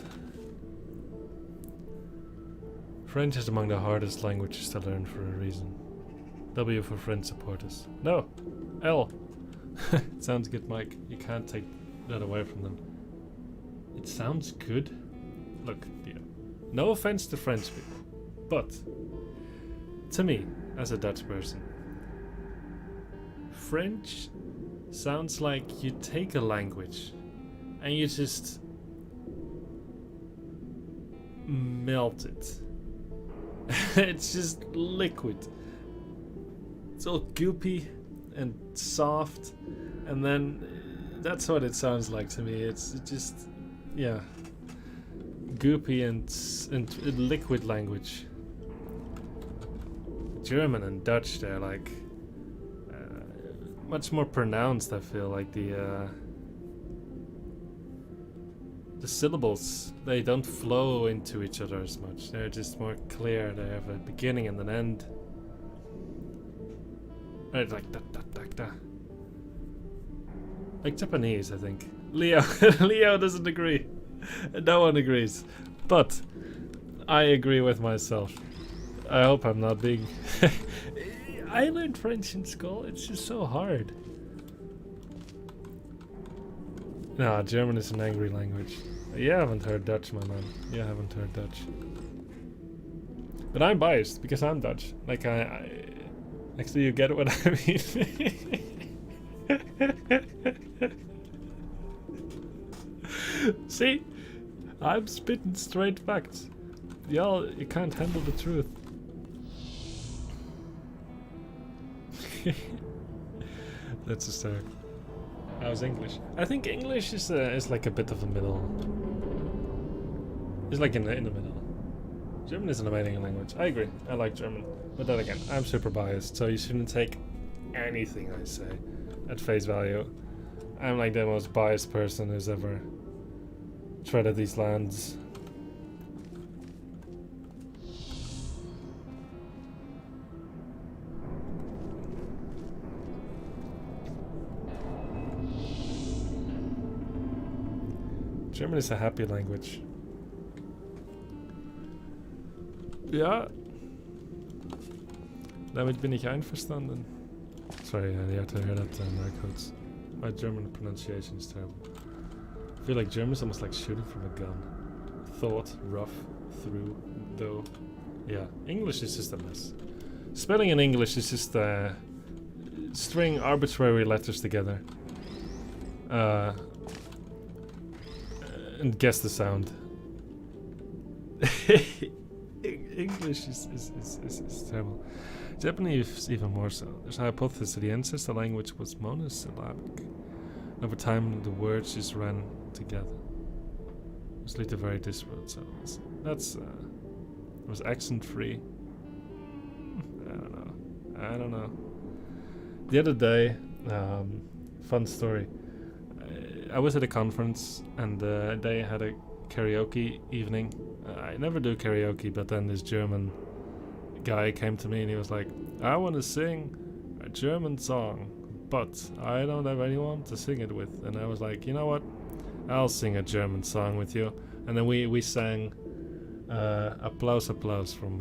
French is among the hardest languages to learn for a reason. W for French supporters. No! L! It sounds good, Mike. You can't take that away from them. It sounds good. Look, dear. No offense to French people, but to me, as a Dutch person, French sounds like you take a language and you just melt it. It's just liquid. It's all goopy and soft, and then that's what it sounds like to me. It's just, yeah, goopy and liquid language. German and Dutch, they're like much more pronounced. I feel like the syllables, they don't flow into each other as much. They're just more clear. They have a beginning and an end. Right, like da da da da. Like Japanese, I think. Leo Leo doesn't agree. No one agrees. But I agree with myself. I hope I'm not being I learned French in school. It's just so hard. Nah, German is an angry language. You haven't heard Dutch, my man. You haven't heard Dutch. But I'm biased because I'm Dutch. Like actually, you get what I mean. See? I'm spitting straight facts. Y'all, you can't handle the truth. That's a start. How's English? I think English is like a bit of a middle. It's like in the middle. German is an amazing language. I agree. I like German. But then again, I'm super biased, so you shouldn't take anything I say at face value. I'm like the most biased person who's ever treaded these lands. German is a happy language. Ja. Damit bin ich einverstanden. Sorry, you have to hear that, Narcodes. My German pronunciation is terrible. I feel like German is almost like shooting from a gun. Thought, rough, through, though. Yeah, English is just a mess. Spelling in English is just string arbitrary letters together. And guess the sound. English is terrible. Japanese even more so. There's a hypothesis that the ancestor language was monosyllabic. Over time, the words just ran together. It was later very disparate sounds. That's it was accent free. I don't know. The other day, fun story. I was at a conference and they had a karaoke evening. I never do karaoke, but then this German guy came to me and he was like, I want to sing a German song, but I don't have anyone to sing it with. And I was like, you know what? I'll sing a German song with you. And then we sang Applaus Applaus from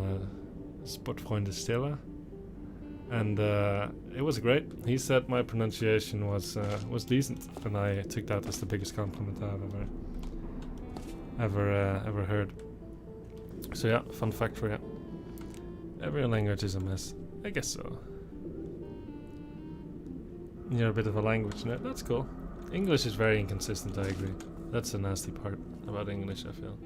Sportfreunde Stille. And it was great. He said my pronunciation was decent, and I took that as the biggest compliment I've ever heard. So yeah, fun fact for you. Every language is a mess. I guess so. You're a bit of a language nerd. That's cool. English is very inconsistent, I agree. That's the nasty part about English, I feel.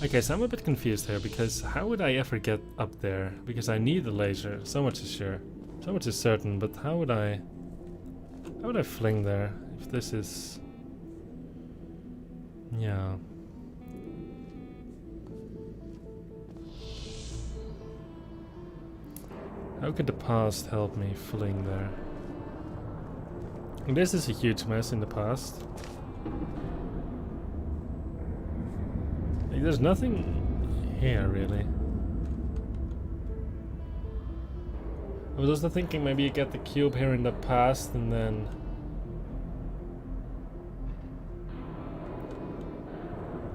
Okay, so I'm a bit confused here, because how would I ever get up there? Because I need a laser, so much is sure. So much is certain, but how would I fling there if this is... Yeah. How could the past help me fling there? This is a huge mess in the past. Like, there's nothing here, really. I was also thinking maybe you get the cube here in the past and then...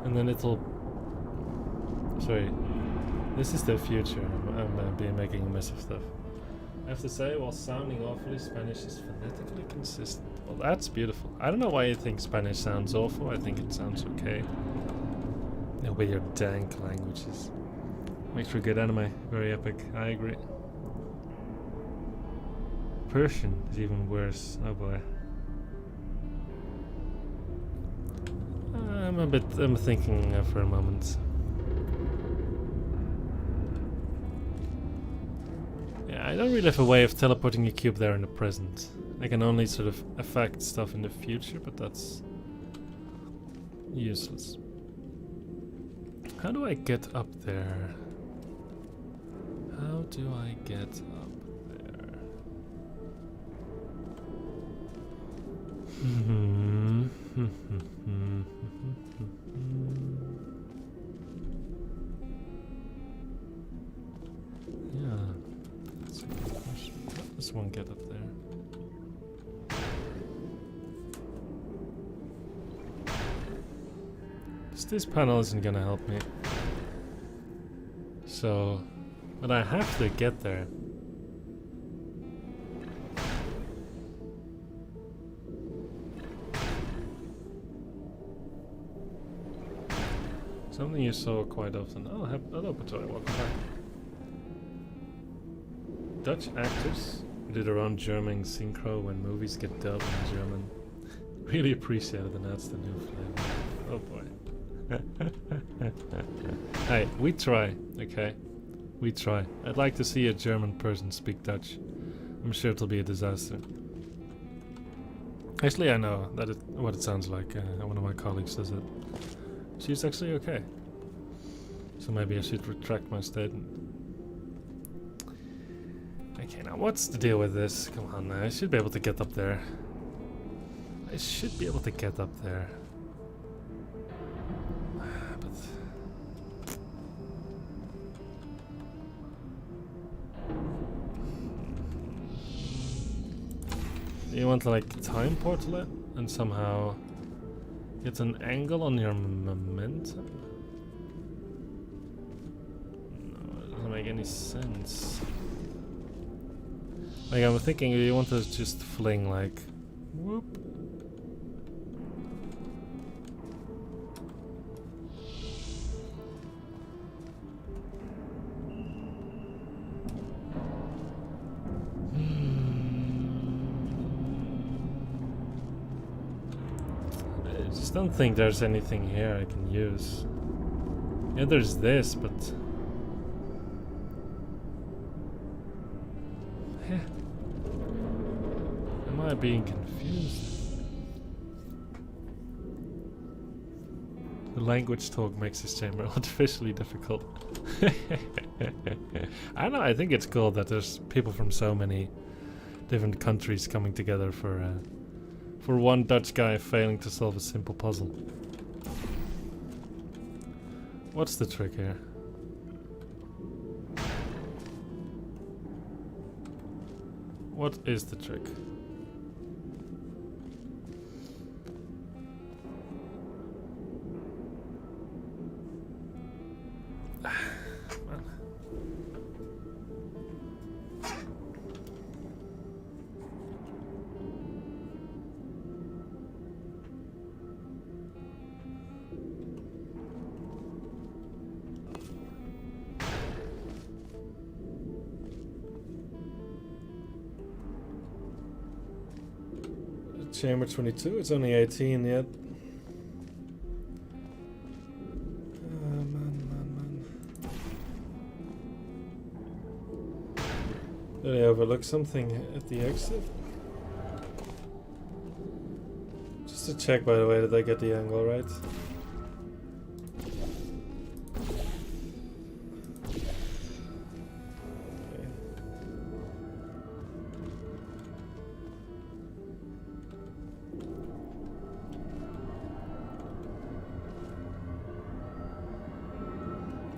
And then it'll... Sorry. This is the future. I'm making a mess of stuff. I have to say, while sounding awfully, Spanish is phonetically consistent. Well, that's beautiful. I don't know why you think Spanish sounds awful. I think it sounds okay. The way your dank languages. Makes for good anime. Very epic. I agree. Persian is even worse. Oh boy. I'm thinking for a moment. Yeah, I don't really have a way of teleporting a cube there in the present. I can only sort of affect stuff in the future, but that's useless. How do I get up there? How do I get up there? Yeah, that's a good question. How does one get up there? This panel isn't gonna help me. So, but I have to get there. Something you saw quite often. Oh, hello, Patoy, welcome back. Dutch actors who do their own German synchro when movies get dubbed in German. Really appreciate it, and that's the new flavor. Oh boy. Hey, we try, okay? We try. I'd like to see a German person speak Dutch. I'm sure it'll be a disaster. Actually, I know what it sounds like. One of my colleagues says it. She's actually okay. So maybe I should retract my statement. Okay, now what's the deal with this? Come on, I should be able to get up there. I should be able to get up there. But... You want to like time portal it and somehow get an angle on your momentum? No, it doesn't make any sense. Like I'm thinking you want to just fling like whoop. I just don't think there's anything here I can use. Yeah, there's this, but am I being confused? The language talk makes this chamber artificially difficult. I don't know, I think it's cool that there's people from so many different countries coming together for one Dutch guy failing to solve a simple puzzle. What's the trick here? What is the trick? Chamber 22, it's only 18 yet. Man. Did I overlook something at the exit? Just to check, by the way, did I get the angle right?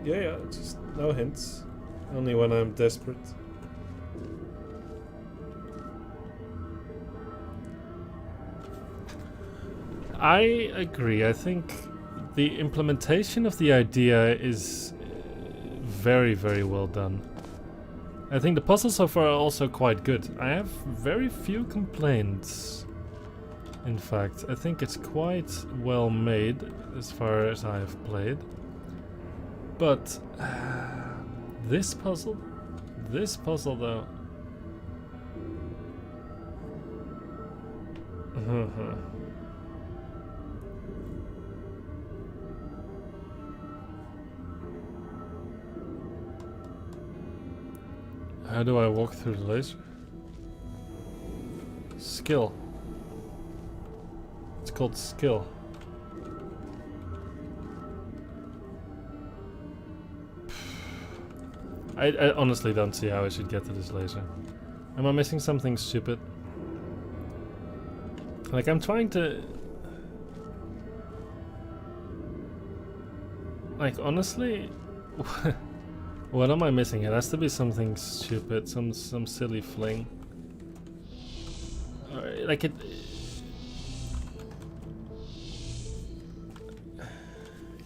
Yeah, just no hints. Only when I'm desperate. I agree. I think the implementation of the idea is very, very well done. I think the puzzles so far are also quite good. I have very few complaints. In fact, I think it's quite well made as far as I have played. But this puzzle though. How do I walk through the laser? Skill. It's called skill. I honestly don't see how I should get to this laser. Am I missing something stupid? Like, I'm trying to... Like, honestly... What am I missing? It has to be something stupid, some silly fling. Like it...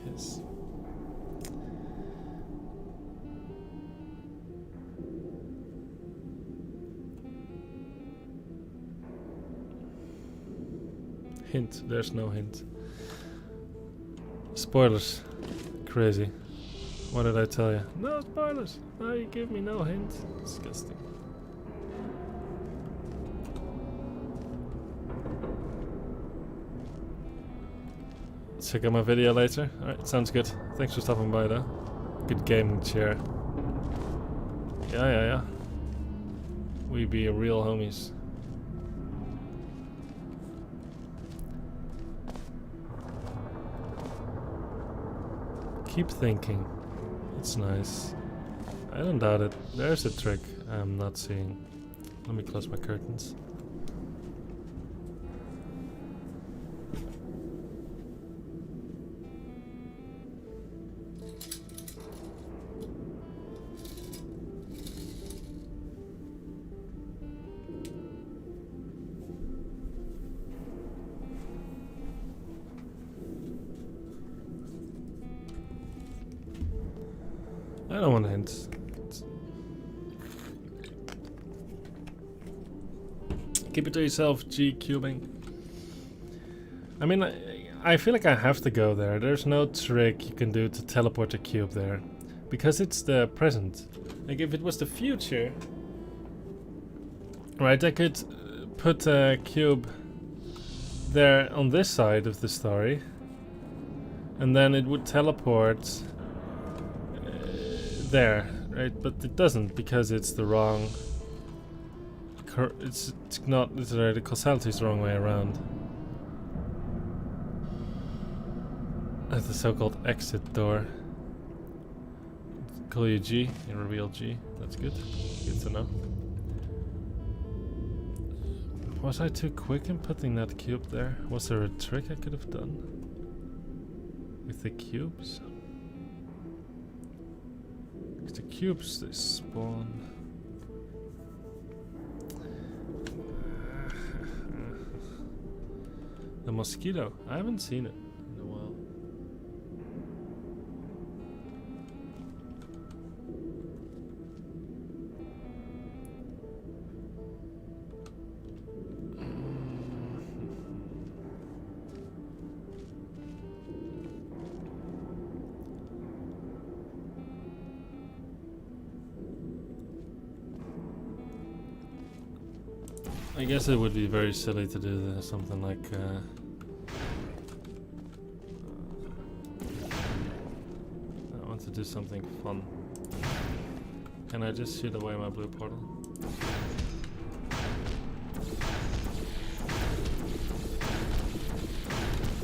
Yes. Hint, there's no hint. Spoilers. Crazy. What did I tell you? No spoilers! No, you give me no hint. Disgusting. Check out my video later. Alright, sounds good. Thanks for stopping by though. Good gaming chair. Yeah. We be real homies. Keep thinking. It's nice. I don't doubt it. There's a trick I'm not seeing. Let me close my curtains. I don't want hints. Keep it to yourself, G cubing. I mean, I feel like I have to go there. There's no trick you can do to teleport a cube there. Because it's the present. Like, if it was the future... Right, I could put a cube there on this side of the story. And then it would teleport... there, right? But it doesn't because it's the wrong... it's not... the causality is the wrong way around. That's the so-called exit door. Call you G, you reveal G. That's good. Good to know. Was I too quick in putting that cube there? Was there a trick I could have done? With the cubes? Because the cubes, they spawn... The mosquito. I haven't seen it in a while. I guess it would be very silly to do something like I want to do something fun. Can I just shoot away my blue portal?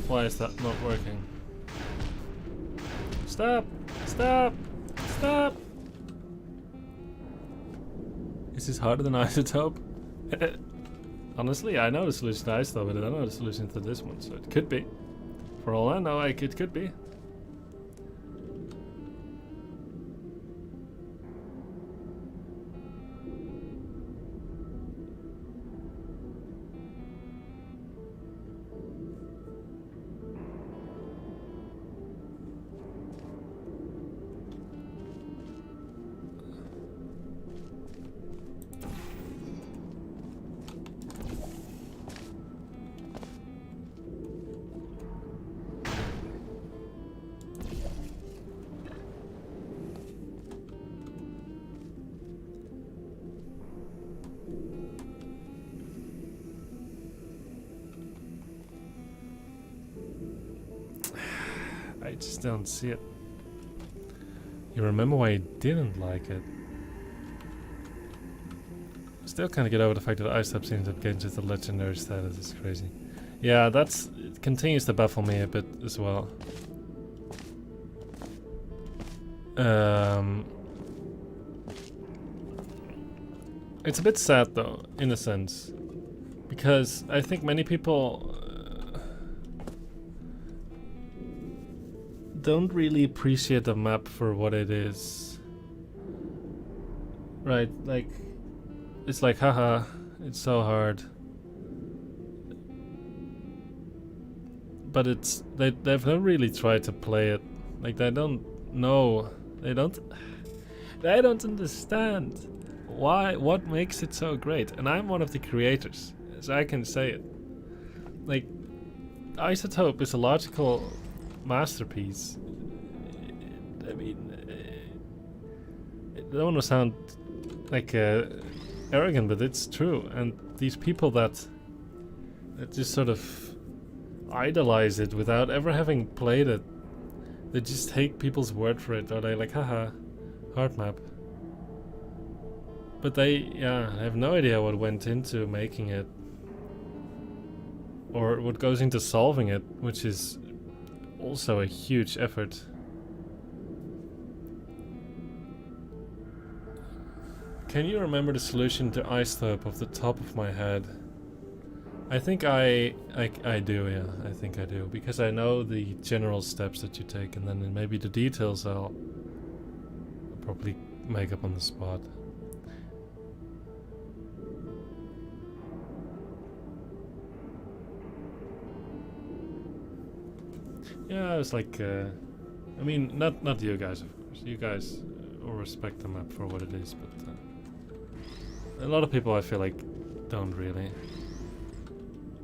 Why is that not working? Stop! Stop! Stop! Is this harder than Isotope? Honestly, I know the solution to Isotope, but I don't know the solution to this one, so it could be. For all I know, it could be. I just don't see it. You remember why you didn't like it? Still can't get over the fact that Isotope seems to get into the legendary status. It's crazy. Yeah, it continues to baffle me a bit as well. It's a bit sad though, in a sense, because I think many people don't really appreciate the map for what it is. Right, like, it's like, haha, it's so hard. But they've never really tried to play it. Like, they don't know, they don't understand what makes it so great. And I'm one of the creators, so I can say it. Like, Isotope is a logical masterpiece. I mean, I don't want to sound like arrogant, but it's true. And these people that just sort of idolize it without ever having played it, they just take people's word for it, or they like, haha, hard map. But they, yeah, have no idea what went into making it, or what goes into solving it, which is also a huge effort. Can you remember the solution to isotope off the top of my head? I think I do, yeah. I think I do. Because I know the general steps that you take, and then maybe the details I'll probably make up on the spot. Yeah, it's like, I mean, not you guys, of course. You guys will respect the map for what it is, but a lot of people I feel like don't really.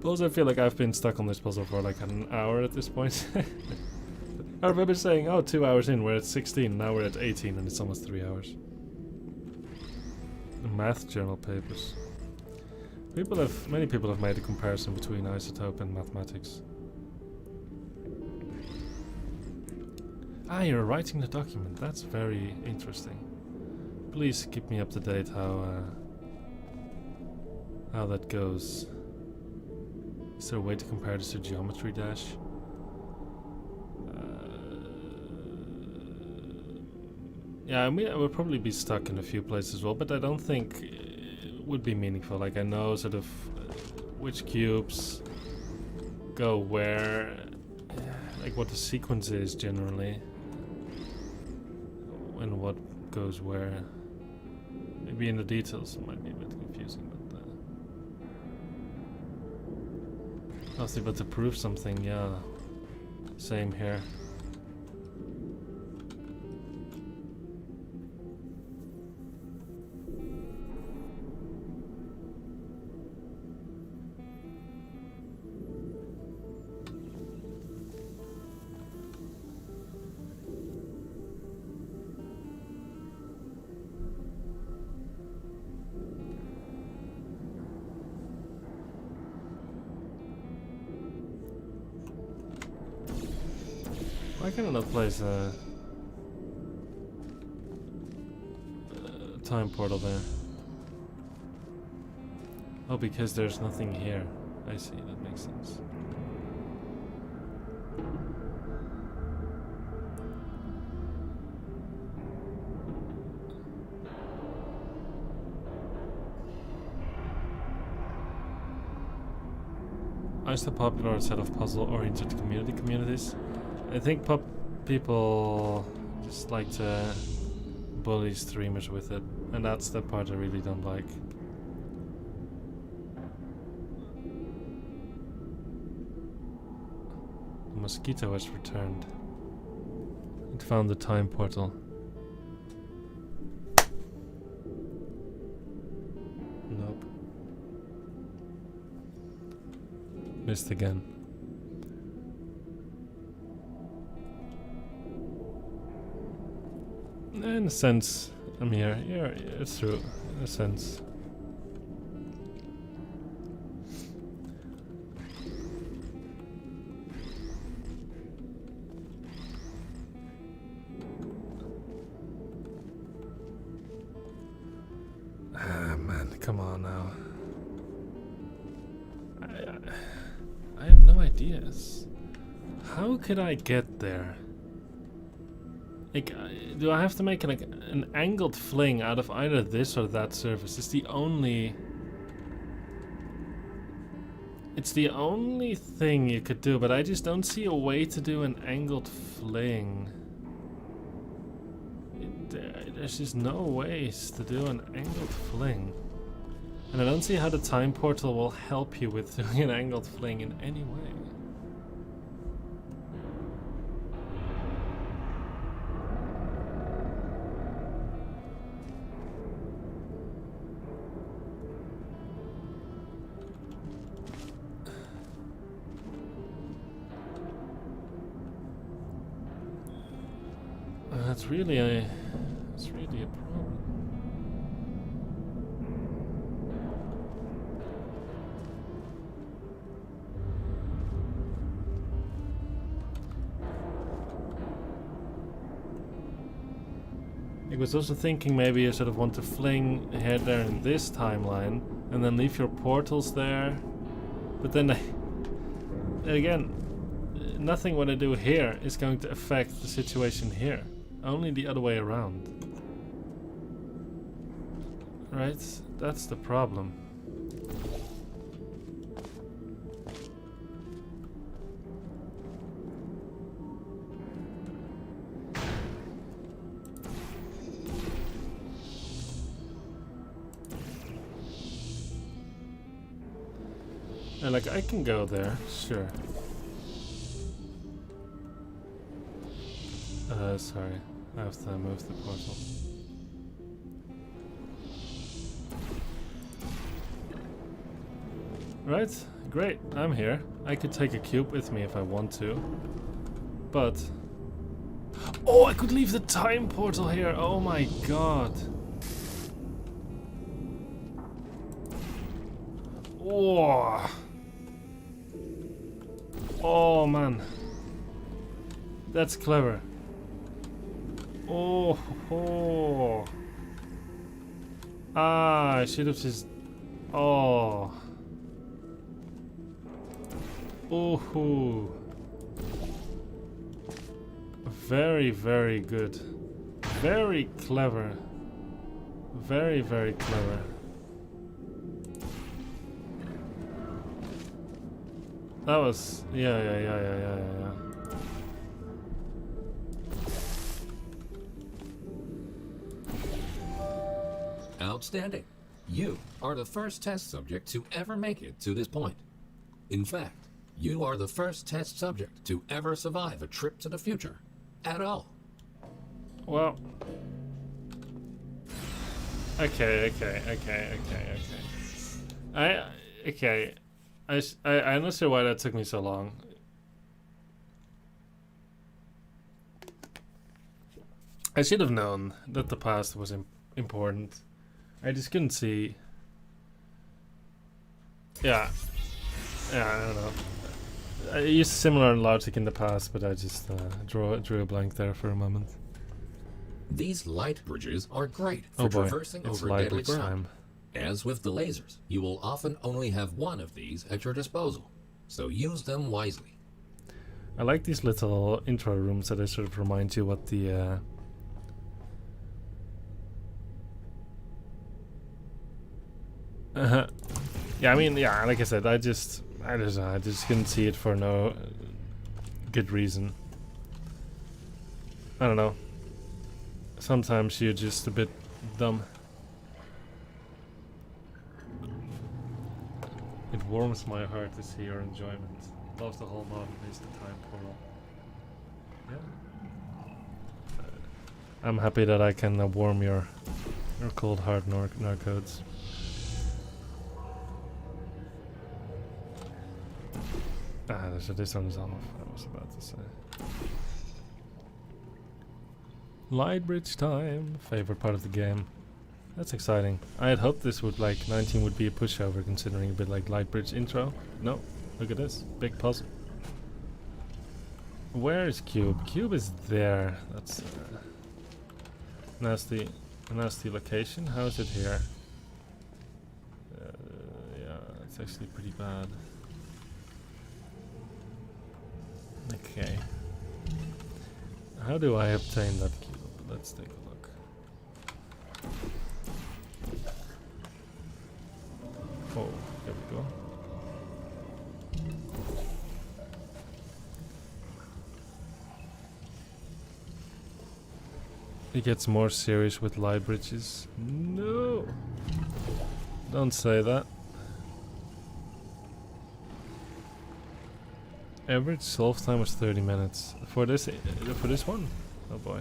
Plus I feel like I've been stuck on this puzzle for like an hour at this point. I remember saying, oh, 2 hours in, we're at 16, now we're at 18 and it's almost 3 hours. The math journal papers. Many people have made a comparison between isotope and mathematics. Ah, you're writing the document. That's very interesting. Please keep me up to date how that goes. Is there a way to compare this to Geometry Dash? Yeah, I mean, I would probably be stuck in a few places as well, but I don't think it would be meaningful. Like, I know sort of which cubes go where, like what the sequence is generally. And what goes where. Maybe in the details it might be a bit confusing, but I was able to prove something, yeah. Same here. Why can I not place a time portal there? Oh, because there's nothing here. I see, that makes sense. Is the popular set of puzzle-oriented communities? I think people just like to bully streamers with it, and that's the part I really don't like. The mosquito has returned. It found the time portal. Nope. Missed again. In a sense, I'm here. Yeah, it's true. In a sense. Ah, man, come on now. I have no ideas. How could I get there? Like, do I have to make an angled fling out of either this or that surface? It's the only thing you could do, but I just don't see a way to do an angled fling. There's just no ways to do an angled fling. And I don't see how the time portal will help you with doing an angled fling in any way. That's really a problem. I was also thinking maybe you sort of want to fling ahead there in this timeline and then leave your portals there, but then again, nothing what I do here is going to affect the situation here. Only the other way around. Right? That's the problem. And like, I can go there, sure. Sorry. I have to move the portal. Right, great, I'm here. I could take a cube with me if I want to. But... Oh, I could leave the time portal here, oh my god. Oh. Oh man. That's clever. Oh, oh. Ah, I should have just... Oh. Oh. Very, very good. Very clever. Very, very clever. That was... Yeah. Outstanding. You are the first test subject to ever make it to this point. In fact, you are the first test subject to ever survive a trip to the future. At all. Well... Okay. I'm not sure why that took me so long. I should have known that the past was important. I just couldn't see. Yeah, I don't know. I used similar logic in the past, but I just drew a blank there for a moment. These light bridges are great Oh for boy, traversing it's over light deadly bridge ground. time. As with the lasers, you will often only have one of these at your disposal, so use them wisely. I like these little intro rooms that they sort of remind you what the yeah, I mean, yeah, like I said, I just couldn't see it for no good reason. I don't know. Sometimes you're just a bit dumb. It warms my heart to see your enjoyment. Love the whole model is the time portal. Yeah. I'm happy that I can warm your cold heart, Narcodes. So this one is off, I was about to say. Light bridge time, favorite part of the game. That's exciting. I had hoped this would, like, 19 would be a pushover, considering a bit like light bridge intro. No, look at this, big puzzle. Where is Cube? Cube is there. That's nasty location. How is it here? Yeah, it's actually pretty bad. Okay. How do I obtain that cube? Let's take a look. Oh, here we go. It gets more serious with light bridges. No! Don't say that. Average solve time was 30 minutes. For this one? Oh boy.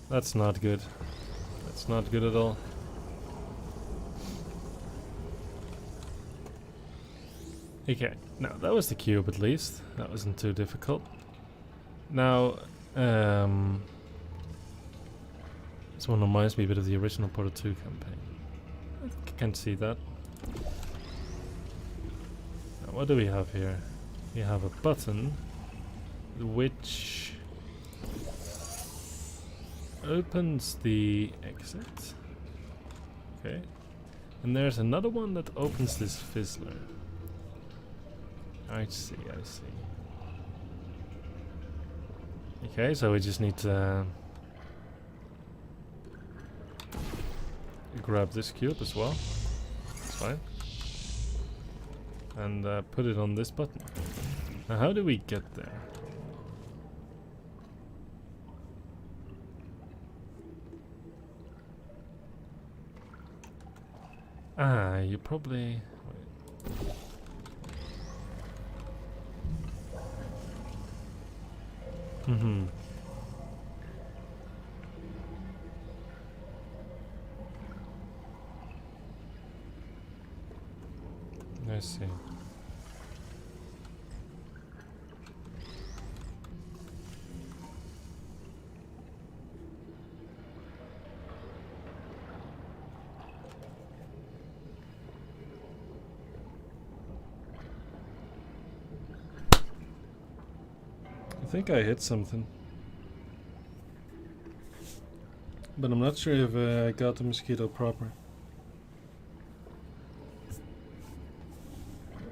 That's not good. That's not good at all. Okay, now that was the cube at least. That wasn't too difficult. Now, this one reminds me a bit of the original Portal 2 campaign. I can see that. Now, what do we have here? We have a button which opens the exit. Okay. And there's another one that opens this fizzler. I see. Okay, so we just need to grab this cube as well. It's fine. And put it on this button. Now how do we get there? Ah, you probably... Wait. Mm-hmm. I see. I think I hit something. But I'm not sure if I got the mosquito proper.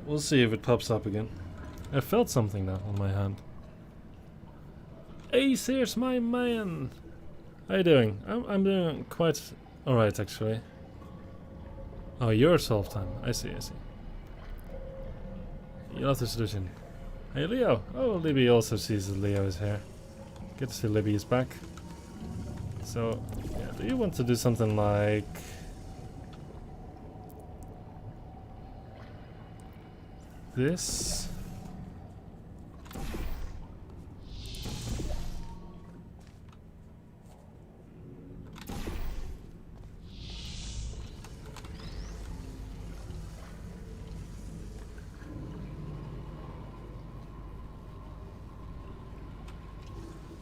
We'll see if it pops up again. I felt something now on my hand. Ace, here's my man! How you doing? I'm doing quite alright actually. Oh, you're solve time. I see. You love the solution. Hey Leo! Oh, Libby also sees that Leo is here. Good to see Libby is back. So, yeah, do you want to do something like... this?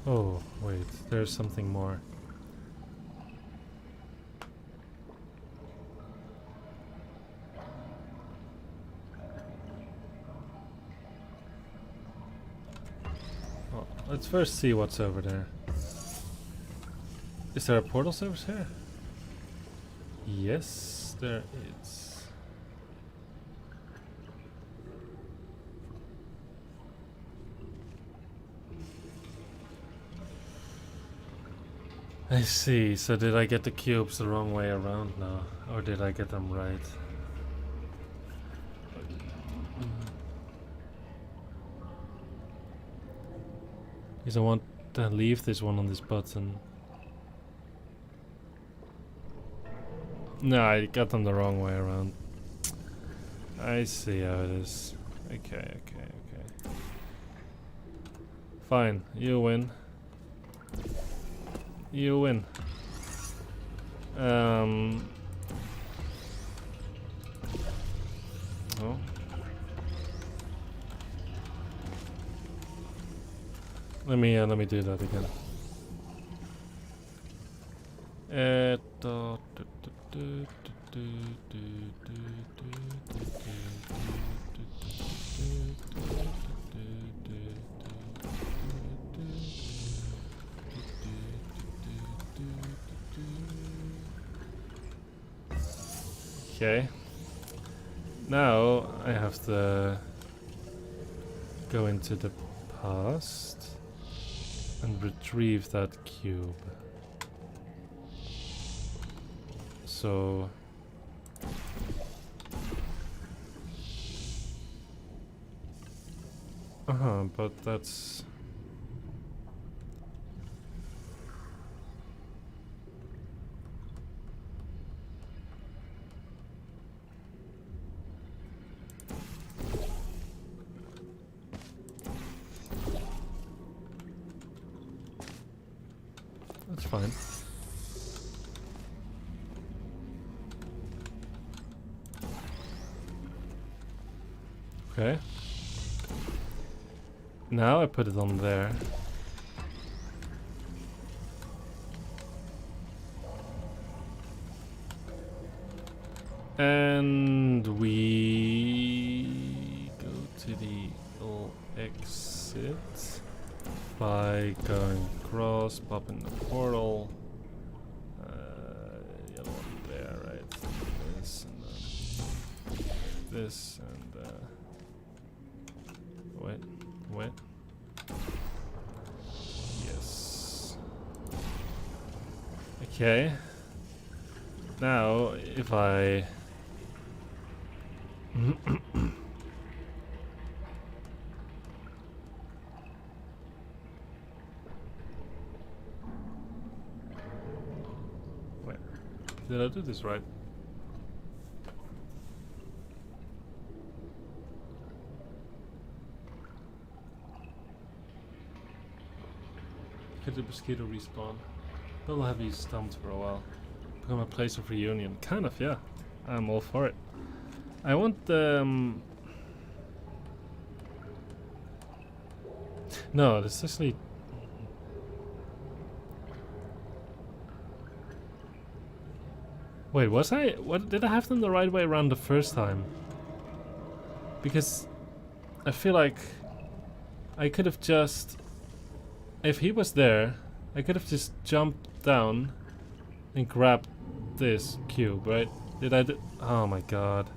Oh, wait, there's something more. Well, let's first see what's over there. Is there a portal service here? Yes, there is. I see, so did I get the cubes the wrong way around now? Or did I get them right? Because I want to leave this one on this button. No, I got them the wrong way around. I see how it is. Okay. Fine, you win. You win. Oh. Let me do that again. Okay. Now I have to go into the past and retrieve that cube. So but that's fine. Okay. Now I put it on there. And we go to the little exit by going across, popping the portal. The other one there, right? This and this and wait. Yes. Okay. Now, if I... Wait, did I do this right? Could the mosquito respawn? We'll have you stumped for a while. Become a place of reunion. Kind of, yeah. I'm all for it. I want the... No, this is actually... Wait, was I... What, did I have them the right way around the first time? Because I feel like I could have just... If he was there, I could have just jumped down and grabbed this cube, right? Did I do... Oh my god.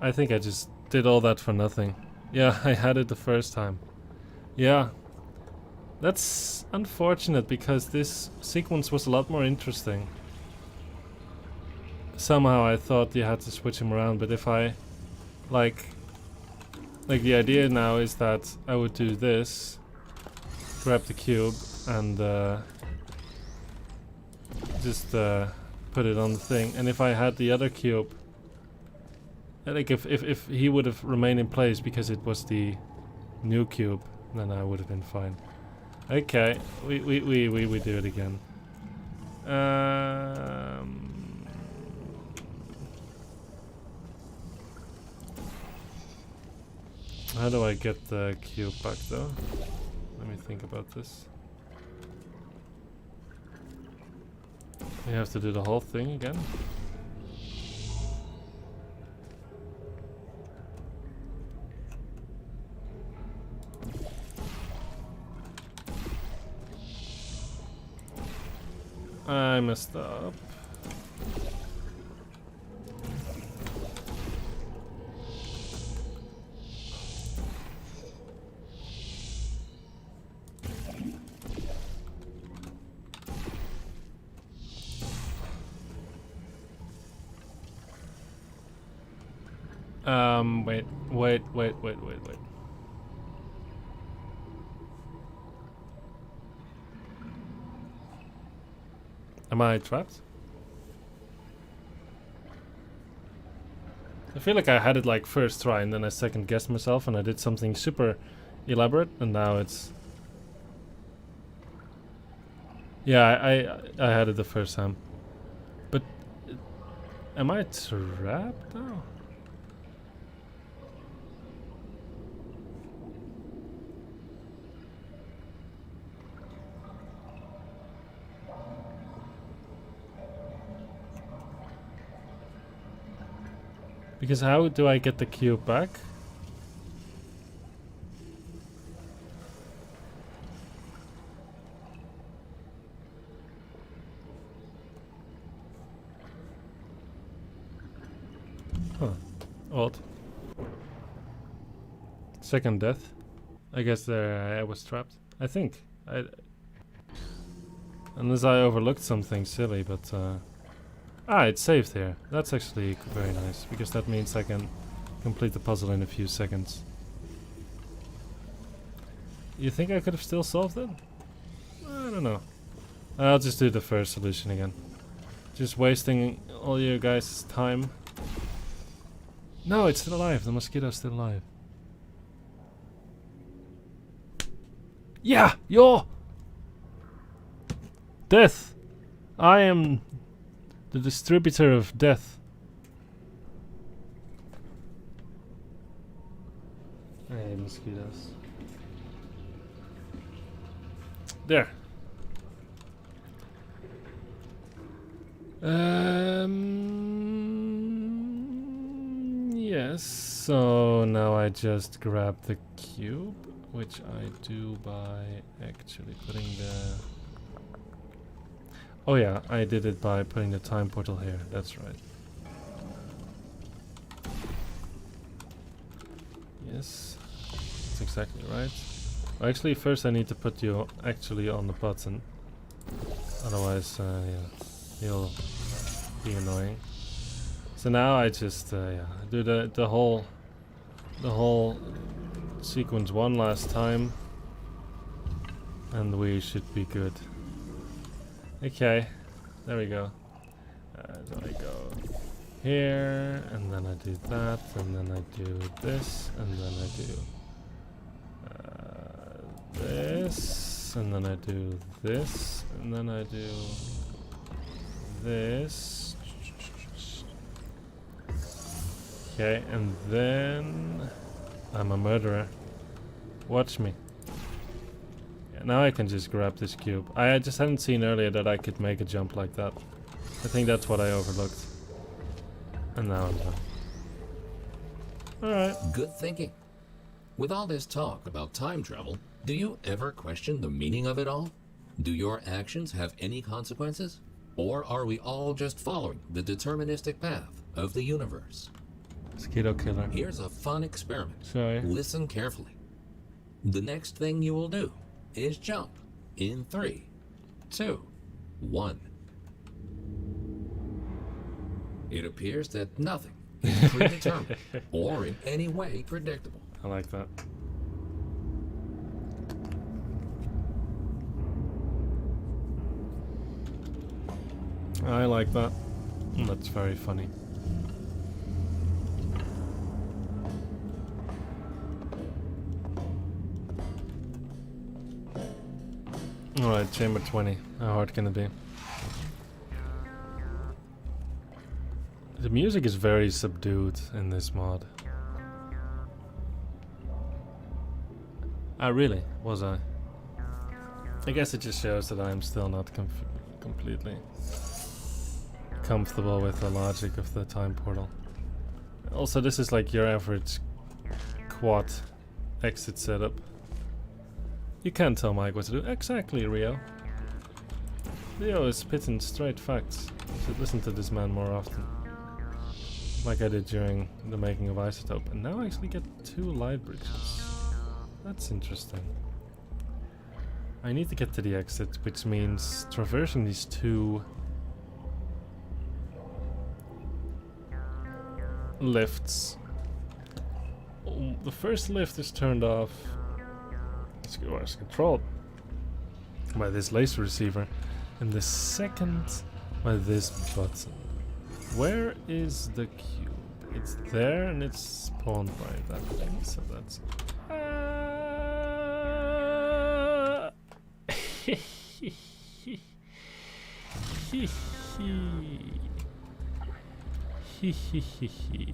I think I just did all that for nothing. Yeah, I had it the first time. Yeah. That's unfortunate because this sequence was a lot more interesting. Somehow I thought you had to switch him around, but if I... Like the idea now is that I would do this, grab the cube, and just put it on the thing. And if I had the other cube, like if he would have remained in place because it was the new cube, then I would have been fine. Okay, we do it again. How do I get the cube back though? Let me think about this. We have to do the whole thing again. I messed up. Wait. Am I trapped? I feel like I had it like first try and then I second guessed myself and I did something super elaborate and now it's... Yeah, I had it the first time. But... Am I trapped now? Because how do I get the cube back? Huh. Odd. Second death. I guess I was trapped. I think. Unless I overlooked something silly, but... it's saved here. That's actually very nice, because that means I can complete the puzzle in a few seconds. You think I could have still solved it? I don't know. I'll just do the first solution again. Just wasting all your guys' time. No, it's still alive. The mosquito's still alive. Yeah! You're... Death! I am... the distributor of death. Hey, mosquitoes. There. Yes. So now I just grab the cube, which I do by actually putting the... Oh yeah, I did it by putting the time portal here, that's right. Yes, that's exactly right. Well, actually, first I need to put you actually on the button. Otherwise, yeah, he'll be annoying. So now I just yeah, do the whole sequence one last time, and we should be good. Okay, there we go. So I go here, and then I do that, and then I do this, and then I do this, and then I do this, and then I do this. Okay, and then I'm a murderer. Watch me. Yeah, now I can just grab this cube. I just hadn't seen earlier that I could make a jump like that. I think that's what I overlooked. And now I'm done. Alright. Good thinking. With all this talk about time travel, do you ever question the meaning of it all? Do your actions have any consequences? Or are we all just following the deterministic path of the universe? Mosquito killer. Here's a fun experiment. Sorry. Listen carefully. The next thing you will do is jump in 3, 2, 1. It appears that nothing is predetermined or in any way predictable. I like that. I like that. That's very funny. Alright, chamber 20. How hard can it be? The music is very subdued in this mod. Ah, really? Was I? I guess it just shows that I'm still not completely comfortable with the logic of the time portal. Also, this is like your average quad exit setup. You can't tell Mike what to do. Exactly, Rio. Rio is spitting straight facts. You should listen to this man more often. Like I did during the making of Isotope. And now I actually get 2 light bridges. That's interesting. I need to get to the exit, which means traversing these 2 lifts. The first lift is turned off. It's controlled by this laser receiver, and the second by this button. Where is the cube? It's there, and it's spawned by that thing. So that's.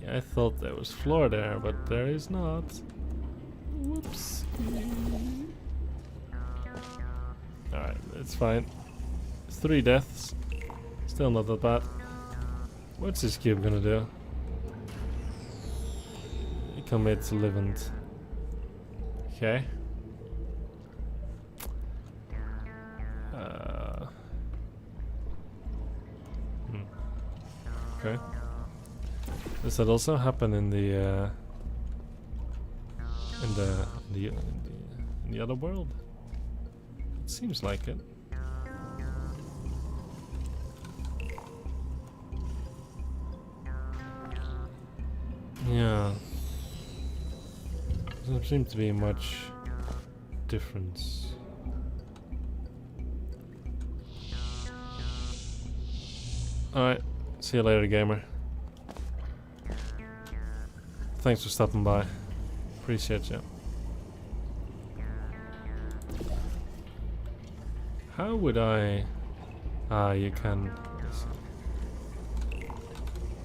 I thought there was floor there, but there is not. Whoops. Alright, it's fine. 3 deaths. Still not that bad. What's this cube gonna do? It commits Livent. Okay. Okay. Does that also happen in the in the other world? It seems like it. Yeah. Doesn't seem to be much difference. Alright. See you later, gamer. Thanks for stopping by. Appreciate you. How would I... Ah, you can...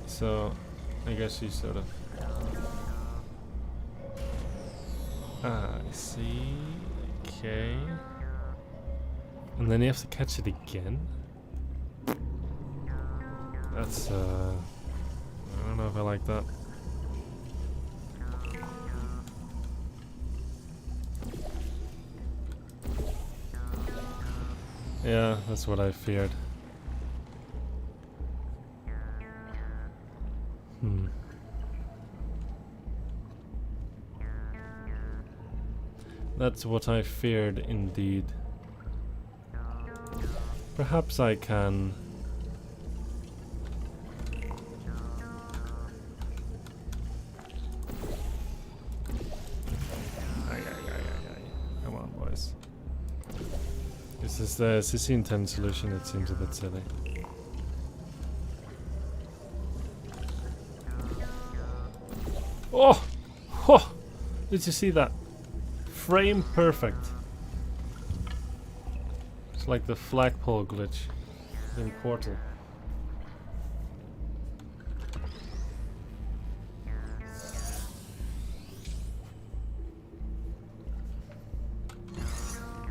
So, I guess you sort of... Ah, I see. Okay. And then you have to catch it again? That's, I don't know if I like that. Yeah, that's what I feared. That's what I feared indeed. Perhaps I can This is the CC10 solution. It seems a bit silly. Oh! Oh! Did you see that? Frame perfect. It's like the flagpole glitch in Portal.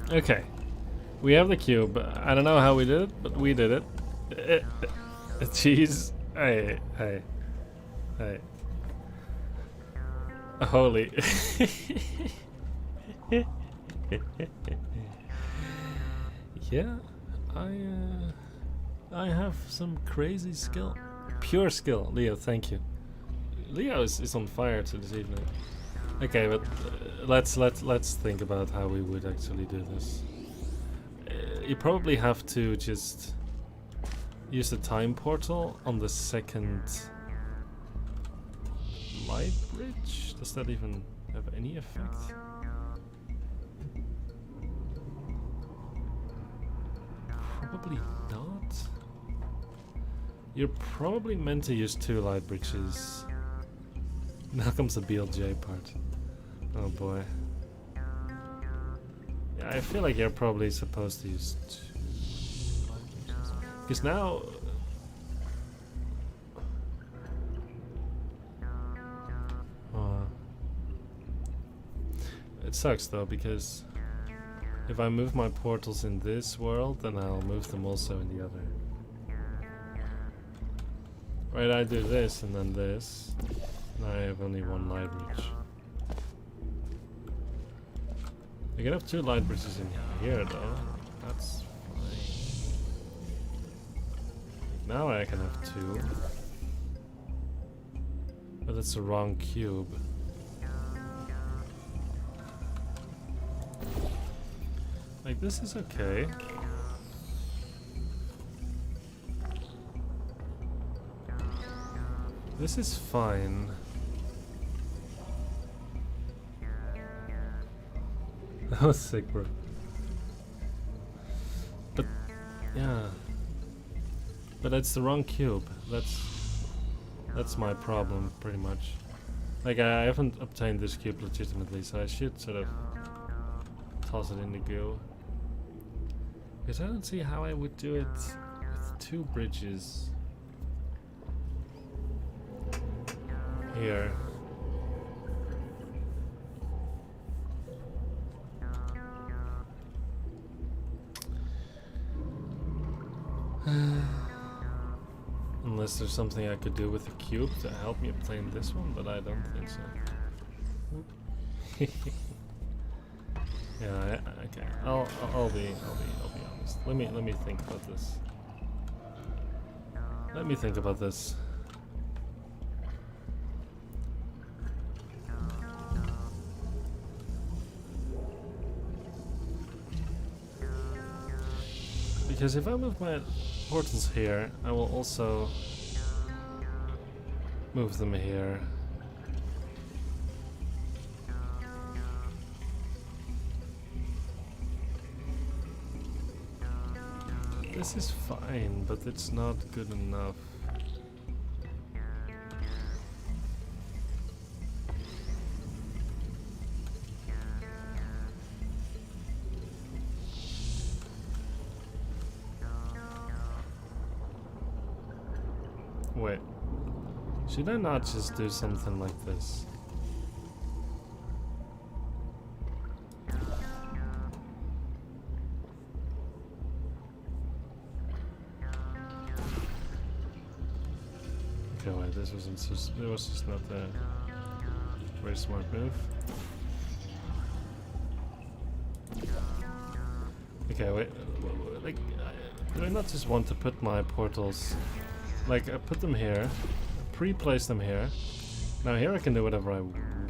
Okay. We have the cube. I don't know how we did it, but we did it. Jeez. Hey, hey. Hey. Holy. Yeah, I have some crazy skill. Pure skill. Leo, thank you. Leo is on fire to this evening. Okay, but let's think about how we would actually do this. You probably have to just use the time portal on the second light bridge. Does that even have any effect? Probably not. You're probably meant to use 2 light bridges. Now comes the BLJ part. Oh boy. Yeah, I feel like you're probably supposed to use 2 light bridges. Because now... it sucks though, because if I move my portals in this world, then I'll move them also in the other. Right, I do this and then this. Now I have only 1 light bridge. I can have 2 light bridges in here though. That's fine. Now I can have 2. But it's the wrong cube. Like, this is okay. This is fine. That was sick, bro. But, yeah. But it's the wrong cube. That's my problem, pretty much. Like, I haven't obtained this cube legitimately, so I should sort of toss it in the goo. Because I don't see how I would do it with 2 bridges here. Unless there's something I could do with the cube to help me obtain this one, but I don't think so. Yeah, okay. I'll be honest. Let me think about this. Let me think about this. Because if I move my portals here, I will also move them here. This is fine, but it's not good enough. Wait, should I not just do something like this? Okay, wait, this wasn't just, it was just not a very smart move. Okay, wait, like, do I not just want to put my portals, like, I put them here, pre-place them here. Now here I can do whatever I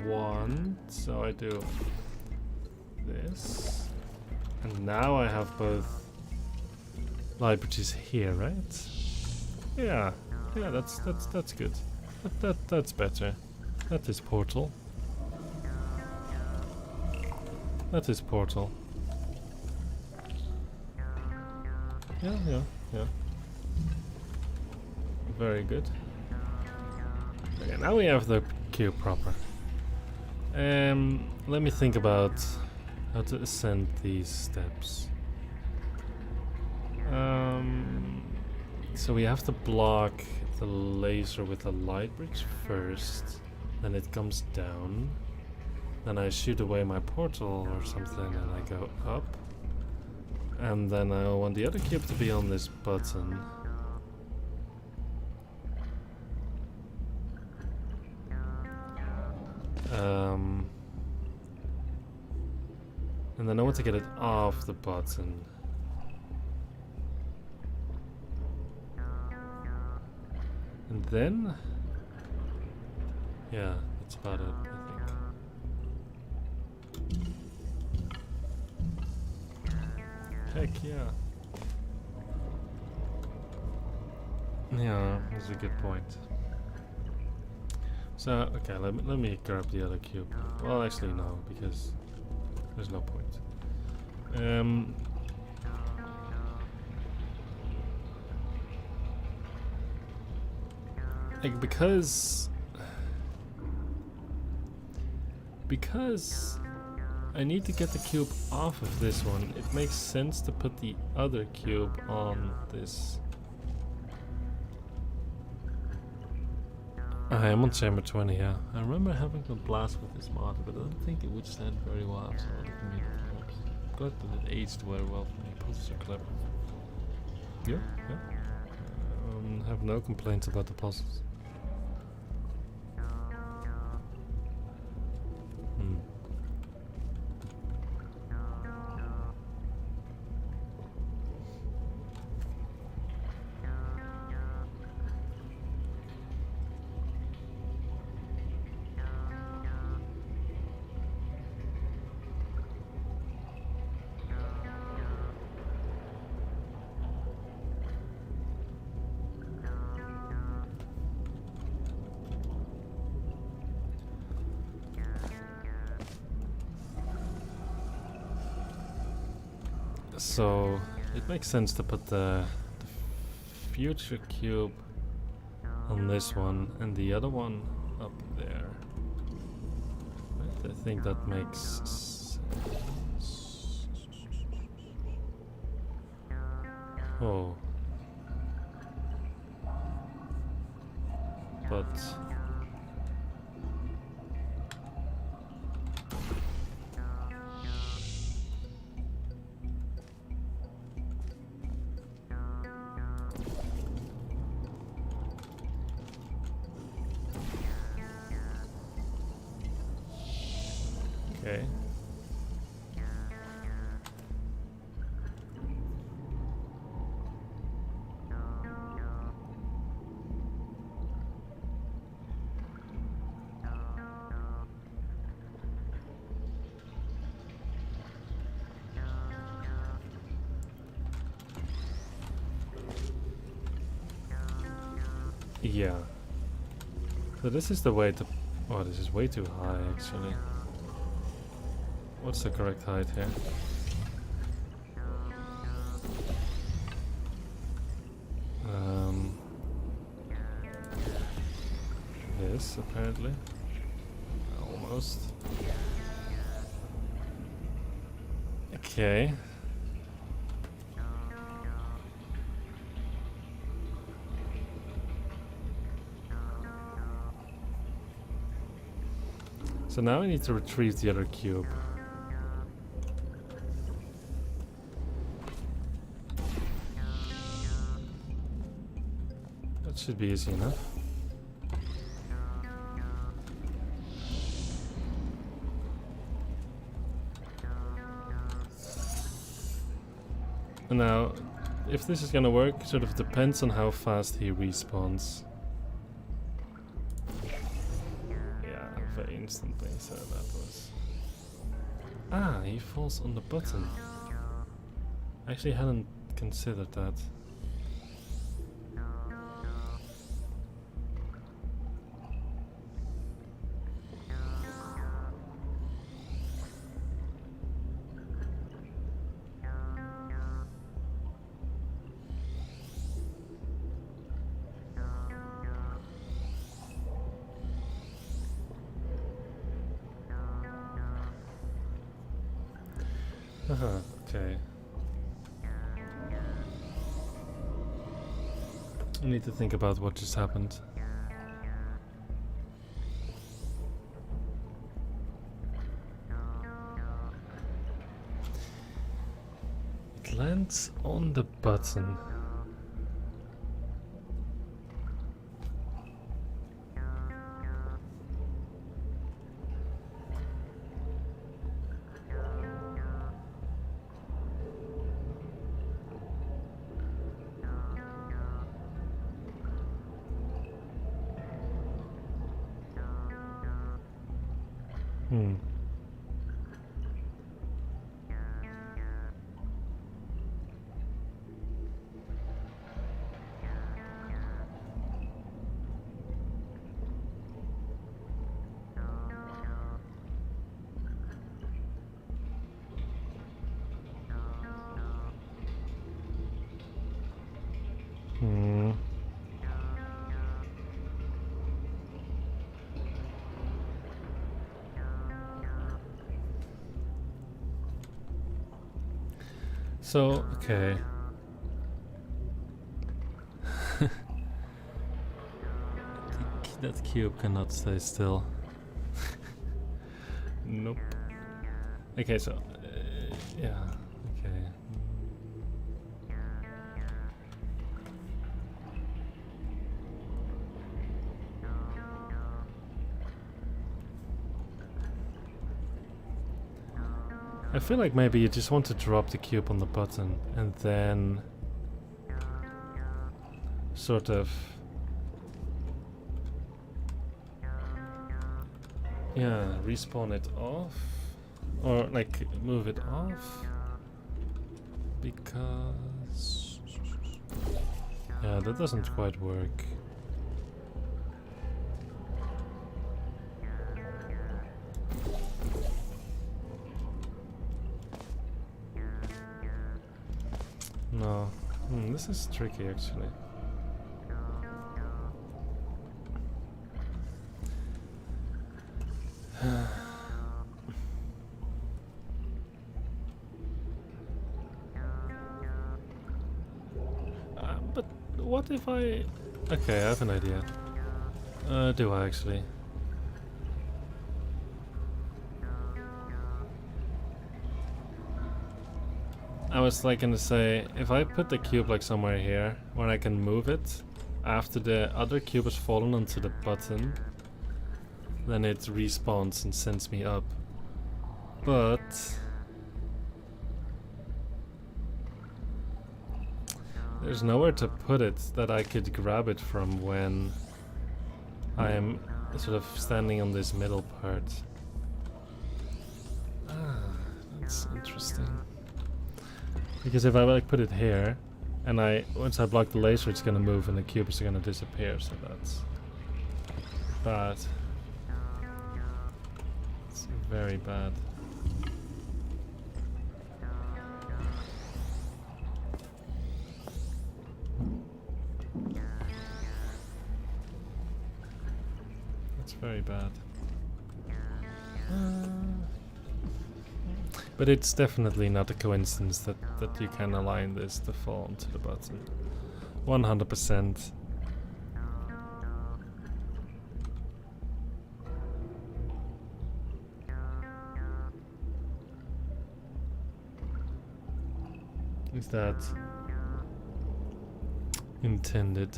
want, so I do this. And now I have both light bridges here, right? Yeah. Yeah, that's good. That's better. That is portal. That is portal. Yeah. Very good. Okay, now we have the cube proper. Let me think about how to ascend these steps. So we have to block the laser with the light bridge first, then it comes down, then I shoot away my portal or something and I go up, and then I want the other cube to be on this button. And then I want to get it off the button. And then, yeah, that's about it, I think. Heck yeah. Yeah, that's a good point. So, okay, let me grab the other cube. Well, actually no, because there's no point. Like, because I need to get the cube off of this one, it makes sense to put the other cube on this. I am on chamber 20, yeah. I remember having a blast with this mod, but I don't think it would stand very well outside the community. I'm glad that it aged very well for me. Puzzles are clever. Yeah. Have no complaints about the puzzles. So it makes sense to put the future cube on this one and the other one up there. Right, I think that makes sense. Oh. But okay. Yeah. So this is the way to... Oh, this is way too high, actually. What's the correct height here? This, apparently. Almost. Okay. So now I need to retrieve the other cube. That should be easy enough. And now, if this is gonna work, sort of depends on how fast he respawns. Very instantly, so that was... Ah, he falls on the button. I actually hadn't considered that. Okay. I need to think about what just happened. It lands on the button. Hmm. Hmm. So, okay. That cube cannot stay still. Nope. Okay, so yeah. Okay. I feel like maybe you just want to drop the cube on the button and then sort of, yeah, respawn it off or like move it off, because yeah, that doesn't quite work. No. This is tricky actually. But what if I... Okay, I have an idea. Do I actually? I was like gonna say, if I put the cube like somewhere here, where I can move it, after the other cube has fallen onto the button, then it respawns and sends me up. But... there's nowhere to put it that I could grab it from when I am sort of standing on this middle part. Ah, that's interesting. Because if I like put it here, and once I block the laser, it's gonna move and the cube is gonna disappear, so that's bad. It's very bad. That's very bad. But it's definitely not a coincidence that you can align this to fall onto the button. 100%. Is that intended?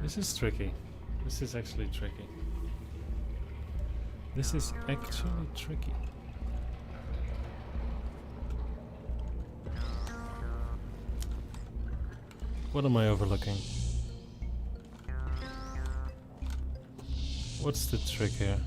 This is tricky. This is actually tricky. This is actually tricky. What am I overlooking? What's the trick here?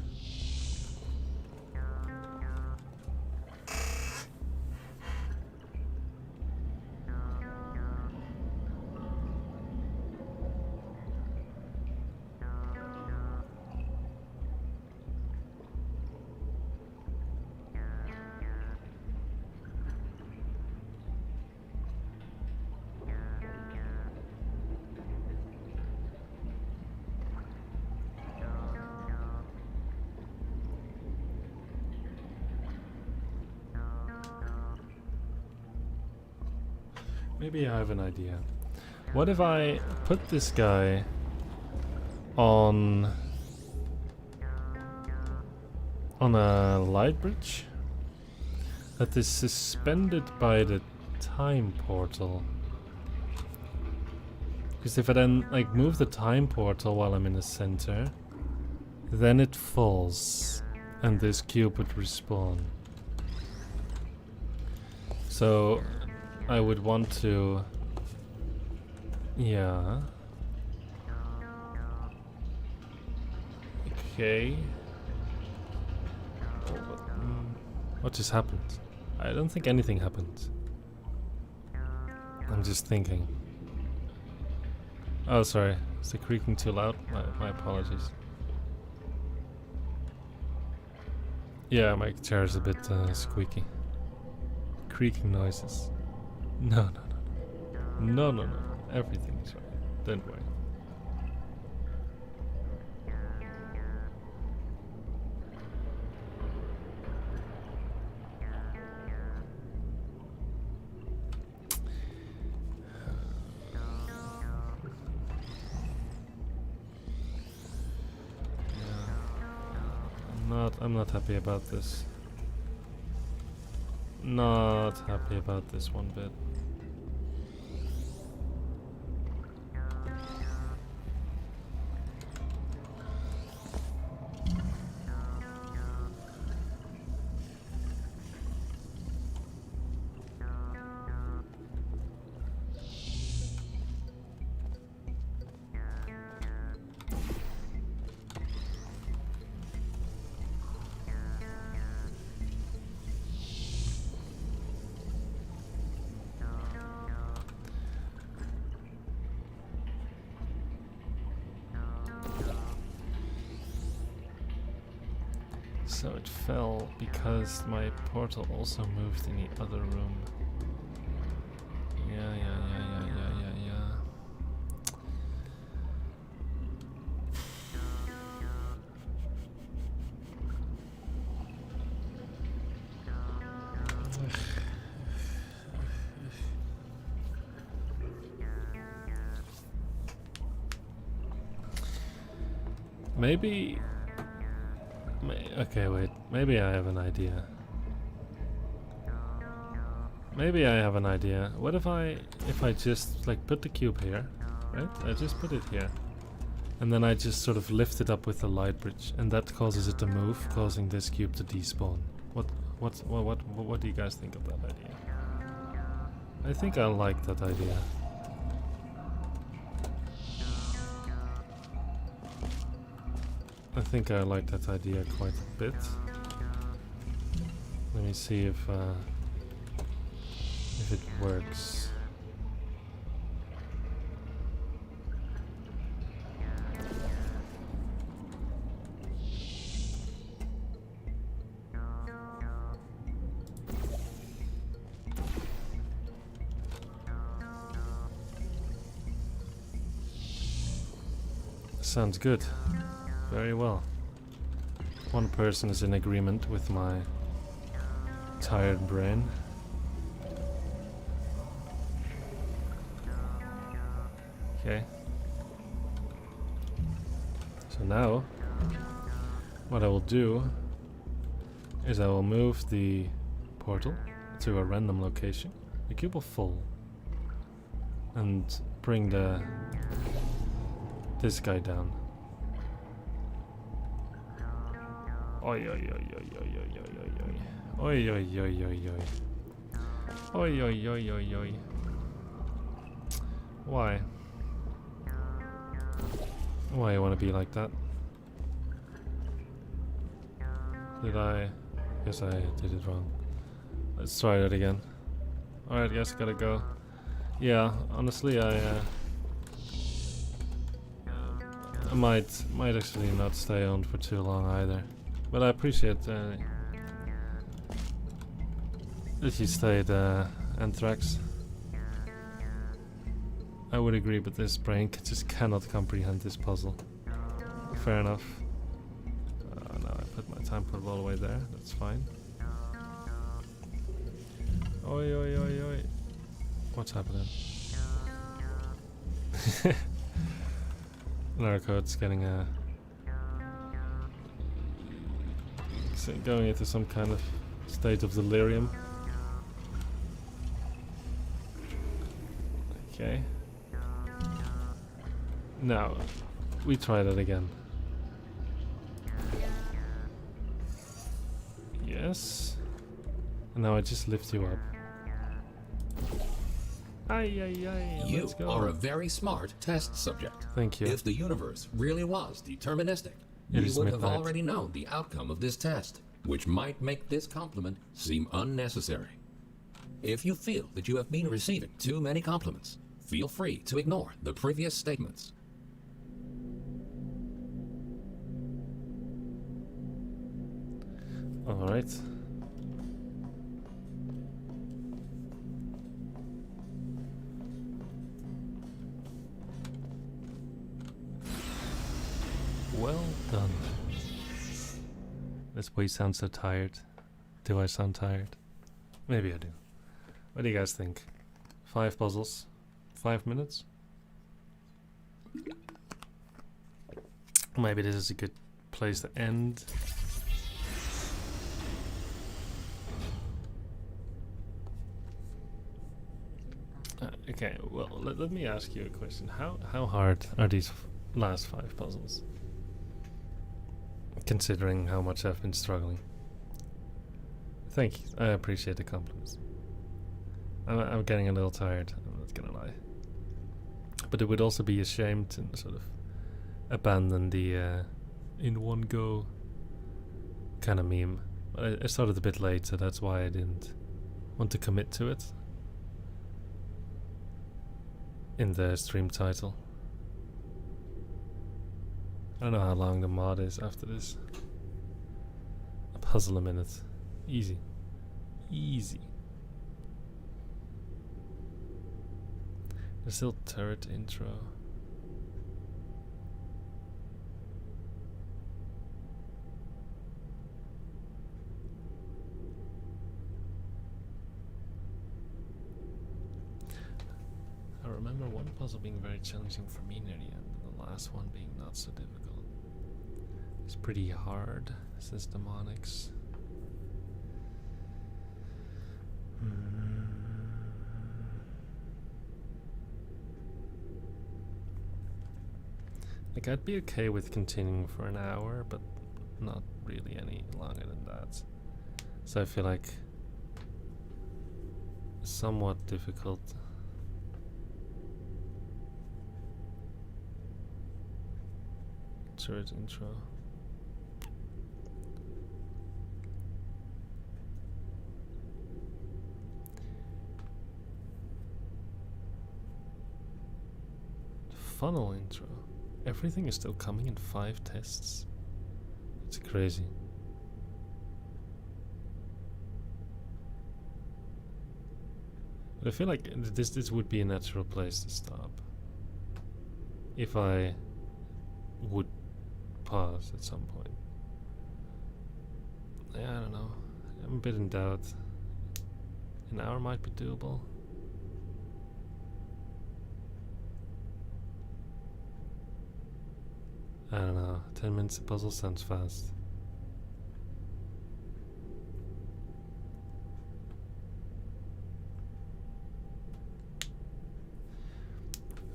Maybe I have an idea. What if I put this guy on a light bridge that is suspended by the time portal? Because if I then like move the time portal while I'm in the center, then it falls and this cube would respawn. So I would want to, yeah. Okay. What just happened? I don't think anything happened. I'm just thinking. Oh, sorry. Is the creaking too loud? My apologies. Yeah, my chair is a bit squeaky. Creaking noises. No. No. Everything is right. Don't worry. I'm not happy about this. Not happy about this one bit. So it fell because my portal also moved in the other room. Yeah. Maybe... Okay, wait. Maybe I have an idea. What if I just like put the cube here, right? I just put it here. And then I just sort of lift it up with the light bridge, and that causes it to move, causing this cube to despawn. What do you guys think of that idea? I think I like that idea. I think I like that idea quite a bit. Let me see if it works. Sounds good. Very well. One person is in agreement with my tired brain. Okay. So now, what I will do is I will move the portal to a random location. The cube will fall. And bring this guy down. Oi. Why? Why you wanna be like that? Guess I did it wrong. Let's try that again. Alright, guess I gotta go. Yeah, honestly I might actually not stay on for too long either. But I appreciate that you stayed, Anthrax. I would agree, but this brain just cannot comprehend this puzzle. Fair enough. No, I put my time portal all the way there. That's fine. Oi. What's happening? Narco's getting going into some kind of state of delirium. Okay. Now, we try that again. Yes. And now I just lift you up. Ay, ay, ay. You Let's go. are a very smart test subject. Thank you. If the universe really was deterministic, It we is would have midnight. already known the outcome of this test, which might make this compliment seem unnecessary. If you feel that you have been receiving too many compliments, feel free to ignore the previous statements. All right. Well done. That's why you sound so tired. Do I sound tired? Maybe I do. What do you guys think? 5 puzzles? 5 minutes? Maybe this is a good place to end. Okay, well, let me ask you a question. How hard are these last 5 puzzles? Considering how much I've been struggling. Thank you. I appreciate the compliments. I'm getting a little tired, I'm not gonna lie. But it would also be a shame to sort of abandon the in one go kind of meme. I started a bit late, so that's why I didn't want to commit to it in the stream title. I don't know how long the mod is after this. A puzzle a minute. Easy. Easy. There's still turret intro. I remember one puzzle being very challenging for me near the end, and the last one being not so difficult. It's pretty hard, says Demonics. Like, I'd be okay with continuing for an hour, but not really any longer than that. So I feel like somewhat difficult. Turret intro. Funnel intro. Everything is still coming in 5 tests. It's crazy. But I feel like this would be a natural place to stop. If I would pause at some point. Yeah, I don't know. I'm a bit in doubt. An hour might be doable. I don't know. 10 minutes a puzzle sounds fast.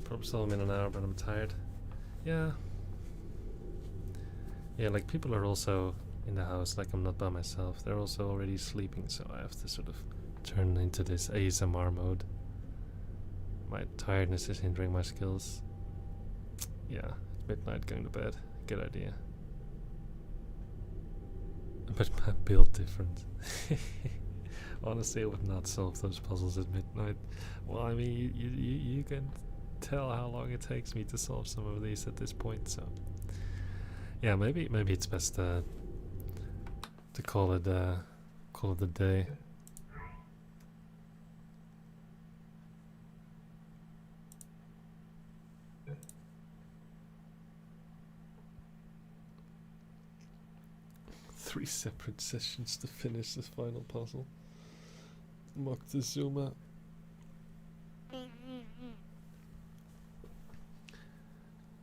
Probably solve them in an hour, but I'm tired. Yeah. Yeah, like people are also in the house, like I'm not by myself. They're also already sleeping, so I have to sort of turn into this ASMR mode. My tiredness is hindering my skills. Yeah. Midnight going to bed. Good idea. But my build different. Honestly, I would not solve those puzzles at midnight. Well, I mean, you can tell how long it takes me to solve some of these at this point, so yeah, maybe it's best to call it a day. Three separate sessions to finish this final puzzle. Moctezuma.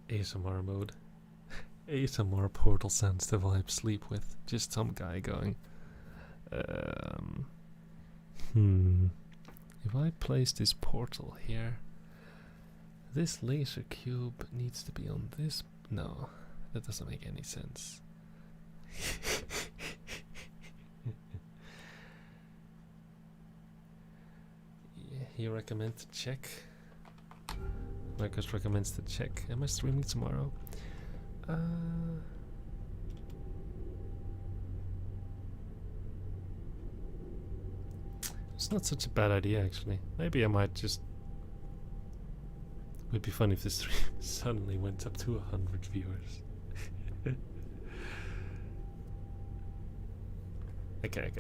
ASMR mode. ASMR portal sounds to vibe sleep with. Just some guy going. If I place this portal here, this laser cube needs to be on this. No, that doesn't make any sense. Yeah, he recommends to check. Marcus recommends to check. Am I streaming tomorrow? It's not such a bad idea, actually. Maybe I might just... It would be fun if the stream suddenly went up to 100 viewers. Okay.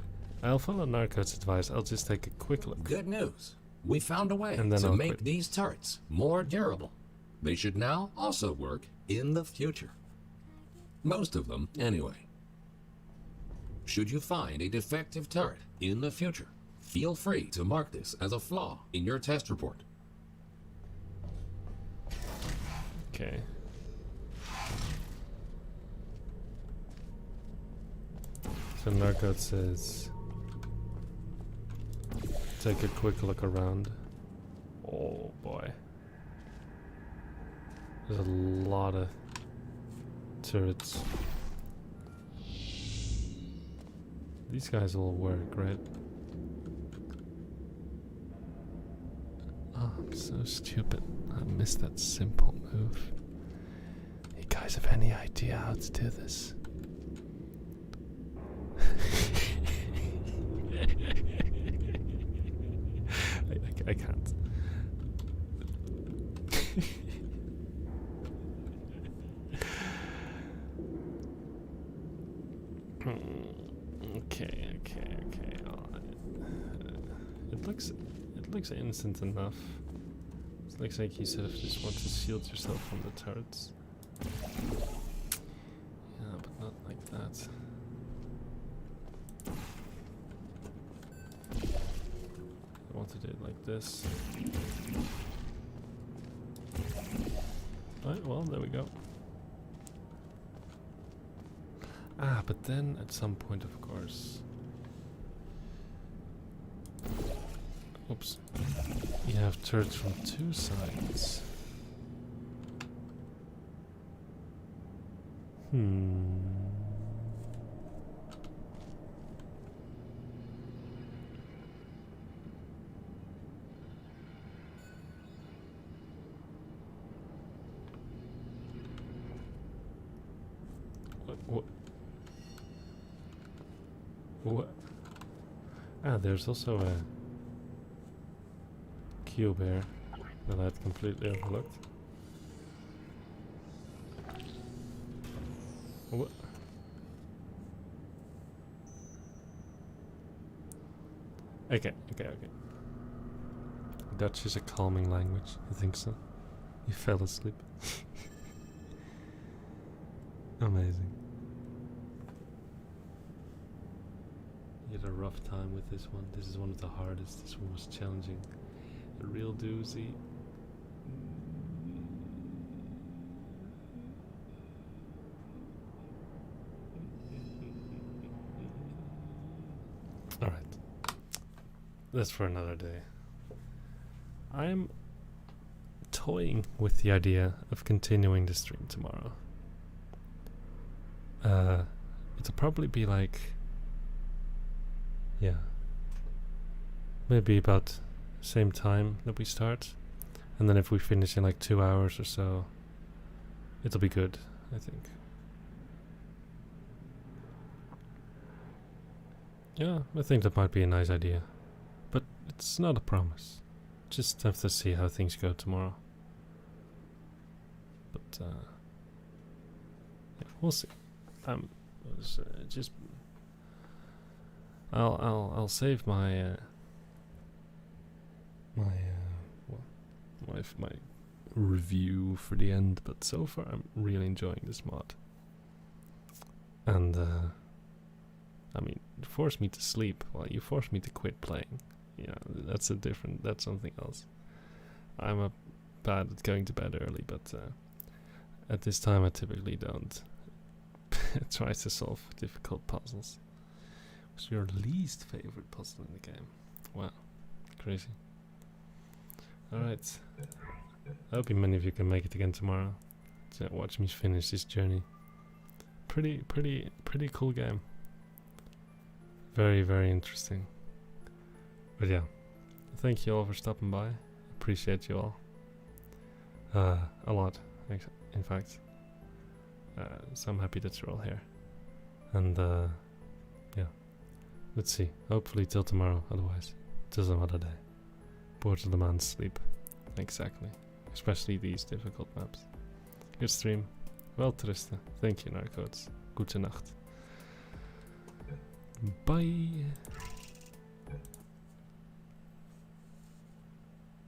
I'll follow Narco's advice. I'll just take a quick look. Good news. We found a way And then to I'll make quit. these turrets more durable. They should now also work in the future. Most of them, anyway. Should you find a defective turret in the future, feel free to mark this as a flaw in your test report. Okay. So Narcot says, take a quick look around. Oh boy. There's a lot of turrets. These guys all work, right? Oh, I'm so stupid. I missed that simple move. You guys have any idea how to do this? I can't. Okay. It looks innocent enough. It looks like you sort of just want to shield yourself from the turrets. Yeah, but not like that. I want to do it like this. Right, well, there we go. Ah, but then at some point, of course... Oops. You have turrets from two sides. What? Ah, there's also a cube here that I'd completely overlooked. What? Okay. Dutch is a calming language. I think so. You fell asleep. Amazing. You had a rough time with this one. This is one of the hardest. This one was challenging. A real doozy. Alright. That's for another day. I'm toying with the idea of continuing the stream tomorrow. It'll probably be like... Yeah. Maybe about same time that we start. And then if we finish in like 2 hours or so, it'll be good, I think. Yeah, I think that might be a nice idea. But it's not a promise. Just have to see how things go tomorrow. But, yeah, we'll see. Just... I'll save my my review for the end, but so far I'm really enjoying this mod. And I mean, it forced me to sleep while you forced me to quit playing. Yeah, that's something else. I'm bad at going to bed early, but at this time I typically don't try to solve difficult puzzles. What's your least favorite puzzle in the game? Wow, crazy. Alright. I hope many of you can make it again tomorrow to watch me finish this journey. Pretty cool game. Very, very interesting. But yeah, thank you all for stopping by. Appreciate you all. A lot, in fact. So I'm happy that you're all here. And yeah, let's see. Hopefully till tomorrow, otherwise till some other day. Bored of the man's sleep. Exactly. Especially these difficult maps. Good stream. Wel trusten. Thank you, Narcodes. Gute Nacht. Bye.